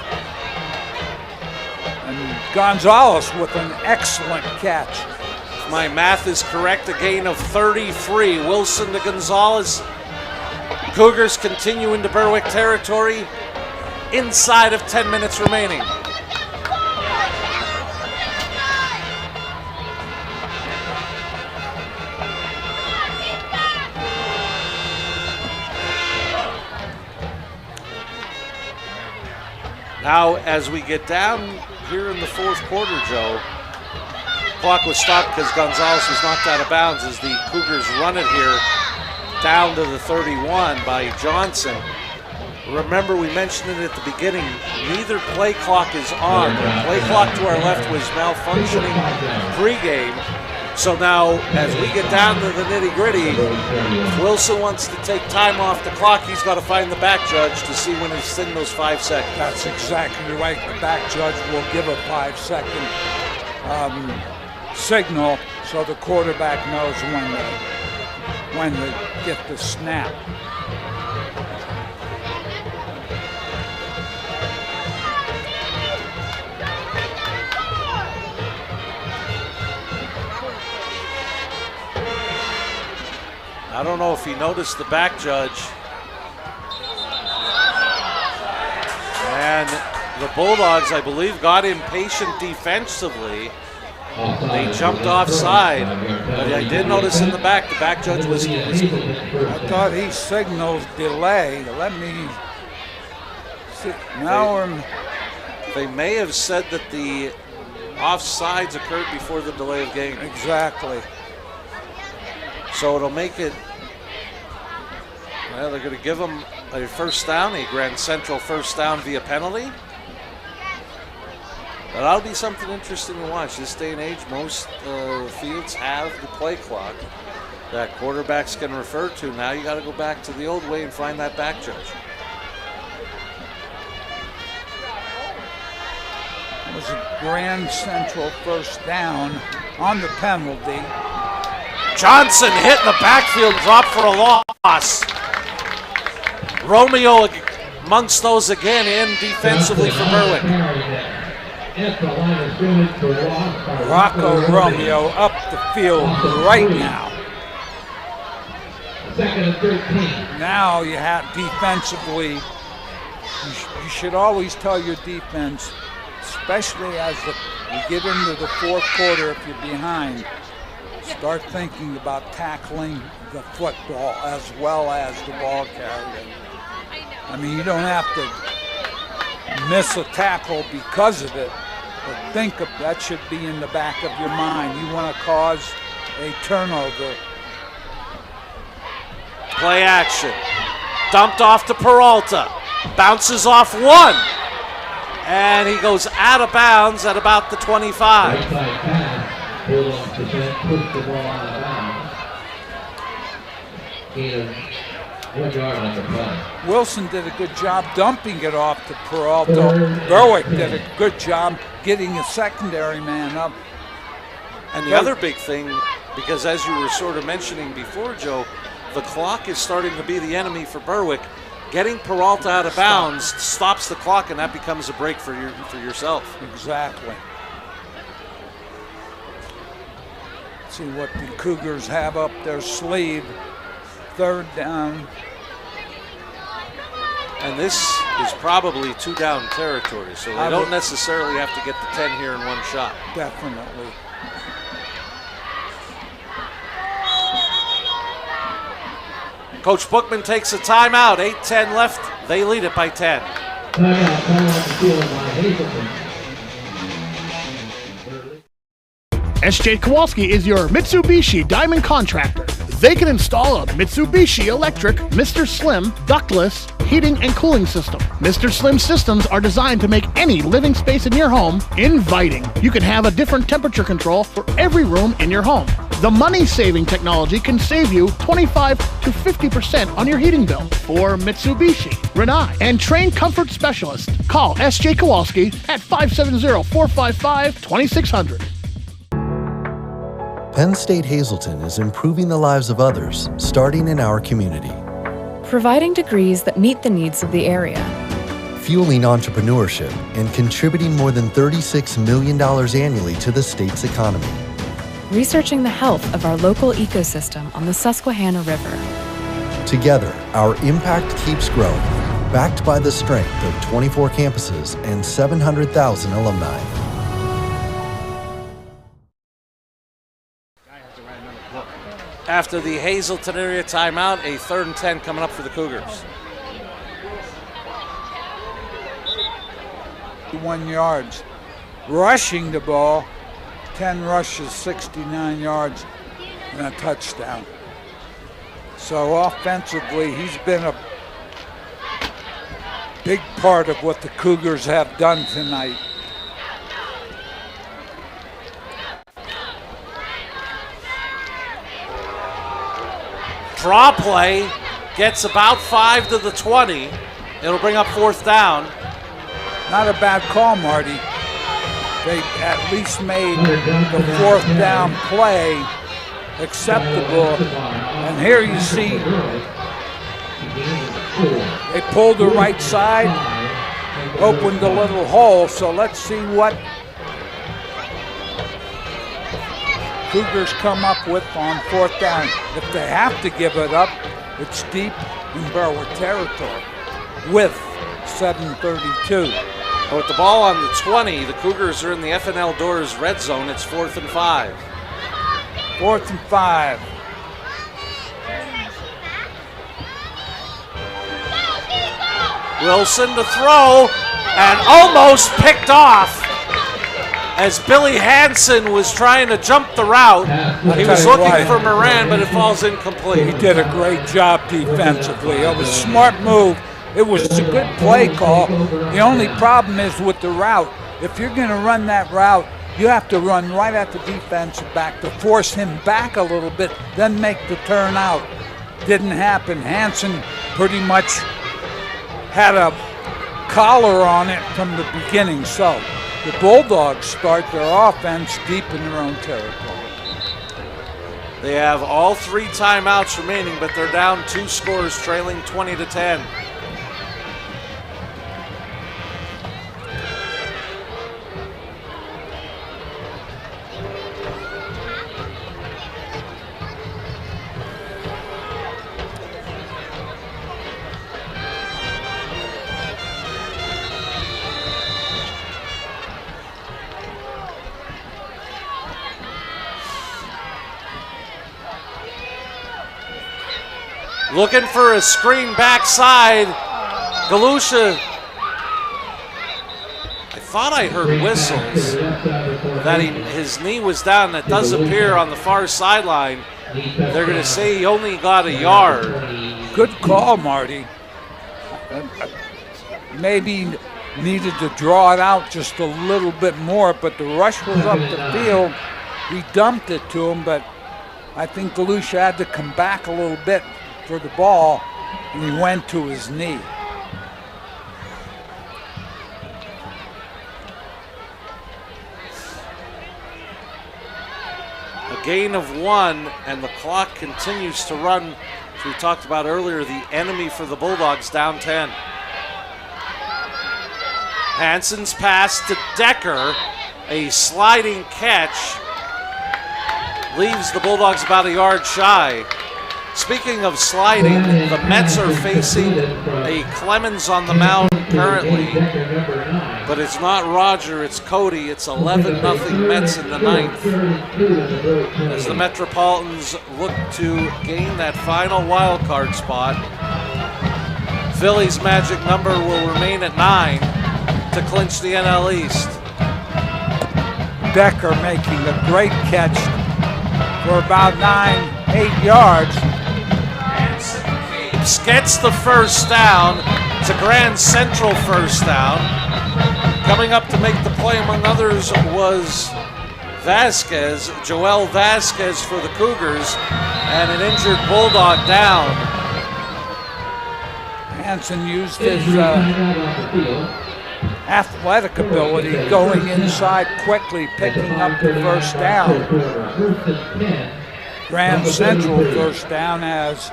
And Gonzalez with an excellent catch. If my math is correct, a gain of 33. Wilson to Gonzalez. Cougars continue into Berwick territory inside of 10 minutes remaining. Now, as we get down here in the fourth quarter, Joe, clock was stopped because Gonzalez was knocked out of bounds as the Cougars run it here down to the 31 by Johnson. Remember, we mentioned it at the beginning, neither play clock is on. The play clock to our left was malfunctioning pregame. So now, as we get down to the nitty-gritty, if Wilson wants to take time off the clock, he's got to find the back judge to see when he signals 5 seconds. That's exactly right. The back judge will give a 5-second signal so the quarterback knows when to get the snap. I don't know if he noticed the back judge. And the Bulldogs, I believe, got impatient defensively. They jumped offside. But I did notice in the back judge was. I thought he signaled delay. Let me see. Now they may have said that the offsides occurred before the delay of game. Exactly. So it'll make it, well, they're going to give them a first down, a Grand Central first down via penalty. But that'll be something interesting to watch. This day and age, most fields have the play clock that quarterbacks can refer to. Now you got to go back to the old way and find that back judge. It was a Grand Central first down on the penalty. Johnson hit in the backfield, dropped for a loss. Romeo amongst those again in defensively for Berwick. Rocco Romeo up the field right now. Now you have defensively, you should always tell your defense, especially as you get into the fourth quarter if you're behind, start thinking about tackling the football as well as the ball carrier. I mean, you don't have to miss a tackle because of it, but think of that should be in the back of your mind. You want to cause a turnover. Play action. Dumped off to Peralta. Bounces off one. And he goes out of bounds at about the 25. Right side pass. Bulldogs defense push the ball out of bounds. Gain of 1 yard on the play. Wilson did a good job dumping it off to Peralta. Berwick did a good job getting a secondary man up. And the other big thing, because as you were sort of mentioning before, Joe, the clock is starting to be the enemy for Berwick. Getting Peralta out of bounds stops the clock, and that becomes a break for yourself. Exactly. See what the Cougars have up their sleeve. 3rd down. And this is probably 2 down territory, so they don't necessarily have to get the 10 here in one shot. Definitely. Coach Bookman takes a timeout. 8:10 left. They lead it by 10. Timeout to field by Hazleton. SJ Kowalski is your Mitsubishi Diamond contractor. They can install a Mitsubishi electric Mr. Slim ductless heating and cooling system. Mr. Slim systems are designed to make any living space in your home inviting. You can have a different temperature control for every room in your home. The money-saving technology can save you 25 to 50% on your heating bill. For Mitsubishi, Renai, and trained comfort specialists, call SJ Kowalski at 570-455-2600. Penn State Hazleton is improving the lives of others, starting in our community. Providing degrees that meet the needs of the area. Fueling entrepreneurship and contributing more than $36 million annually to the state's economy. Researching the health of our local ecosystem on the Susquehanna River. Together, our impact keeps growing, backed by the strength of 24 campuses and 700,000 alumni. After the Hazleton area timeout, a 3rd and 10 coming up for the Cougars. 1 yards. Rushing the ball, 10 rushes, 69 yards, and a touchdown. So offensively, he's been a big part of what the Cougars have done tonight. Draw play gets about 5 to the 20. It'll bring up 4th down. Not a bad call, Marty. They at least made the 4th down play acceptable. And here you see they pulled the right side, opened a little hole. So let's see what Cougars come up with on 4th down. If they have to give it up, it's deep in Berwick territory with 7:32. With the ball on the 20, the Cougars are in the FNL Doors red zone. It's 4th and 5. 4th and 5. Wilson to throw, and almost picked off as Billy Hansen was trying to jump the route. He was looking for Moran, but it falls incomplete. He did a great job defensively. It was a smart move. It was a good play call. The only problem is with the route. If you're going to run that route, you have to run right at the defensive back to force him back a little bit, then make the turn out. Didn't happen. Hansen pretty much had a collar on it from the beginning. So the Bulldogs start their offense deep in their own territory. They have all 3 timeouts remaining, but they're down 2 scores, trailing 20-10. Looking for a screen backside. Galusha, I thought I heard whistles that his knee was down. That does appear on the far sideline. They're going to say he only got a yard. Good call, Marty. Maybe needed to draw it out just a little bit more, but the rush was up the field. He dumped it to him, but I think Galusha had to come back a little bit for the ball, and he went to his knee. A gain of 1, and the clock continues to run. As we talked about earlier, the enemy for the Bulldogs down 10. Hansen's pass to Decker, a sliding catch, leaves the Bulldogs about a yard shy. Speaking of sliding, the Mets are facing a Clemens on the mound currently, but it's not Roger, it's Cody. It's 11-0 Mets in the 9th as the Metropolitans look to gain that final wild card spot. Philly's magic number will remain at 9 to clinch the NL East. Decker making a great catch for about 9-8 yards. Gets the first down. It's a Grand Central first down. Coming up to make the play, among others, was Vasquez, Joel Vasquez for the Cougars, and an injured Bulldog down. Hansen used his athletic ability, going inside quickly, picking up the first down. Grand Central first down has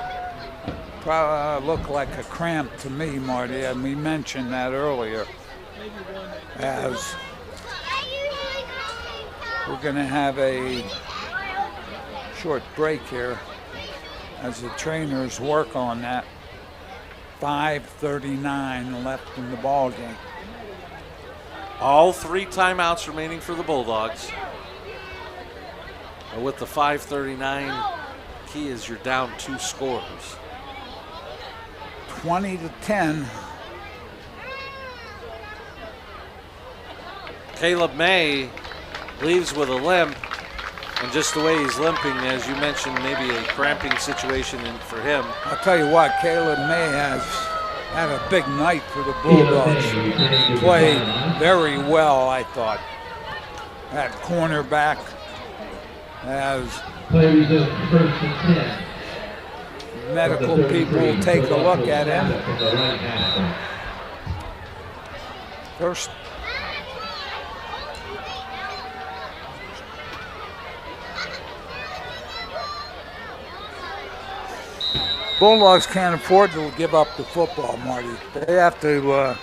looked like a cramp to me, Marty, and we mentioned that earlier. As we're going to have a short break here as the trainers work on that. 5:39 left in the ball game. All 3 timeouts remaining for the Bulldogs. But with the 5:39, key is you're down 2 scores. 20-10. Caleb May leaves with a limp, and just the way he's limping, as you mentioned, maybe a cramping situation for him. I'll tell you what, Caleb May has had a big night for the Bulldogs. He played very well, I thought, at cornerback. As medical people take a look at him. First. Bulldogs can't afford to give up the football, Marty. They have to,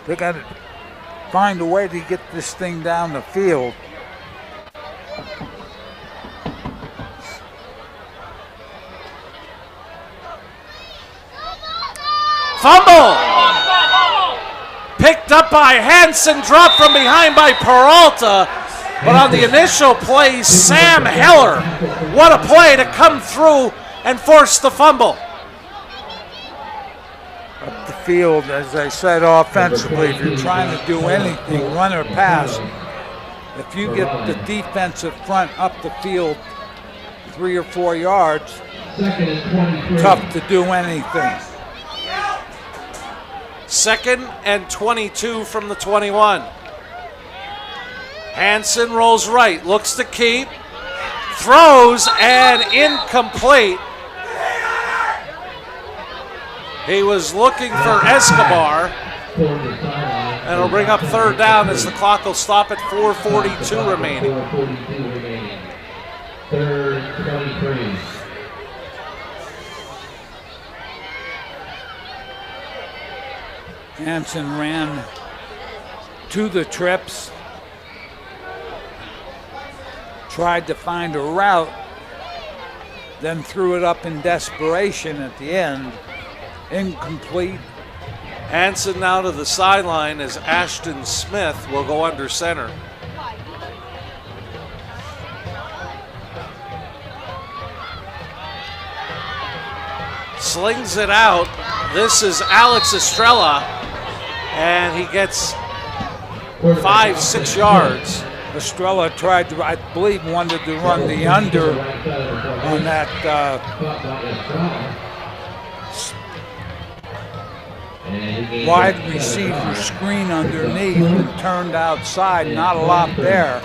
they got to find a way to get this thing down the field. Fumble! Picked up by Hansen, dropped from behind by Peralta. But on the initial play, Sam Heller. What a play to come through and force the fumble. Up the field, as I said, offensively, if you're trying to do anything, run or pass, if you get the defensive front up the field 3 or 4 yards, tough to do anything. 2nd and 22 from the 21. Hansen rolls right, looks to keep, throws, and incomplete. He was looking for Escobar, and it'll bring up 3rd down as the clock will stop at 4:42 remaining. 3rd, 23. Hansen ran to the trips, tried to find a route, then threw it up in desperation at the end. Incomplete. Hansen now to the sideline as Ashton Smith will go under center. Slings it out. This is Alex Estrella. and he gets 5-6 yards. Estrella tried to, I believe, wanted to run the under on that wide receiver screen underneath and turned outside. Not a lot there.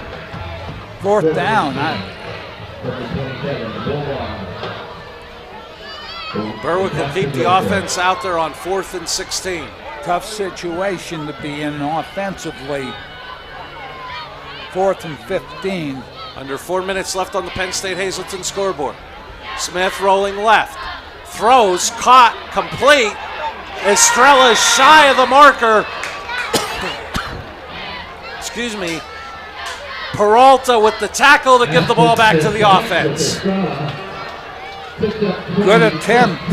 Fourth down. Berwick will keep the offense out there on 4th and 16. Tough situation to be in offensively. 4th and 15. Under 4 minutes left on the Penn State Hazleton scoreboard. Smith rolling left. Throws, caught, complete. Estrella is shy of the marker. Excuse me. Peralta with the tackle to give the ball back to the offense. Good attempt.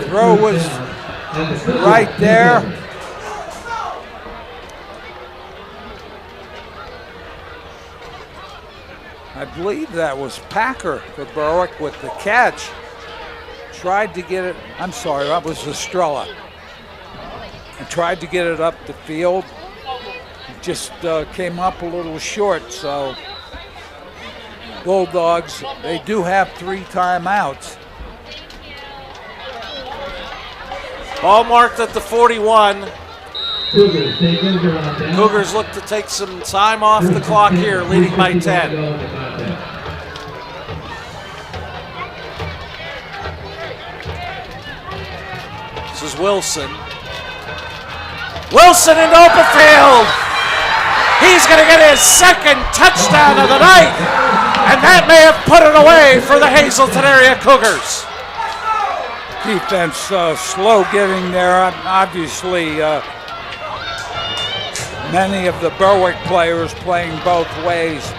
Throw was right there. I believe that was Packer for Berwick with the catch. Tried to get it, I'm sorry, that was Estrella. And tried to get it up the field. It just came up a little short, so Bulldogs, they do have 3 timeouts. Ball marked at the 41. Cougars look to take some time off the clock here, leading by 10. This is Wilson. Wilson into open field. He's going to get his second touchdown of the night, and that may have put it away for the Hazleton area Cougars. Defense slow getting there. Obviously, many of the Berwick players playing both ways.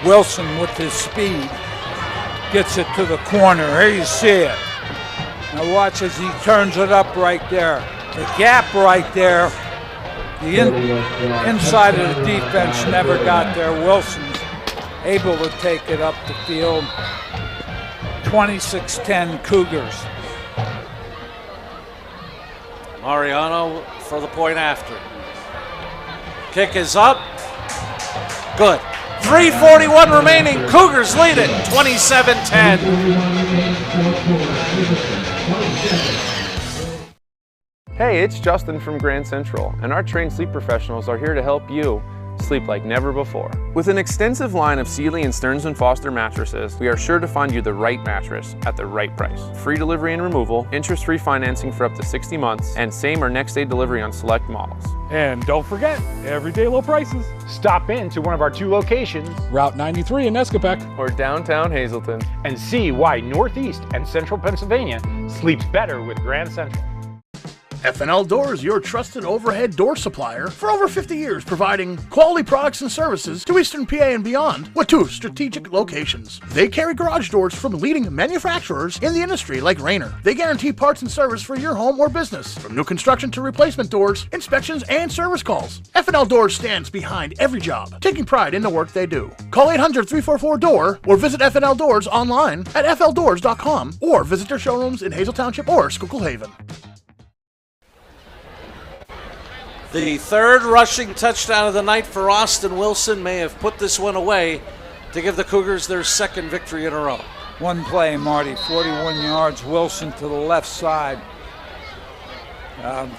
Wilson with his speed gets it to the corner. Here you see it. Now watch as he turns it up right there. The gap right there. The inside of the defense never got there. Wilson's able to take it up the field. 26-10 Cougars. Mariano for the point after. Kick is up. Good. 3:41 remaining. Cougars lead it 27-10. Hey, it's Justin from Grand Central, and our trained sleep professionals are here to help you sleep like never before. With an extensive line of Sealy and Stearns & Foster mattresses, we are sure to find you the right mattress at the right price. Free delivery and removal, interest-free financing for up to 60 months, and same or next day delivery on select models. And don't forget, everyday low prices. Stop in to one of our 2 locations, Route 93 in Nescopeck, or downtown Hazleton, and see why Northeast and Central Pennsylvania sleeps better with Grand Central. FNL Doors, your trusted overhead door supplier for over 50 years, providing quality products and services to Eastern PA and beyond with 2 strategic locations. They carry garage doors from leading manufacturers in the industry like Rayner. They guarantee parts and service for your home or business, from new construction to replacement doors, inspections, and service calls. FNL Doors stands behind every job, taking pride in the work they do. Call 800-344-DOOR or visit FNL Doors online at fldoors.com or visit their showrooms in Hazel Township or Schuylkill Haven. The 3rd rushing touchdown of the night for Austin Wilson may have put this one away to give the Cougars their 2nd victory in a row. One play, Marty, 41 yards. Wilson to the left side.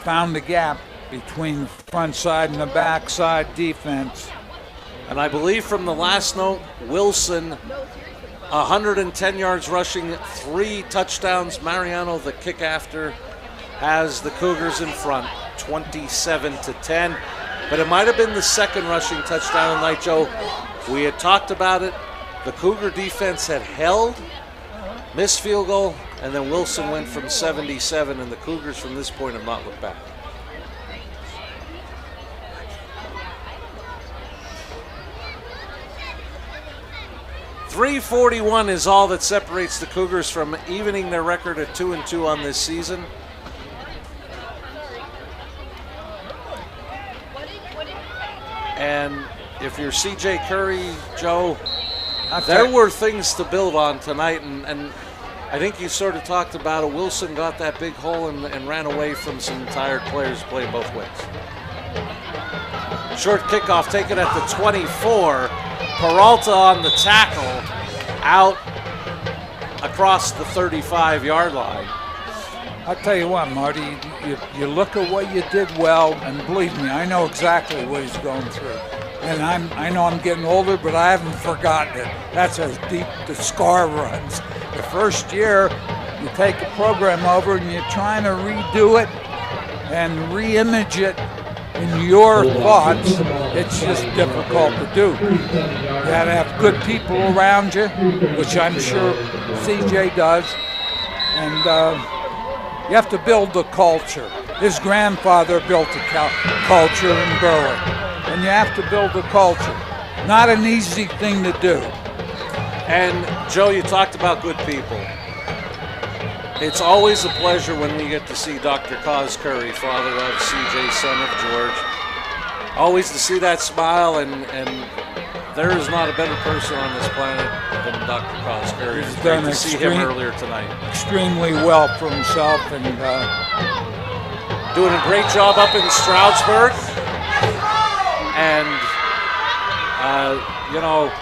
Found the gap between the front side and the back side defense. And I believe from the last note, Wilson, 110 yards rushing, 3 touchdowns. Mariano, the kick after, has the Cougars in front, 27-10. But it might have been the 2nd rushing touchdown of the night, Joe. We had talked about it. The Cougar defense had held, missed field goal, and then Wilson went from 77, and the Cougars from this point have not looked back. .341 is all that separates the Cougars from evening their record at 2-2 on this season. And if you're C.J. Curry, Joe, there were things to build on tonight, and I think you sort of talked about it. Wilson got that big hole and ran away from some tired players playing both ways. Short kickoff taken at the 24. Peralta on the tackle, out across the 35-yard line. I'll tell you what, Marty, you look at what you did well, and believe me, I know exactly what he's going through. And I know I'm getting older, but I haven't forgotten it. That's as deep the scar runs. The first year, you take a program over and you're trying to redo it and re-image it in your thoughts. It's just difficult to do. You got to have good people around you, which I'm sure CJ does. And you have to build the culture. His grandfather built a culture in Berwick, and you have to build a culture. Not an easy thing to do. And Joe, you talked about good people. It's always a pleasure when we get to see Dr. Cos Curry, father of CJ, son of George. Always to see that smile, and there is not a better person on this planet than Dr. Cos Curry. It's great to see him earlier tonight. Extremely well for himself, and doing a great job up in Stroudsburg. And, you know,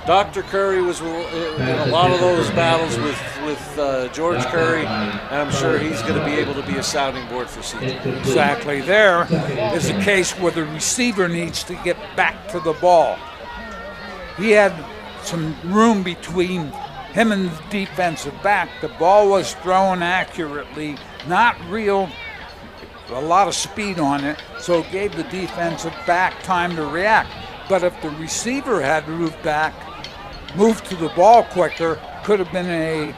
Dr. Curry was in a lot of those battles with George Curry, and I'm sure he's going to be able to be a sounding board for CJ. Exactly. There is a case where the receiver needs to get back to the ball. He had some room between him and the defensive back. The ball was thrown accurately, not a lot of speed on it, so it gave the defensive back time to react. But if the receiver had moved to the ball quicker, could have been a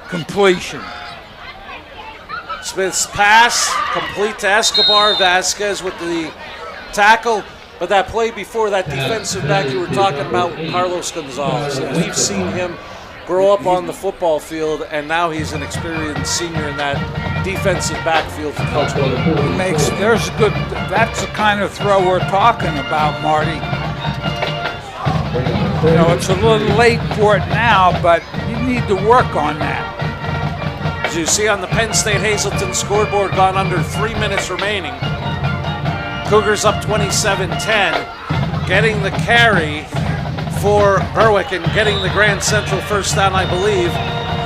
completion. Smith's pass complete to Escobar. Vasquez with the tackle. But that play before, that defensive back you were talking about, Carlos Gonzalez. And we've seen him grow up on the football field, and now he's an experienced senior in that defensive backfield for Coach Williams. That's the kind of throw we're talking about, Marty. You know, it's a little late for it now, but you need to work on that. As you see on the Penn State Hazleton scoreboard, gone under 3 minutes remaining. Cougars up 27-10, getting the carry for Berwick and getting the Grand Central first down, I believe,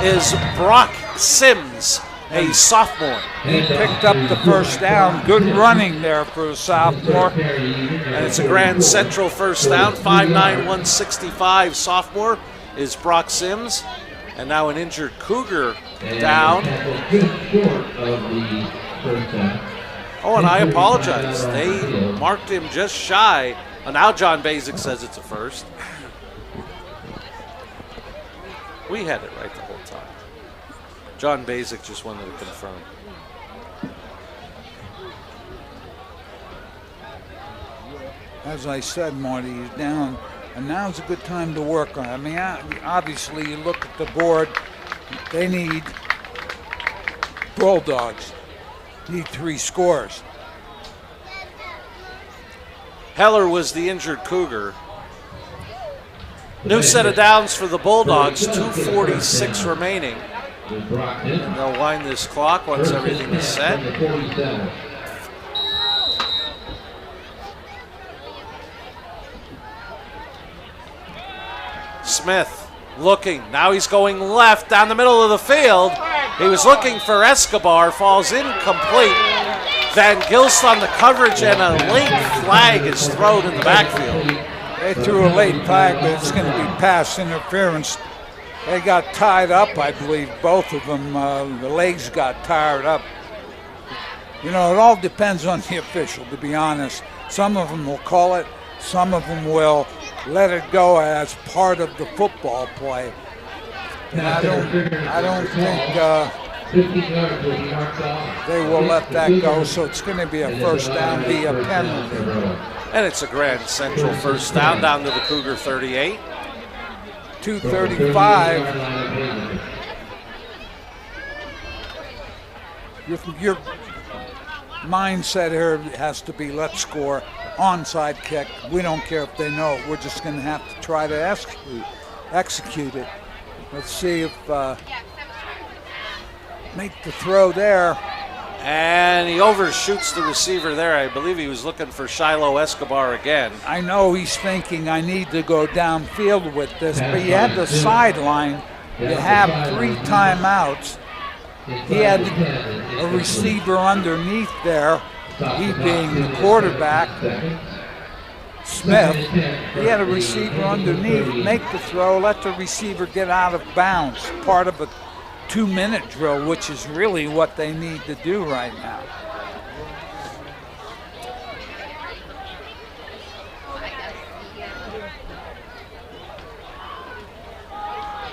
is Brock Sims, a sophomore. He picked up the first down. Good running there for a sophomore. And it's a Grand Central first down. 5'9", 165 sophomore is Brock Sims. And now an injured Cougar down. Oh, and I apologize. They marked him just shy. And now John Basic says it's a first. We had it right the whole time. John Basic just wanted to confirm. As I said, Marty, he's down, and now's a good time to work on it. I mean, obviously, you look at the board, they need Bulldogs, need 3 scores. Heller was the injured Cougar. New set of downs for the Bulldogs, 2:46 remaining. And they'll wind this clock once everything is set. Smith looking. Now he's going left down the middle of the field. He was looking for Escobar, falls incomplete. Van Gilst on the coverage, and a late flag is thrown in the backfield. They threw a late flag, but it's going to be pass interference. They got tied up, I believe, both of them. The legs got tired up. You know, it all depends on the official, to be honest. Some of them will call it, some of them will let it go as part of the football play. And I don't think they will let that go, so it's going to be a first down via penalty. And it's a Grand Central first down to the Cougar 38. 2:35. Your mindset here has to be, let's score, onside kick. We don't care if they know it. We're just going to have to try to execute it. Let's see if make the throw there. And he overshoots the receiver there. I believe he was looking for Shiloh Escobar again. I know he's thinking I need to go downfield with this, but you had the sideline. You have 3 timeouts. He had a receiver underneath there, he being the quarterback, Smith. He had a receiver underneath, make the throw, let the receiver get out of bounds. Part of a 2-minute drill, which is really what they need to do right now.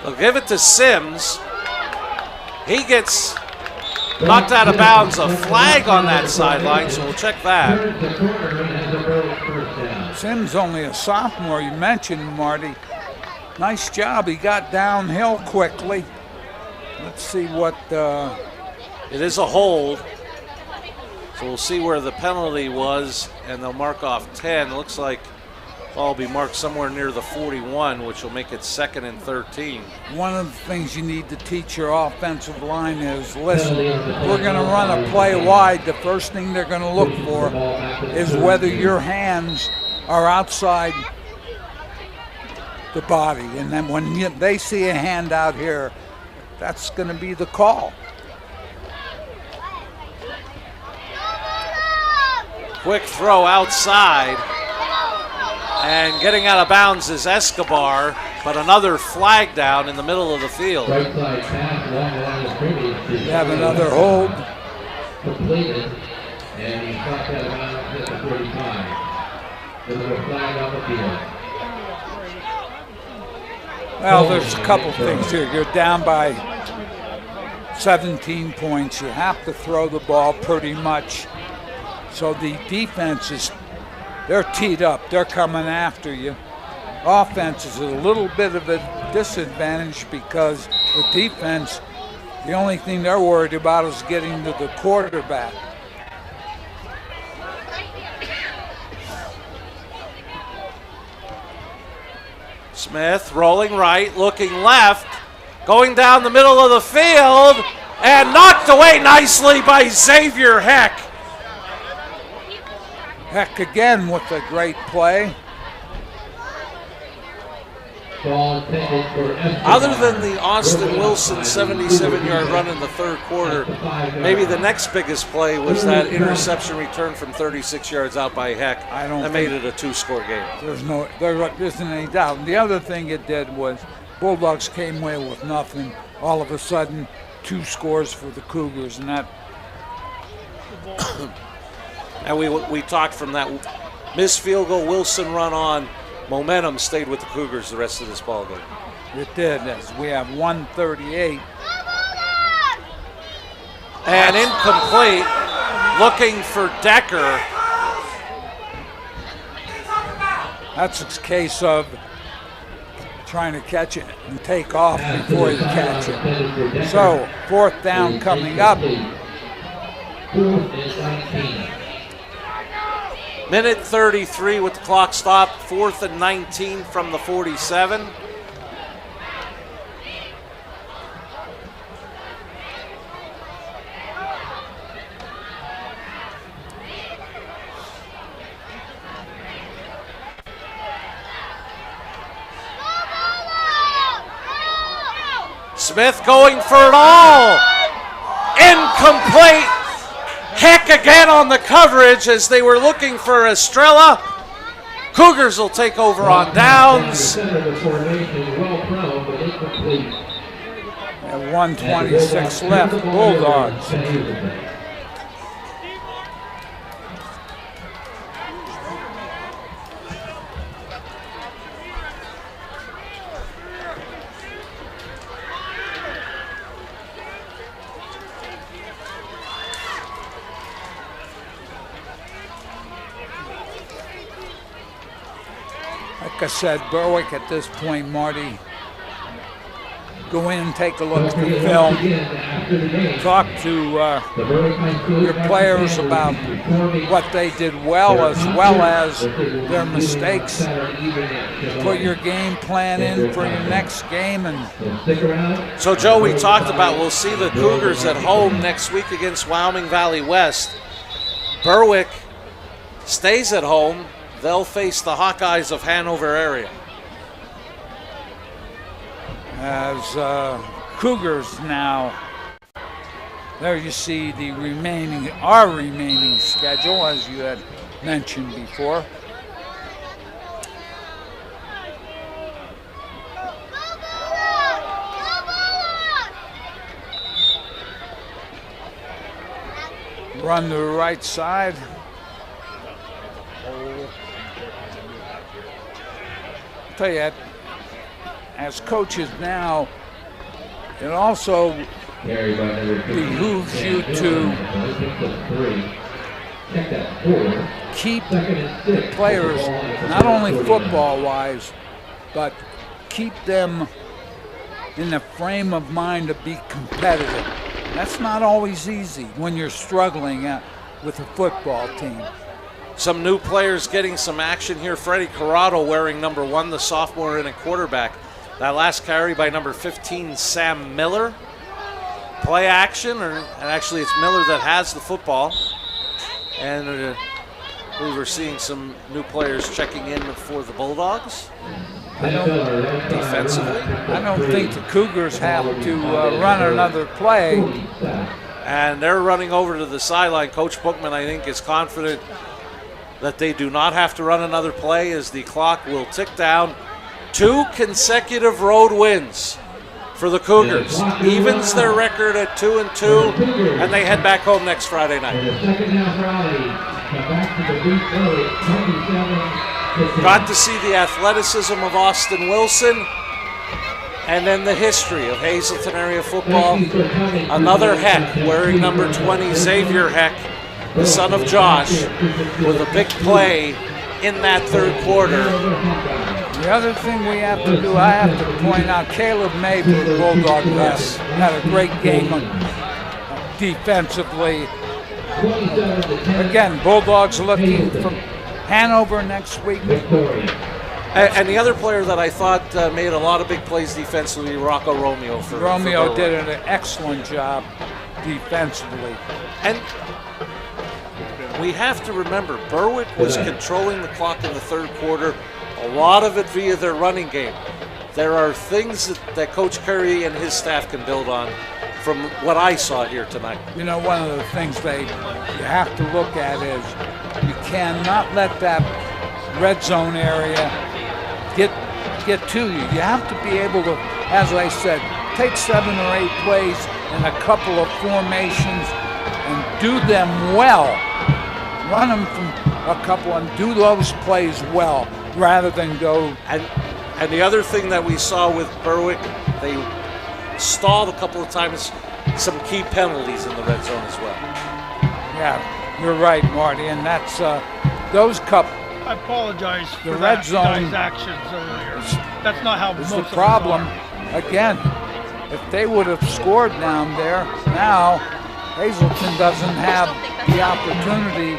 They'll give it to Sims. He gets knocked out of bounds. A flag on that sideline, so we'll check that. Sims only a sophomore, you mentioned, Marty. Nice job, he got downhill quickly. Let's see what... It is a hold, so we'll see where the penalty was, and they'll mark off 10. It looks like ball will be marked somewhere near the 41, which will make it 2nd and 13. One of the things you need to teach your offensive line is, listen, we're going to run a play wide. The first thing they're going to look for is whether your hands are outside the body. And then when they see a hand out here, that's going to be the call. Quick throw outside. And getting out of bounds is Escobar, but another flag down in the middle of the field. Right side pass, long line of scrimmage. We have another hold. Completed, and he stopped out of bounds at the 45. There's a flag on the field. Well, there's a couple things here. You're down by 17 points. You have to throw the ball pretty much. So the defense is, they're teed up. They're coming after you. Offense is a little bit of a disadvantage because the defense, the only thing they're worried about is getting to the quarterback. Smith rolling right, looking left, going down the middle of the field, and knocked away nicely by Xavier Heck. Heck again with a great play. Other than the Austin Wilson 77-yard run in the third quarter, maybe the next biggest play was that interception return from 36 yards out by Heck. That made it a 2-score game. There isn't any doubt. And the other thing it did was Bulldogs came away with nothing. All of a sudden, 2 scores for the Cougars, and that. And we talked from that missed field goal, Wilson run on. Momentum stayed with the Cougars the rest of this ball game. It did, as we have 138. And incomplete, looking for Decker. That's a case of trying to catch it and take off before you catch it. So, 4th down coming up. 4th and 19. Minute 33 with the clock stopped, 4th and 19 from the 47. Smith going for it all. Incomplete. Heck again on the coverage as they were looking for Estrella. Cougars will take over on downs. At 1:26 left, Bulldogs. Like I said, Berwick at this point, Marty, go in, take a look at the film, talk to your players about what they did well as their mistakes. Put your game plan in for your next game. And so, Joe, we talked about we'll see the Cougars at home next week against Wyoming Valley West. Berwick stays at home. They'll face the Hawkeyes of Hanover area. As Cougars now, there you see our remaining schedule, as you had mentioned before. Run to the right side. I'll tell you, as coaches now, it also behooves you to keep the players, not only football-wise, but keep them in the frame of mind to be competitive. That's not always easy when you're struggling with a football team. Some new players getting some action here. Freddie Corrado wearing number 1, the sophomore and a quarterback. That last carry by number 15, Sam Miller. Play action, and actually it's Miller that has the football. And I believe we're seeing some new players checking in for the Bulldogs. Defensively. I don't think the Cougars have to run another play. And they're running over to the sideline. Coach Bookman, I think, is confident that they do not have to run another play as the clock will tick down. 2 consecutive road wins for the Cougars. Evens their record at 2-2, and they head back home next Friday night. Got to see the athleticism of Austin Wilson, and then the history of Hazleton area football. Another Heck wearing number 20, Xavier Heck, the son of Josh, with a big play in that third quarter. The other thing we have to do, I have to point out, Caleb May for the Bulldog West had a great game defensively. Again, Bulldogs looking for Hanover next week. And the other player that I thought made a lot of big plays defensively, Rocco Romeo. Romeo did an excellent job defensively. And we have to remember, Berwick was controlling the clock in the third quarter, a lot of it via their running game. There are things that Coach Curry and his staff can build on from what I saw here tonight. You know, one of the things you have to look at is you cannot let that red zone area get to you. You have to be able to, as I said, take 7 or 8 plays in a couple of formations and do them well. Run them from a couple and do those plays well rather than go. And the other thing that we saw with Berwick, they stalled a couple of times, some key penalties in the red zone as well. Yeah, you're right, Marty, and that's those couple. I apologize the for red zone guy's actions earlier. That's not how most the of us problem. are. Again, if they would have scored down there, now Hazleton doesn't have the opportunity.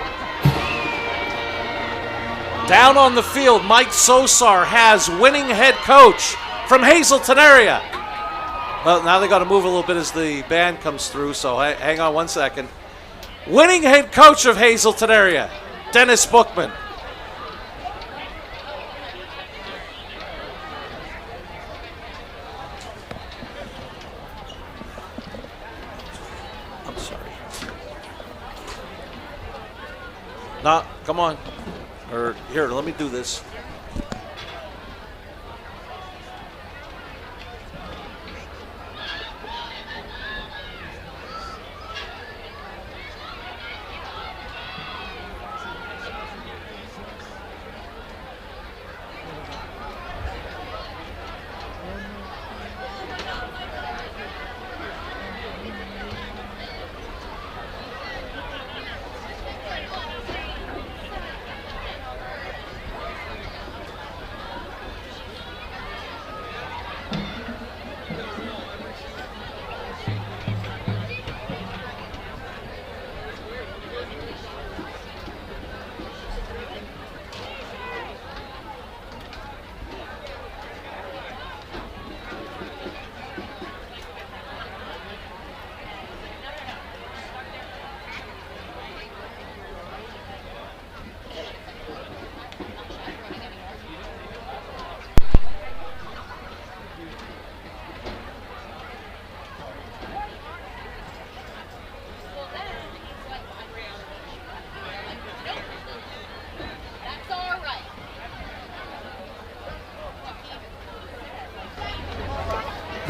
Down on the field, Mike Sosar has winning head coach from Hazleton area. Well, now they got to move a little bit as the band comes through, so hang on one second. Winning head coach of Hazleton area, Dennis Bookman. I'm sorry. No, come on. Or here, let me do this.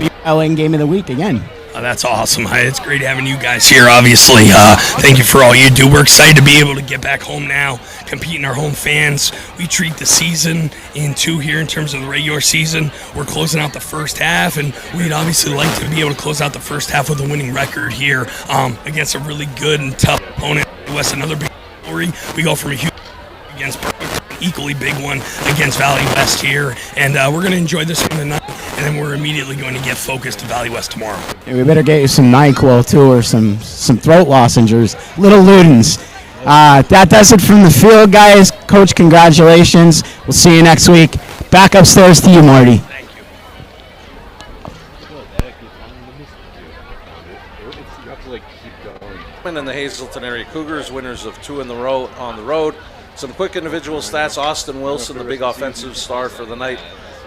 WLN Game of the Week again. That's awesome. It's great having you guys here, obviously. Thank you for all you do. We're excited to be able to get back home now, compete in our home fans. We treat the season in two here in terms of the regular season. We're closing out the first half, and we'd obviously like to be able to close out the first half with a winning record here against a really good and tough opponent. West, another big story. We go from a huge against Berwick, equally big one against Valley West here, and we're going to enjoy this one tonight, and then we're immediately going to get focused to Valley West tomorrow. And we better get you some NyQuil too, or some throat lozenges, little Ludens. That does it from the field, guys. Coach, congratulations. We'll see you next week. Back upstairs to you, Marty. In the Hazleton area Cougars, winners of 2 in the row on the road. Some quick individual stats. Austin Wilson, the big offensive star for the night.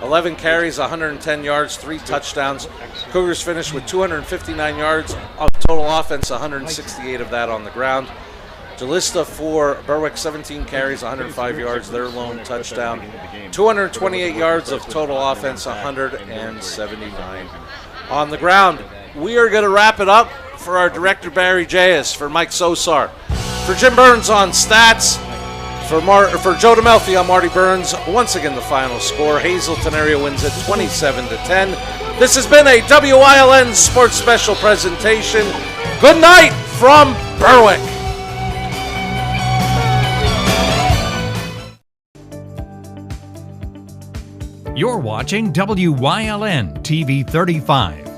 11 carries, 110 yards, 3 touchdowns. Cougars finished with 259 yards of total offense, 168 of that on the ground. Jalista for Berwick, 17 carries, 105 yards, their lone touchdown. 228 yards of total offense, 179 on the ground. We are going to wrap it up for our director, Barry Jayas, for Mike Sosar. For Jim Burns on stats, for Joe DeMelfi, I'm Marty Burns. Once again, the final score, Hazleton area wins it 27-10. This has been a WILN Sports Special presentation. Good night from Berwick. You're watching WILN TV 35.